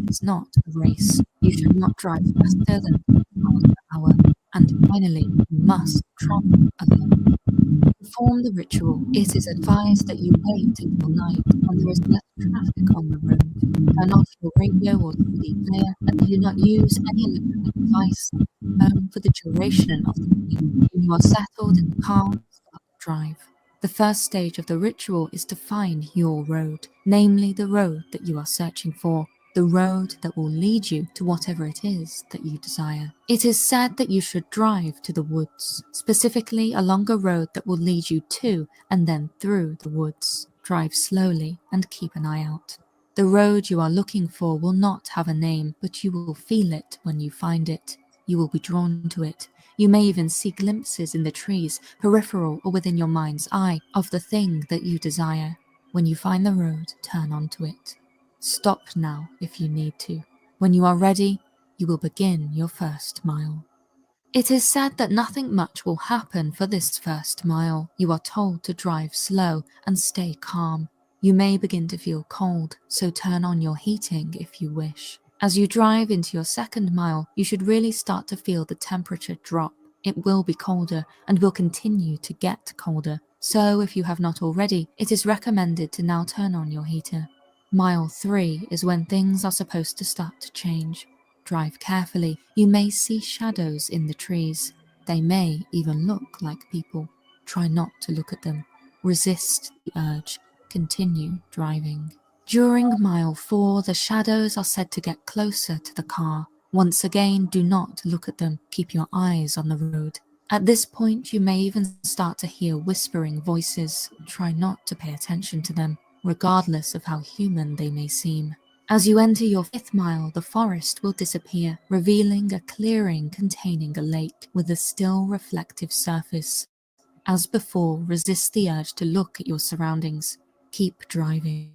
it's not a race. You should not drive faster than 50 miles per hour. And finally, you must travel alone. To perform the ritual, it is advised that you wait until night when there is less traffic on the road. Turn off your radio or CD player and do not use any electronic device on your phone for the duration of the game. When you are settled in the car, start the drive. The first stage of the ritual is to find your road, namely the road that you are searching for. The road that will lead you to whatever it is that you desire. It is said that you should drive to the woods, specifically along a road that will lead you to and then through the woods. Drive slowly and keep an eye out. The road you are looking for will not have a name, but you will feel it when you find it. you will be drawn to it. You may even see glimpses in the trees, peripheral or within your mind's eye, of the thing that you desire. When you find the road, turn onto it. Stop now if you need to. When you are ready, you will begin your first mile. It is said that nothing much will happen for this first mile. You are told to drive slow and stay calm. You may begin to feel cold, so turn on your heating if you wish. As you drive into your second mile, you should really start to feel the temperature drop. It will be colder and will continue to get colder. So if you have not already, it is recommended to now turn on your heater. Mile 3 is when things are supposed to start to change. Drive carefully. You may see shadows in the trees. They may even look like people. Try not to look at them. Resist the urge. Continue driving. During mile 4, the shadows are said to get closer to the car. Once again, do not look at them. Keep your eyes on the road. At this point, you may even start to hear whispering voices. Try not to pay attention to them, regardless of how human they may seem. As you enter your 5th mile, the forest will disappear, revealing a clearing containing a lake with a still reflective surface. As before, resist the urge to look at your surroundings. Keep driving.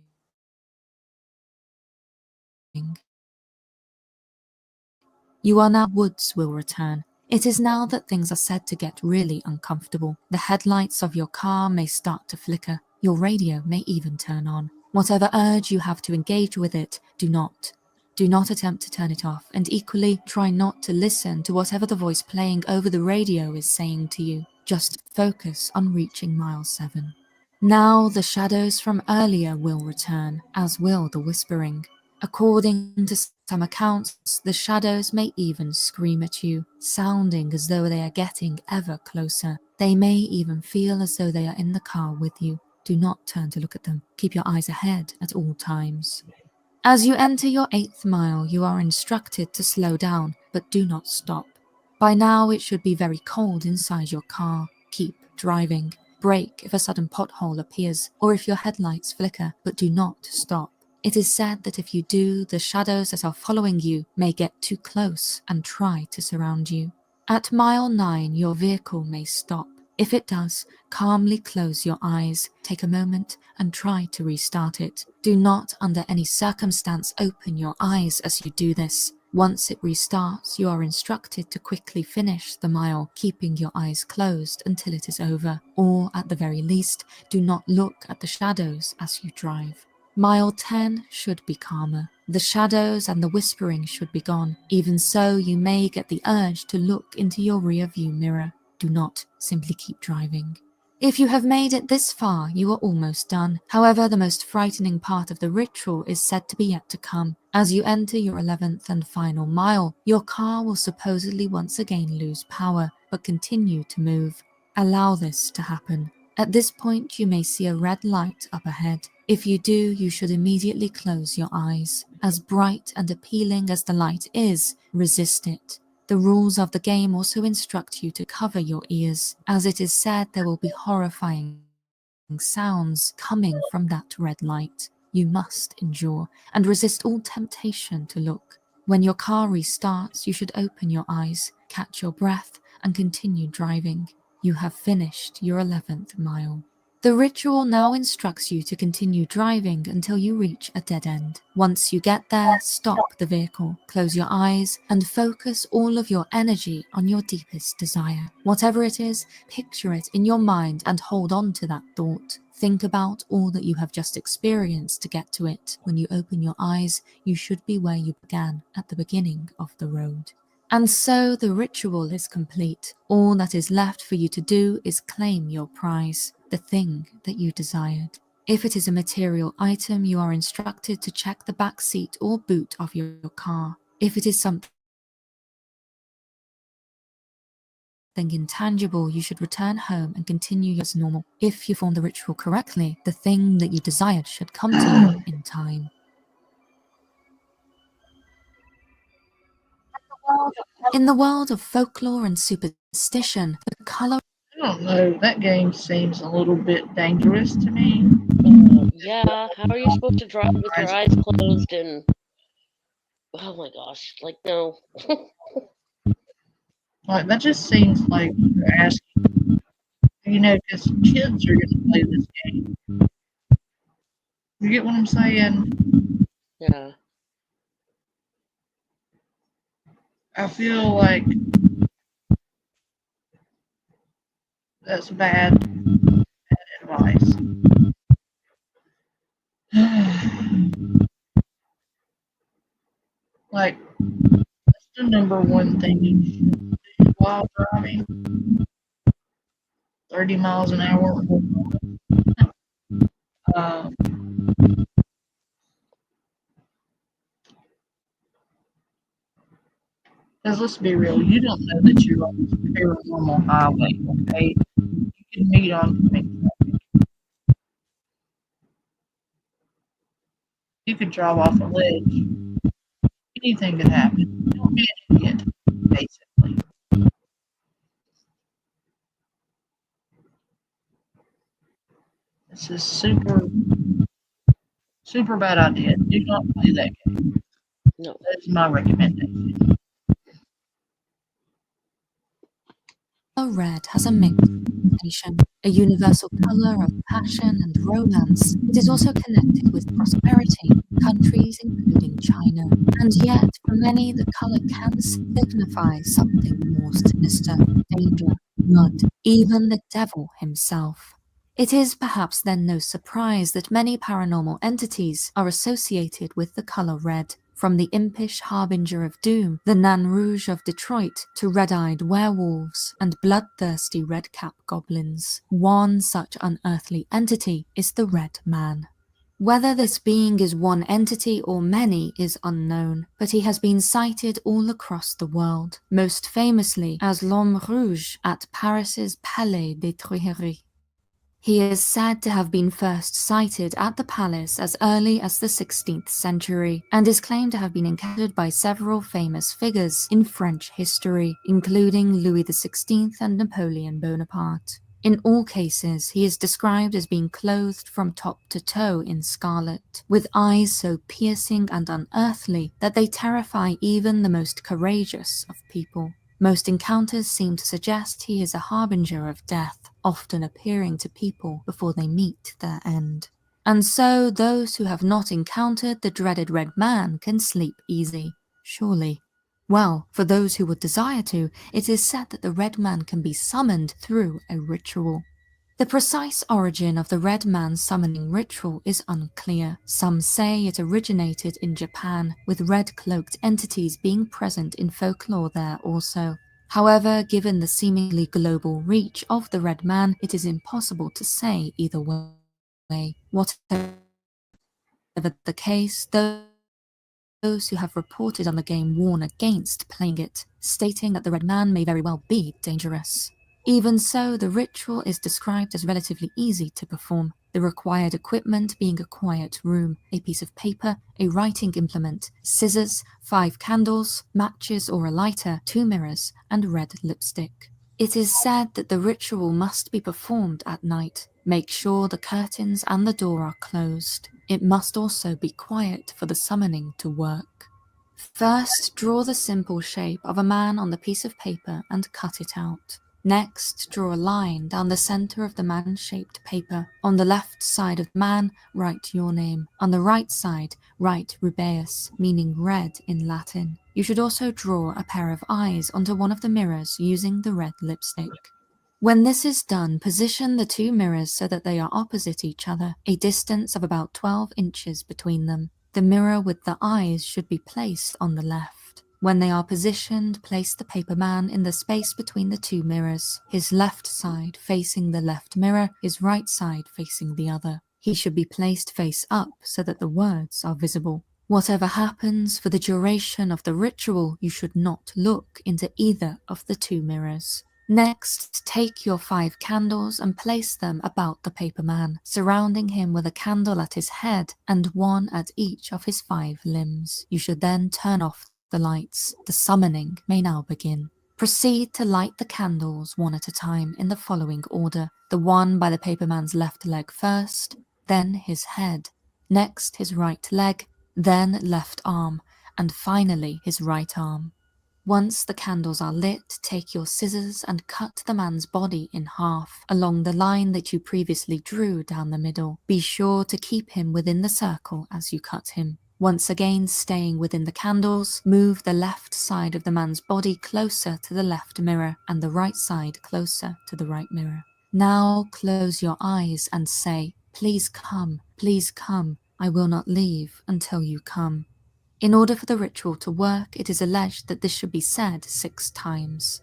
You are now woods will return. It is now that things are said to get really uncomfortable. The headlights of your car may start to flicker. Your radio may even turn on. Whatever urge you have to engage with it, do not. Do not attempt to turn it off, and equally try not to listen to whatever the voice playing over the radio is saying to you. Just focus on reaching mile 7. Now the shadows from earlier will return, as will the whispering. According to some accounts, the shadows may even scream at you, sounding as though they are getting ever closer. They may even feel as though they are in the car with you. Do not turn to look at them. Keep your eyes ahead at all times. As you enter your 8th mile, you are instructed to slow down, but do not stop. By now, it should be very cold inside your car. Keep driving. Brake if a sudden pothole appears, or if your headlights flicker, but do not stop. It is said that if you do, the shadows that are following you may get too close and try to surround you. At mile 9, your vehicle may stop. If it does, calmly close your eyes, take a moment, and try to restart it. Do not, under any circumstance, open your eyes as you do this. Once it restarts, you are instructed to quickly finish the mile, keeping your eyes closed until it is over, or at the very least, do not look at the shadows as you drive. Mile 10 should be calmer. The shadows and the whispering should be gone. Even so, you may get the urge to look into your rear view mirror. Do not, simply keep driving. If you have made it this far, you are almost done. However, the most frightening part of the ritual is said to be yet to come. As you enter your 11th and final mile, your car will supposedly once again lose power, but continue to move. Allow this to happen. At this point, you may see a red light up ahead. If you do, you should immediately close your eyes. As bright and appealing as the light is, resist it. The rules of the game also instruct you to cover your ears, as it is said there will be horrifying sounds coming from that red light. You must endure and resist all temptation to look. When your car restarts, you should open your eyes, catch your breath, and continue driving. You have finished your 11th mile. The ritual now instructs you to continue driving until you reach a dead end. Once you get there, stop the vehicle, close your eyes, and focus all of your energy on your deepest desire. Whatever it is, picture it in your mind and hold on to that thought. Think about all that you have just experienced to get to it. When you open your eyes, you should be where you began, at the beginning of the road. And so the ritual is complete. All that is left for you to do is claim your prize, the thing that you desired. If it is a material item, you are instructed to check the back seat or boot of your car. If it is something intangible, you should return home and continue as normal. If you perform the ritual correctly, the thing that you desired should come to you in time. In the world of folklore and superstition, the color... I don't know. That game seems a little bit dangerous to me. Yeah, how are you supposed to drive with your eyes closed and... Oh my gosh, like, no. Like, that just seems like you're asking, because kids are going to play this game. You get what I'm saying? Yeah. I feel like that's bad advice. Like, that's the number one thing you should do while driving. 30 miles an hour. Um, Because let's be real, you don't know that you're on this paranormal highway, okay? You could meet on traffic. You could drive off a ledge. Anything could happen. Don't be an idiot, basically. This is super bad idea. Do not play that game. No. That is my recommendation. Red has a mixed reputation, a universal color of passion and romance. It is also connected with prosperity in countries including China. And yet, for many, the color can signify something more sinister, danger, blood, even the devil himself. It is perhaps then no surprise that many paranormal entities are associated with the color red, from the impish harbinger of doom, the Nain Rouge of Detroit, to red-eyed werewolves and bloodthirsty red-cap goblins. One such unearthly entity is the Red Man. Whether this being is one entity or many is unknown, but he has been sighted all across the world, most famously as l'Homme Rouge at Paris's Palais des Tuileries. He is said to have been first sighted at the palace as early as the 16th century, and is claimed to have been encountered by several famous figures in French history, including Louis XVI and Napoleon Bonaparte. In all cases, he is described as being clothed from top to toe in scarlet, with eyes so piercing and unearthly that they terrify even the most courageous of people. Most encounters seem to suggest he is a harbinger of death, often appearing to people before they meet their end. And so those who have not encountered the dreaded Red Man can sleep easy, surely. Well, for those who would desire to, it is said that the Red Man can be summoned through a ritual. The precise origin of the Red Man summoning ritual is unclear. Some say it originated in Japan, with red-cloaked entities being present in folklore there also. However, given the seemingly global reach of the Red Man, it is impossible to say either way. Whatever the case, those who have reported on the game warn against playing it, stating that the Red Man may very well be dangerous. Even so, the ritual is described as relatively easy to perform, the required equipment being a quiet room, a piece of paper, a writing implement, scissors, 5 candles, matches or a lighter, 2 mirrors, and red lipstick. It is said that the ritual must be performed at night. Make sure the curtains and the door are closed. It must also be quiet for the summoning to work. First, draw the simple shape of a man on the piece of paper and cut it out. Next, draw a line down the center of the man-shaped paper. On the left side of the man, write your name. On the right side, write Rubeus, meaning red in Latin. You should also draw a pair of eyes onto one of the mirrors using the red lipstick. When this is done, position the 2 mirrors so that they are opposite each other, a distance of about 12 inches between them. The mirror with the eyes should be placed on the left. When they are positioned, place the paper man in the space between the 2 mirrors, his left side facing the left mirror, his right side facing the other. He should be placed face up so that the words are visible. Whatever happens for the duration of the ritual, you should not look into either of the 2 mirrors. Next, take your 5 candles and place them about the paper man, surrounding him with a candle at his head and 1 at each of his 5 limbs. You should then turn off the lights. The summoning may now begin. Proceed to light the candles one at a time in the following order. The one by the paper man's left leg first, then his head, next his right leg, then left arm, and finally his right arm. Once the candles are lit, take your scissors and cut the man's body in half, along the line that you previously drew down the middle. Be sure to keep him within the circle as you cut him. Once again staying within the candles, move the left side of the man's body closer to the left mirror and the right side closer to the right mirror. Now close your eyes and say, please come, I will not leave until you come. In order for the ritual to work, it is alleged that this should be said 6 times.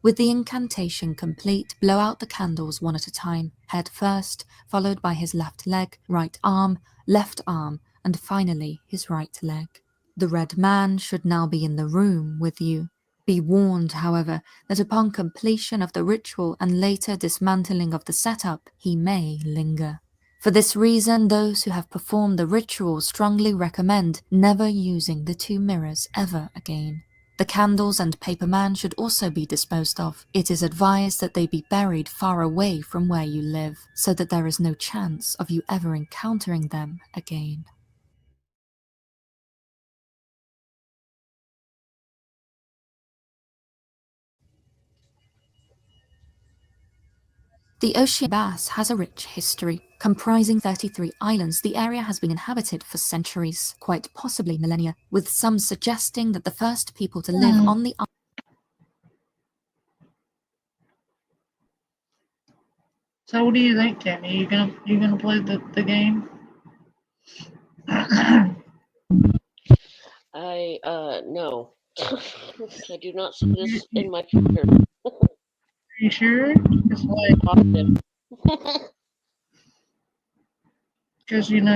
With the incantation complete, blow out the candles one at a time, head first, followed by his left leg, right arm, left arm, and finally his right leg. The red man should now be in the room with you. Be warned, however, that upon completion of the ritual and later dismantling of the setup, he may linger. For this reason, those who have performed the ritual strongly recommend never using the 2 mirrors ever again. The candles and paper man should also be disposed of. It is advised that they be buried far away from where you live, so that there is no chance of you ever encountering them again. The Ocean Bass has a rich history. Comprising 33 islands, the area has been inhabited for centuries, quite possibly millennia, with some suggesting that the first people to live on the island. So what do you think, Tammy? You gonna play the game? No. I do not see this in my future. Are you sure? Because it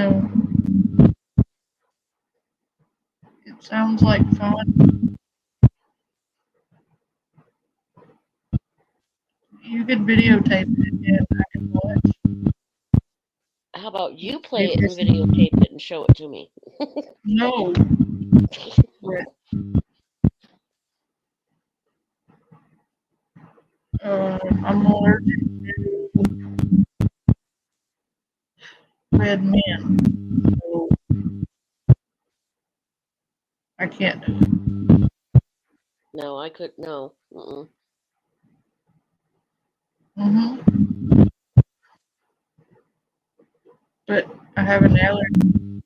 sounds like fun. You could videotape it and I can watch. How about you play it and videotape it and show it to me? No. I'm allergic to red men. So I can't do it. No, I could, no. Mm-mm. But I have an allergy.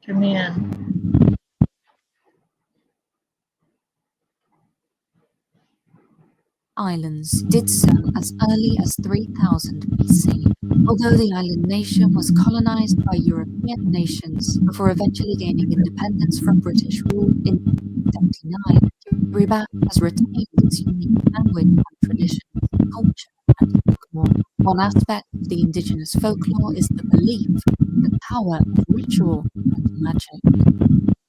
To men. Islands did so as early as 3000 BC, although the island nation was colonized by European nations before eventually gaining independence from British rule in 1979. Kiribati has retained its unique language and traditions, culture, and folklore. One aspect of the indigenous folklore is the belief in the power of ritual and magic.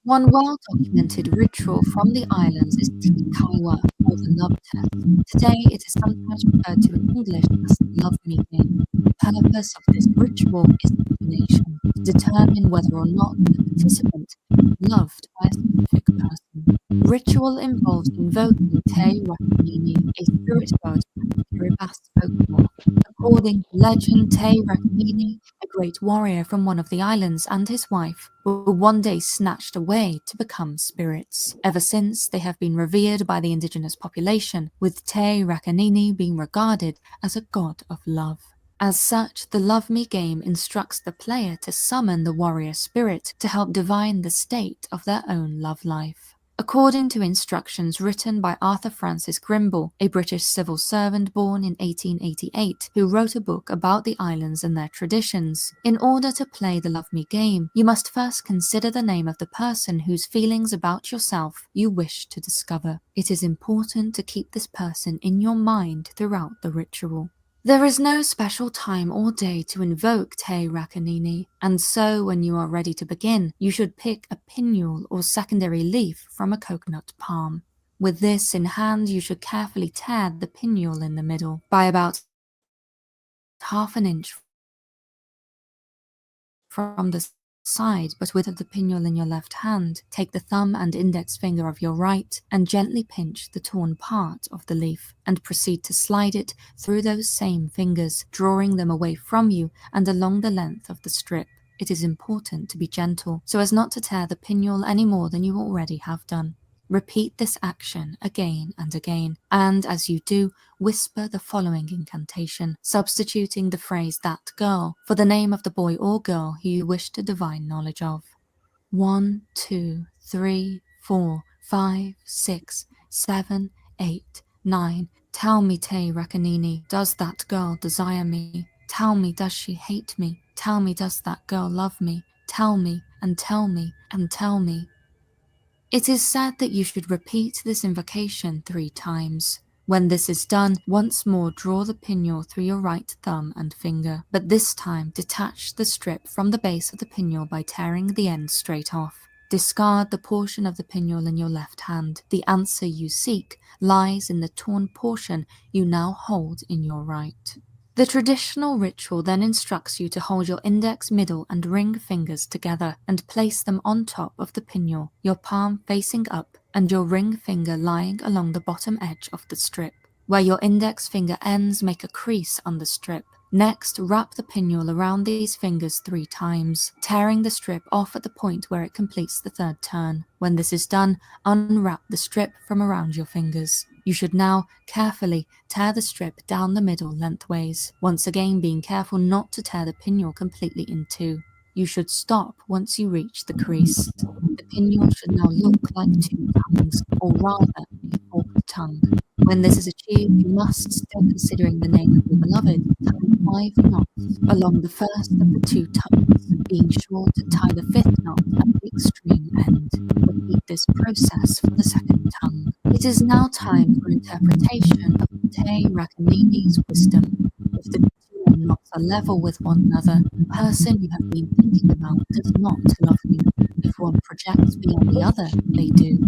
One well-documented ritual from the islands is Tikaiwa, or the love test. Today, it is sometimes referred to in English as the love me game. The purpose of this ritual is divination, to determine whether or not the participant is loved by a specific person. Ritual involves invoking Te Rakanini, a spirit god of Kiribati folklore. According to legend, Te Rakanini, a great warrior from one of the islands, and his wife were one day snatched away to become spirits. Ever since, they have been revered by the indigenous population, with Te Rakanini being regarded as a god of love. As such, the Love Me game instructs the player to summon the warrior spirit to help divine the state of their own love life. According to instructions written by Arthur Francis Grimble, a British civil servant born in 1888, who wrote a book about the islands and their traditions, in order to play the Love Me game, you must first consider the name of the person whose feelings about yourself you wish to discover. It is important to keep this person in your mind throughout the ritual. There is no special time or day to invoke Te Rakanini, and so when you are ready to begin, you should pick a pinnule or secondary leaf from a coconut palm. With this in hand, you should carefully tear the pinnule in the middle by about half an inch from the side, but with the pinnule in your left hand, take the thumb and index finger of your right and gently pinch the torn part of the leaf, and proceed to slide it through those same fingers, drawing them away from you and along the length of the strip. it is important to be gentle so as not to tear the pinule any more than you already have done. Repeat this action again and again, and as you do, whisper the following incantation, substituting the phrase "that girl" for the name of the boy or girl who you wish to divine knowledge of. 1, 2, 3, 4, 5, 6, 7, 8, 9. Tell me, Te Rekanini, does that girl desire me? Tell me, does she hate me? Tell me, does that girl love me? Tell me, and tell me, and tell me. It is said that you should repeat this invocation 3 times. When this is done, once more draw the pinule through your right thumb and finger, but this time detach the strip from the base of the pinule by tearing the end straight off. Discard the portion of the pinule in your left hand. The answer you seek lies in the torn portion you now hold in your right. The traditional ritual then instructs you to hold your index, middle, and ring fingers together and place them on top of the pinule, your palm facing up and your ring finger lying along the bottom edge of the strip. Where your index finger ends, make a crease on the strip. Next, wrap the pinule around these fingers 3 times, tearing the strip off at the point where it completes the 3rd turn. When this is done, unwrap the strip from around your fingers. You should now carefully tear the strip down the middle lengthways, once again being careful not to tear the pinule completely in 2. You should stop once you reach the crease. The pinule should now look like 2 tongues, or rather a forked tongue. When this is achieved, you must, still considering the name of your beloved, tie 5 knots along the first of the 2 tongues, being sure to tie the 5th knot at the extreme end. Repeat this process for the 2nd tongue. It is now time for interpretation of Te Rakanini's wisdom. If the 2 knots are level with one another, the person you have been thinking about does not love you. If one projects beyond the other, they do.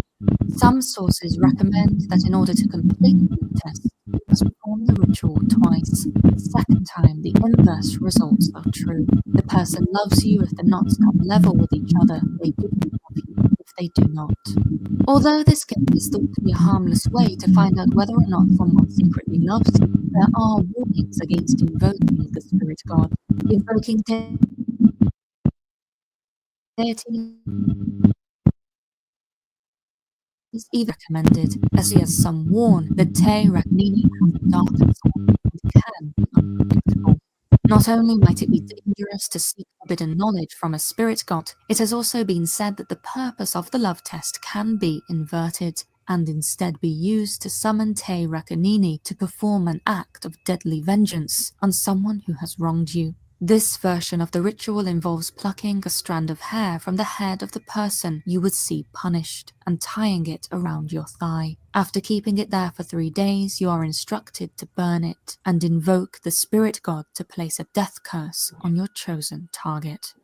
Some sources recommend that in order to complete the test, you must perform the ritual twice. The 2nd time, the inverse results are true. The person loves you if the knots come level with each other. They do love you if they do not. Although this game is thought to be a harmless way to find out whether or not someone secretly loves you, there are warnings against invoking the spirit god. Invoking deity is either recommended, as he has some warn that Te Ragnini has a dark side and can be unpredictable. Not only might it be dangerous to seek forbidden knowledge from a spirit god, it has also been said that the purpose of the love test can be inverted, and instead be used to summon Te Rakanini to perform an act of deadly vengeance on someone who has wronged you. This version of the ritual involves plucking a strand of hair from the head of the person you would see punished and tying it around your thigh. After keeping it there for 3 days, you are instructed to burn it and invoke the spirit god to place a death curse on your chosen target.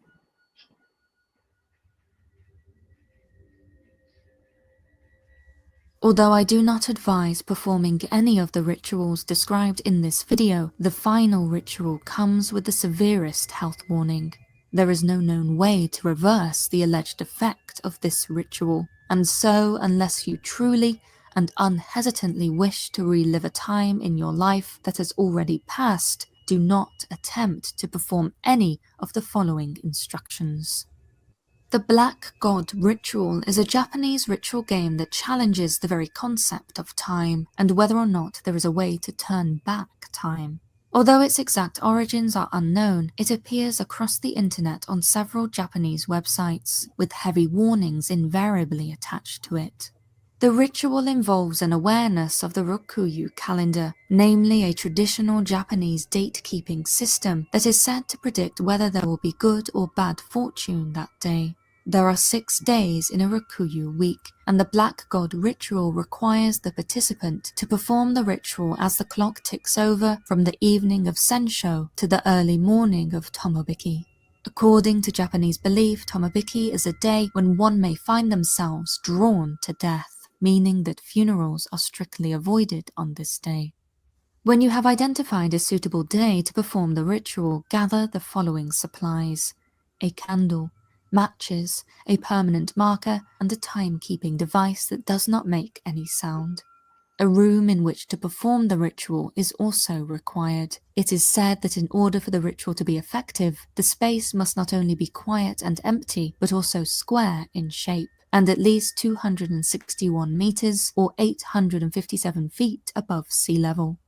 Although I do not advise performing any of the rituals described in this video, the final ritual comes with the severest health warning. There is no known way to reverse the alleged effect of this ritual, and so unless you truly and unhesitantly wish to relive a time in your life that has already passed, do not attempt to perform any of the following instructions. The Black God Ritual is a Japanese ritual game that challenges the very concept of time and whether or not there is a way to turn back time. Although its exact origins are unknown, it appears across the internet on several Japanese websites, with heavy warnings invariably attached to it. The ritual involves an awareness of the Rokuyu calendar, namely a traditional Japanese date-keeping system that is said to predict whether there will be good or bad fortune that day. There are 6 days in a Rokuyu week, and the Black God ritual requires the participant to perform the ritual as the clock ticks over from the evening of Sensho to the early morning of Tomobiki. According to Japanese belief, Tomobiki is a day when one may find themselves drawn to death, meaning that funerals are strictly avoided on this day. When you have identified a suitable day to perform the ritual, gather the following supplies: a candle, matches, a permanent marker, and a timekeeping device that does not make any sound. A room in which to perform the ritual is also required. It is said that in order for the ritual to be effective, the space must not only be quiet and empty, but also square in shape, and at least 261 meters or 857 feet above sea level.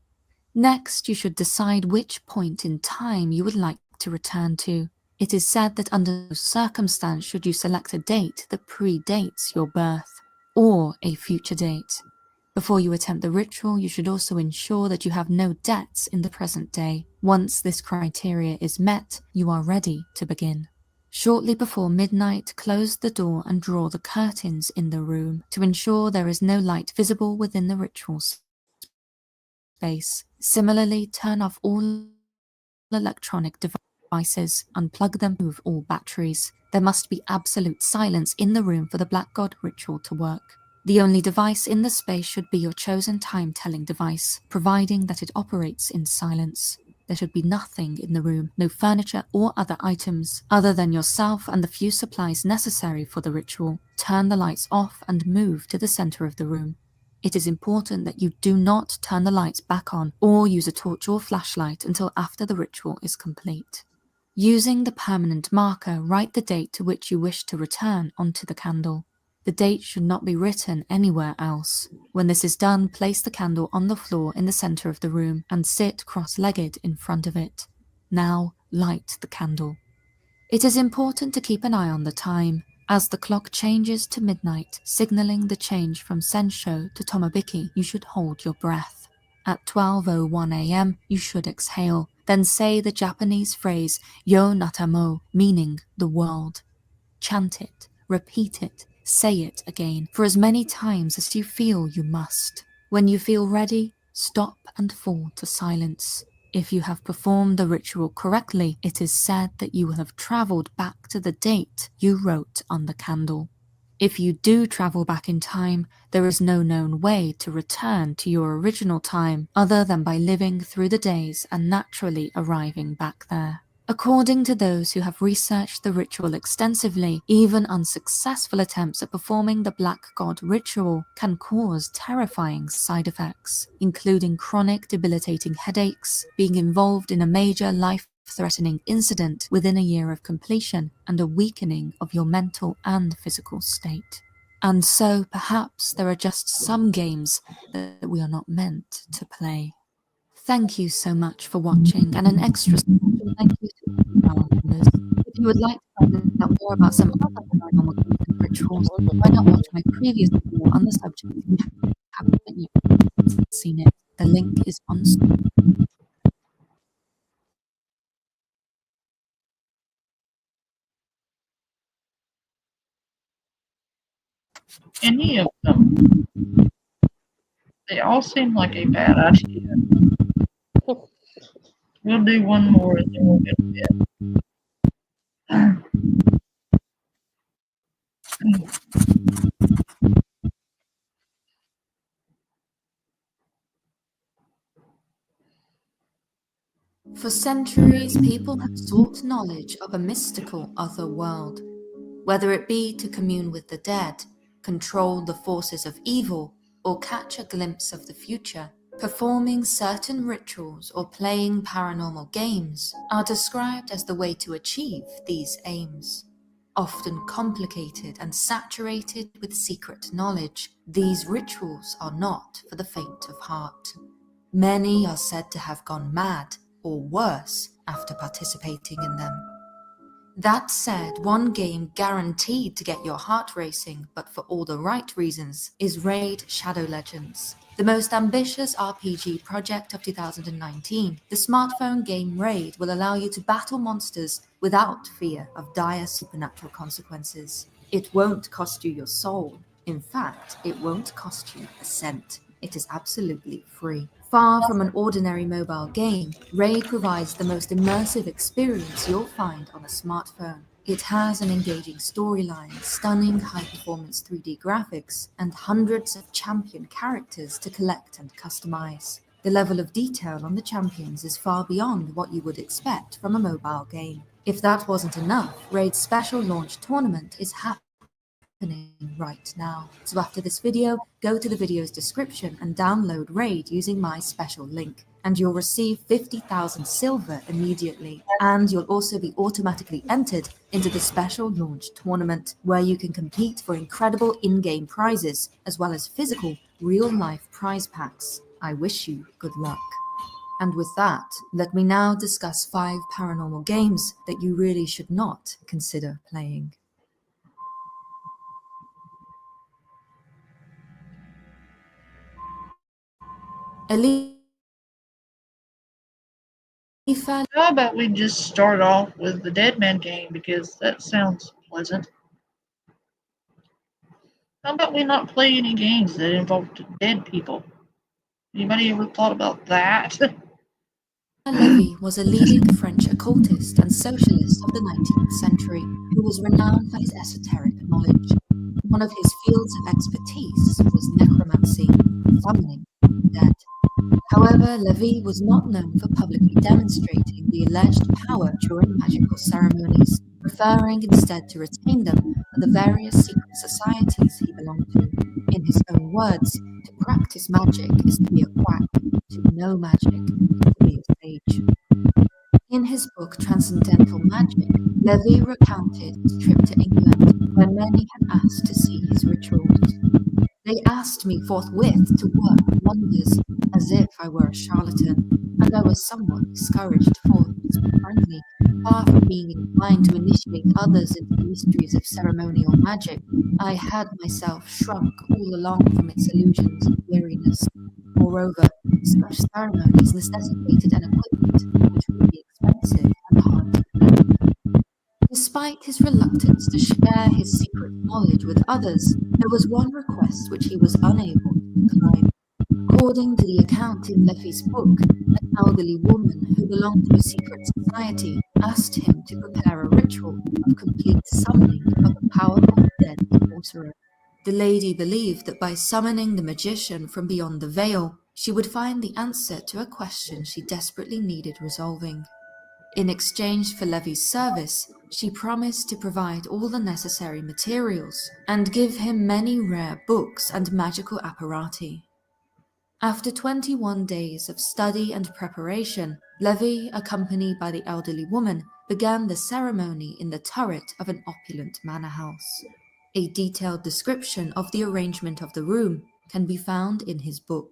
Next, you should decide which point in time you would like to return to. It is said that under no circumstance should you select a date that predates your birth, or a future date. Before you attempt the ritual, you should also ensure that you have no debts in the present day. Once this criteria is met, you are ready to begin. Shortly before midnight, close the door and draw the curtains in the room to ensure there is no light visible within the ritual space. Similarly, turn off all electronic devices, unplug them, remove all batteries. There must be absolute silence in the room for the Black God ritual to work. The only device in the space should be your chosen time-telling device, providing that it operates in silence. There should be nothing in the room, no furniture or other items, other than yourself and the few supplies necessary for the ritual. Turn the lights off and move to the center of the room. It is important that you do not turn the lights back on or use a torch or flashlight until after the ritual is complete. Using the permanent marker, write the date to which you wish to return onto the candle. The date should not be written anywhere else. When this is done, place the candle on the floor in the center of the room and sit cross-legged in front of it. Now light the candle. It is important to keep an eye on the time, as the clock changes to midnight, signaling the change from Sensho to Tomabiki. You should hold your breath. At 12:01 a.m., you should exhale, then say the Japanese phrase Yo Natamo, meaning the world. Chant it, repeat it, say it again, for as many times as you feel you must. When you feel ready, stop and fall to silence. If you have performed the ritual correctly, it is said that you will have traveled back to the date you wrote on the candle. If you do travel back in time, there is no known way to return to your original time other than by living through the days and naturally arriving back there. According to those who have researched the ritual extensively, even unsuccessful attempts at performing the Black God ritual can cause terrifying side effects, including chronic debilitating headaches, being involved in a major life-threatening incident within a year of completion, and a weakening of your mental and physical state. And so, perhaps there are just some games that we are not meant to play. Thank you so much for watching, and an extra special thank you to our members. If you would like to find out more about some other paranormal games and rituals, why not watch my previous video on the subject if you haven't yet seen it. The link is on screen. Any of them. They all seem like a bad idea. We'll do one more and then we'll get to bed. For centuries, people have sought knowledge of a mystical other world, whether it be to commune with the dead, control the forces of evil, or catch a glimpse of the future. Performing certain rituals or playing paranormal games are described as the way to achieve these aims. Often complicated and saturated with secret knowledge, these rituals are not for the faint of heart. Many are said to have gone mad, or worse, after participating in them. That said, one game guaranteed to get your heart racing, but for all the right reasons, is Raid Shadow Legends. The most ambitious RPG project of 2019, the smartphone game Raid will allow you to battle monsters without fear of dire supernatural consequences. It won't cost you your soul. In fact, it won't cost you a cent. It is absolutely free. Far from an ordinary mobile game, Raid provides the most immersive experience you'll find on a smartphone. It has an engaging storyline, stunning high-performance 3D graphics, and hundreds of champion characters to collect and customize. The level of detail on the champions is far beyond what you would expect from a mobile game. If that wasn't enough, Raid's special launch tournament is happening right now. So after this video, go to the video's description and download Raid using my special link. And you'll receive 50,000 silver immediately. And you'll also be automatically entered into the special launch tournament, where you can compete for incredible in-game prizes, as well as physical, real-life prize packs. I wish you good luck. And with that, let me now discuss 5 paranormal games that you really should not consider playing. How about we just start off with the Dead Man game, because that sounds pleasant. How about we not play any games that involve dead people? Anybody ever thought about that? Levy was a leading French occultist and socialist of the 19th century who was renowned for his esoteric knowledge. One of his fields of expertise was necromancy, summoning the dead. However, Levy was not known for publicly demonstrating the alleged power during magical ceremonies, preferring instead to retain them for the various secret societies he belonged to. In his own words, to practice magic is to be a quack, to know magic is to be a sage. In his book Transcendental Magic, Levy recounted his trip to England, where many had asked to see his rituals. They asked me forthwith to work wonders, as if I were a charlatan, and I was somewhat discouraged, for, to be frankly, far from being inclined to initiate others into the mysteries of ceremonial magic, I had myself shrunk all along from its illusions and weariness. Moreover, such ceremonies necessitated an equipment which would be expensive and hard to learn. Despite his reluctance to share his secret knowledge with others, there was one request which he was unable to decline. According to the account in Levy's book, an elderly woman who belonged to a secret society asked him to prepare a ritual of complete summoning of a powerful dead sorcerer. The lady believed that by summoning the magician from beyond the veil, she would find the answer to a question she desperately needed resolving. In exchange for Levy's service, she promised to provide all the necessary materials and give him many rare books and magical apparati. After 21 days of study and preparation, Levy, accompanied by the elderly woman, began the ceremony in the turret of an opulent manor house. A detailed description of the arrangement of the room can be found in his book.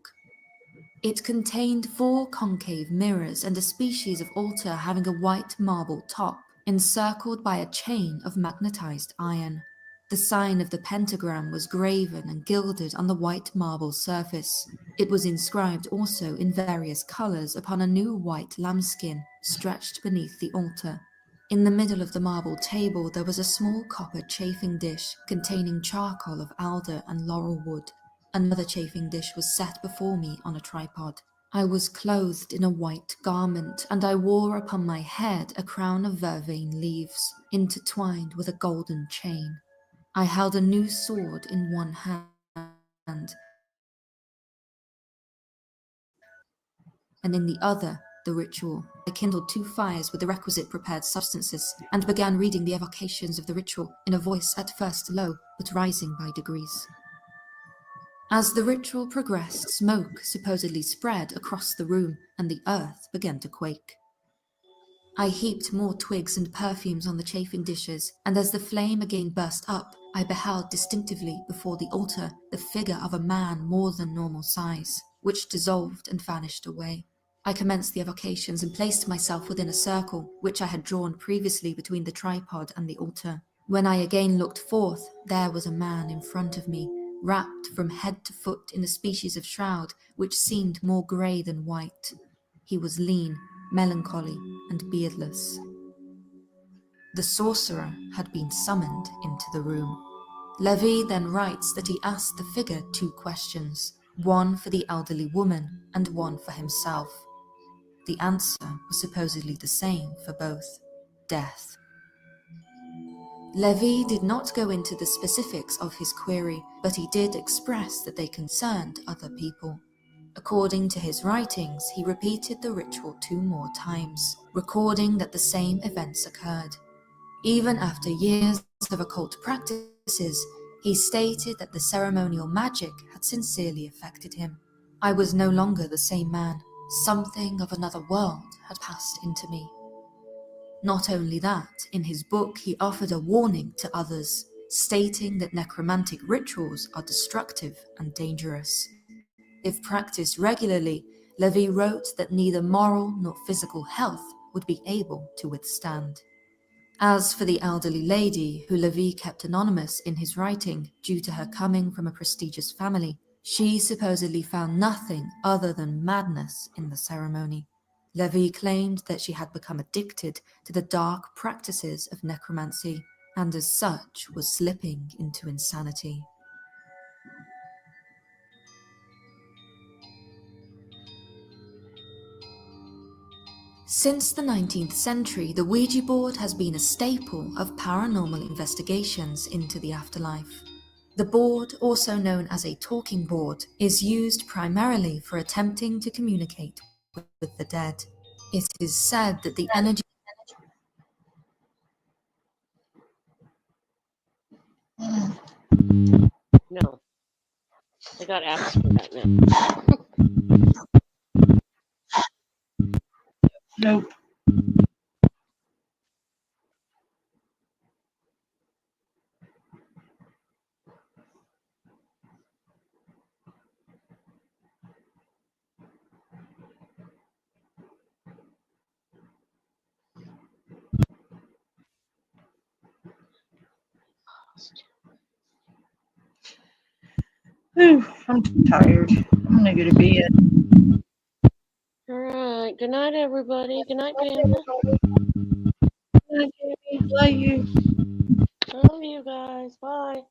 It contained 4 concave mirrors and a species of altar having a white marble top, encircled by a chain of magnetized iron. The sign of the pentagram was graven and gilded on the white marble surface. It was inscribed also in various colors upon a new white lambskin stretched beneath the altar. In the middle of the marble table there was a small copper chafing dish containing charcoal of alder and laurel wood. Another chafing dish was set before me on a tripod. I was clothed in a white garment, and I wore upon my head a crown of vervain leaves, intertwined with a golden chain. I held a new sword in one hand, and in the other, the ritual. I kindled 2 fires with the requisite prepared substances, and began reading the evocations of the ritual in a voice at first low, but rising by degrees. As the ritual progressed, smoke supposedly spread across the room, and the earth began to quake. I heaped more twigs and perfumes on the chafing dishes, and as the flame again burst up, I beheld distinctively before the altar the figure of a man more than normal size, which dissolved and vanished away. I commenced the evocations and placed myself within a circle, which I had drawn previously between the tripod and the altar. When I again looked forth, there was a man in front of me, wrapped from head to foot in a species of shroud which seemed more grey than white. He was lean, melancholy, and beardless. The sorcerer had been summoned into the room. Levy then writes that he asked the figure 2 questions, one for the elderly woman and one for himself. The answer was supposedly the same for both: death. Levy did not go into the specifics of his query, but he did express that they concerned other people. According to his writings, he repeated the ritual 2 more times, recording that the same events occurred. Even after years of occult practices, He stated that the ceremonial magic had sincerely affected him. I was no longer the same man. Something of another world had passed into me. Not only that, in his book he offered a warning to others, stating that necromantic rituals are destructive and dangerous. If practiced regularly, Levi wrote that neither moral nor physical health would be able to withstand. As for the elderly lady, who Levi kept anonymous in his writing due to her coming from a prestigious family, she supposedly found nothing other than madness in the ceremony. Levi claimed that she had become addicted to the dark practices of necromancy, and as such was slipping into insanity. Since the 19th century, the Ouija board has been a staple of paranormal investigations into the afterlife. The board, also known as a talking board, is used primarily for attempting to communicate with the dead. It is said that the energy... No. I got apps for that now. Nope. Whew, I'm tired. I'm gonna go to bed. All right. Good night, everybody. Good night, Pamela. Good night, Jamie. Love you. Love you guys. Bye.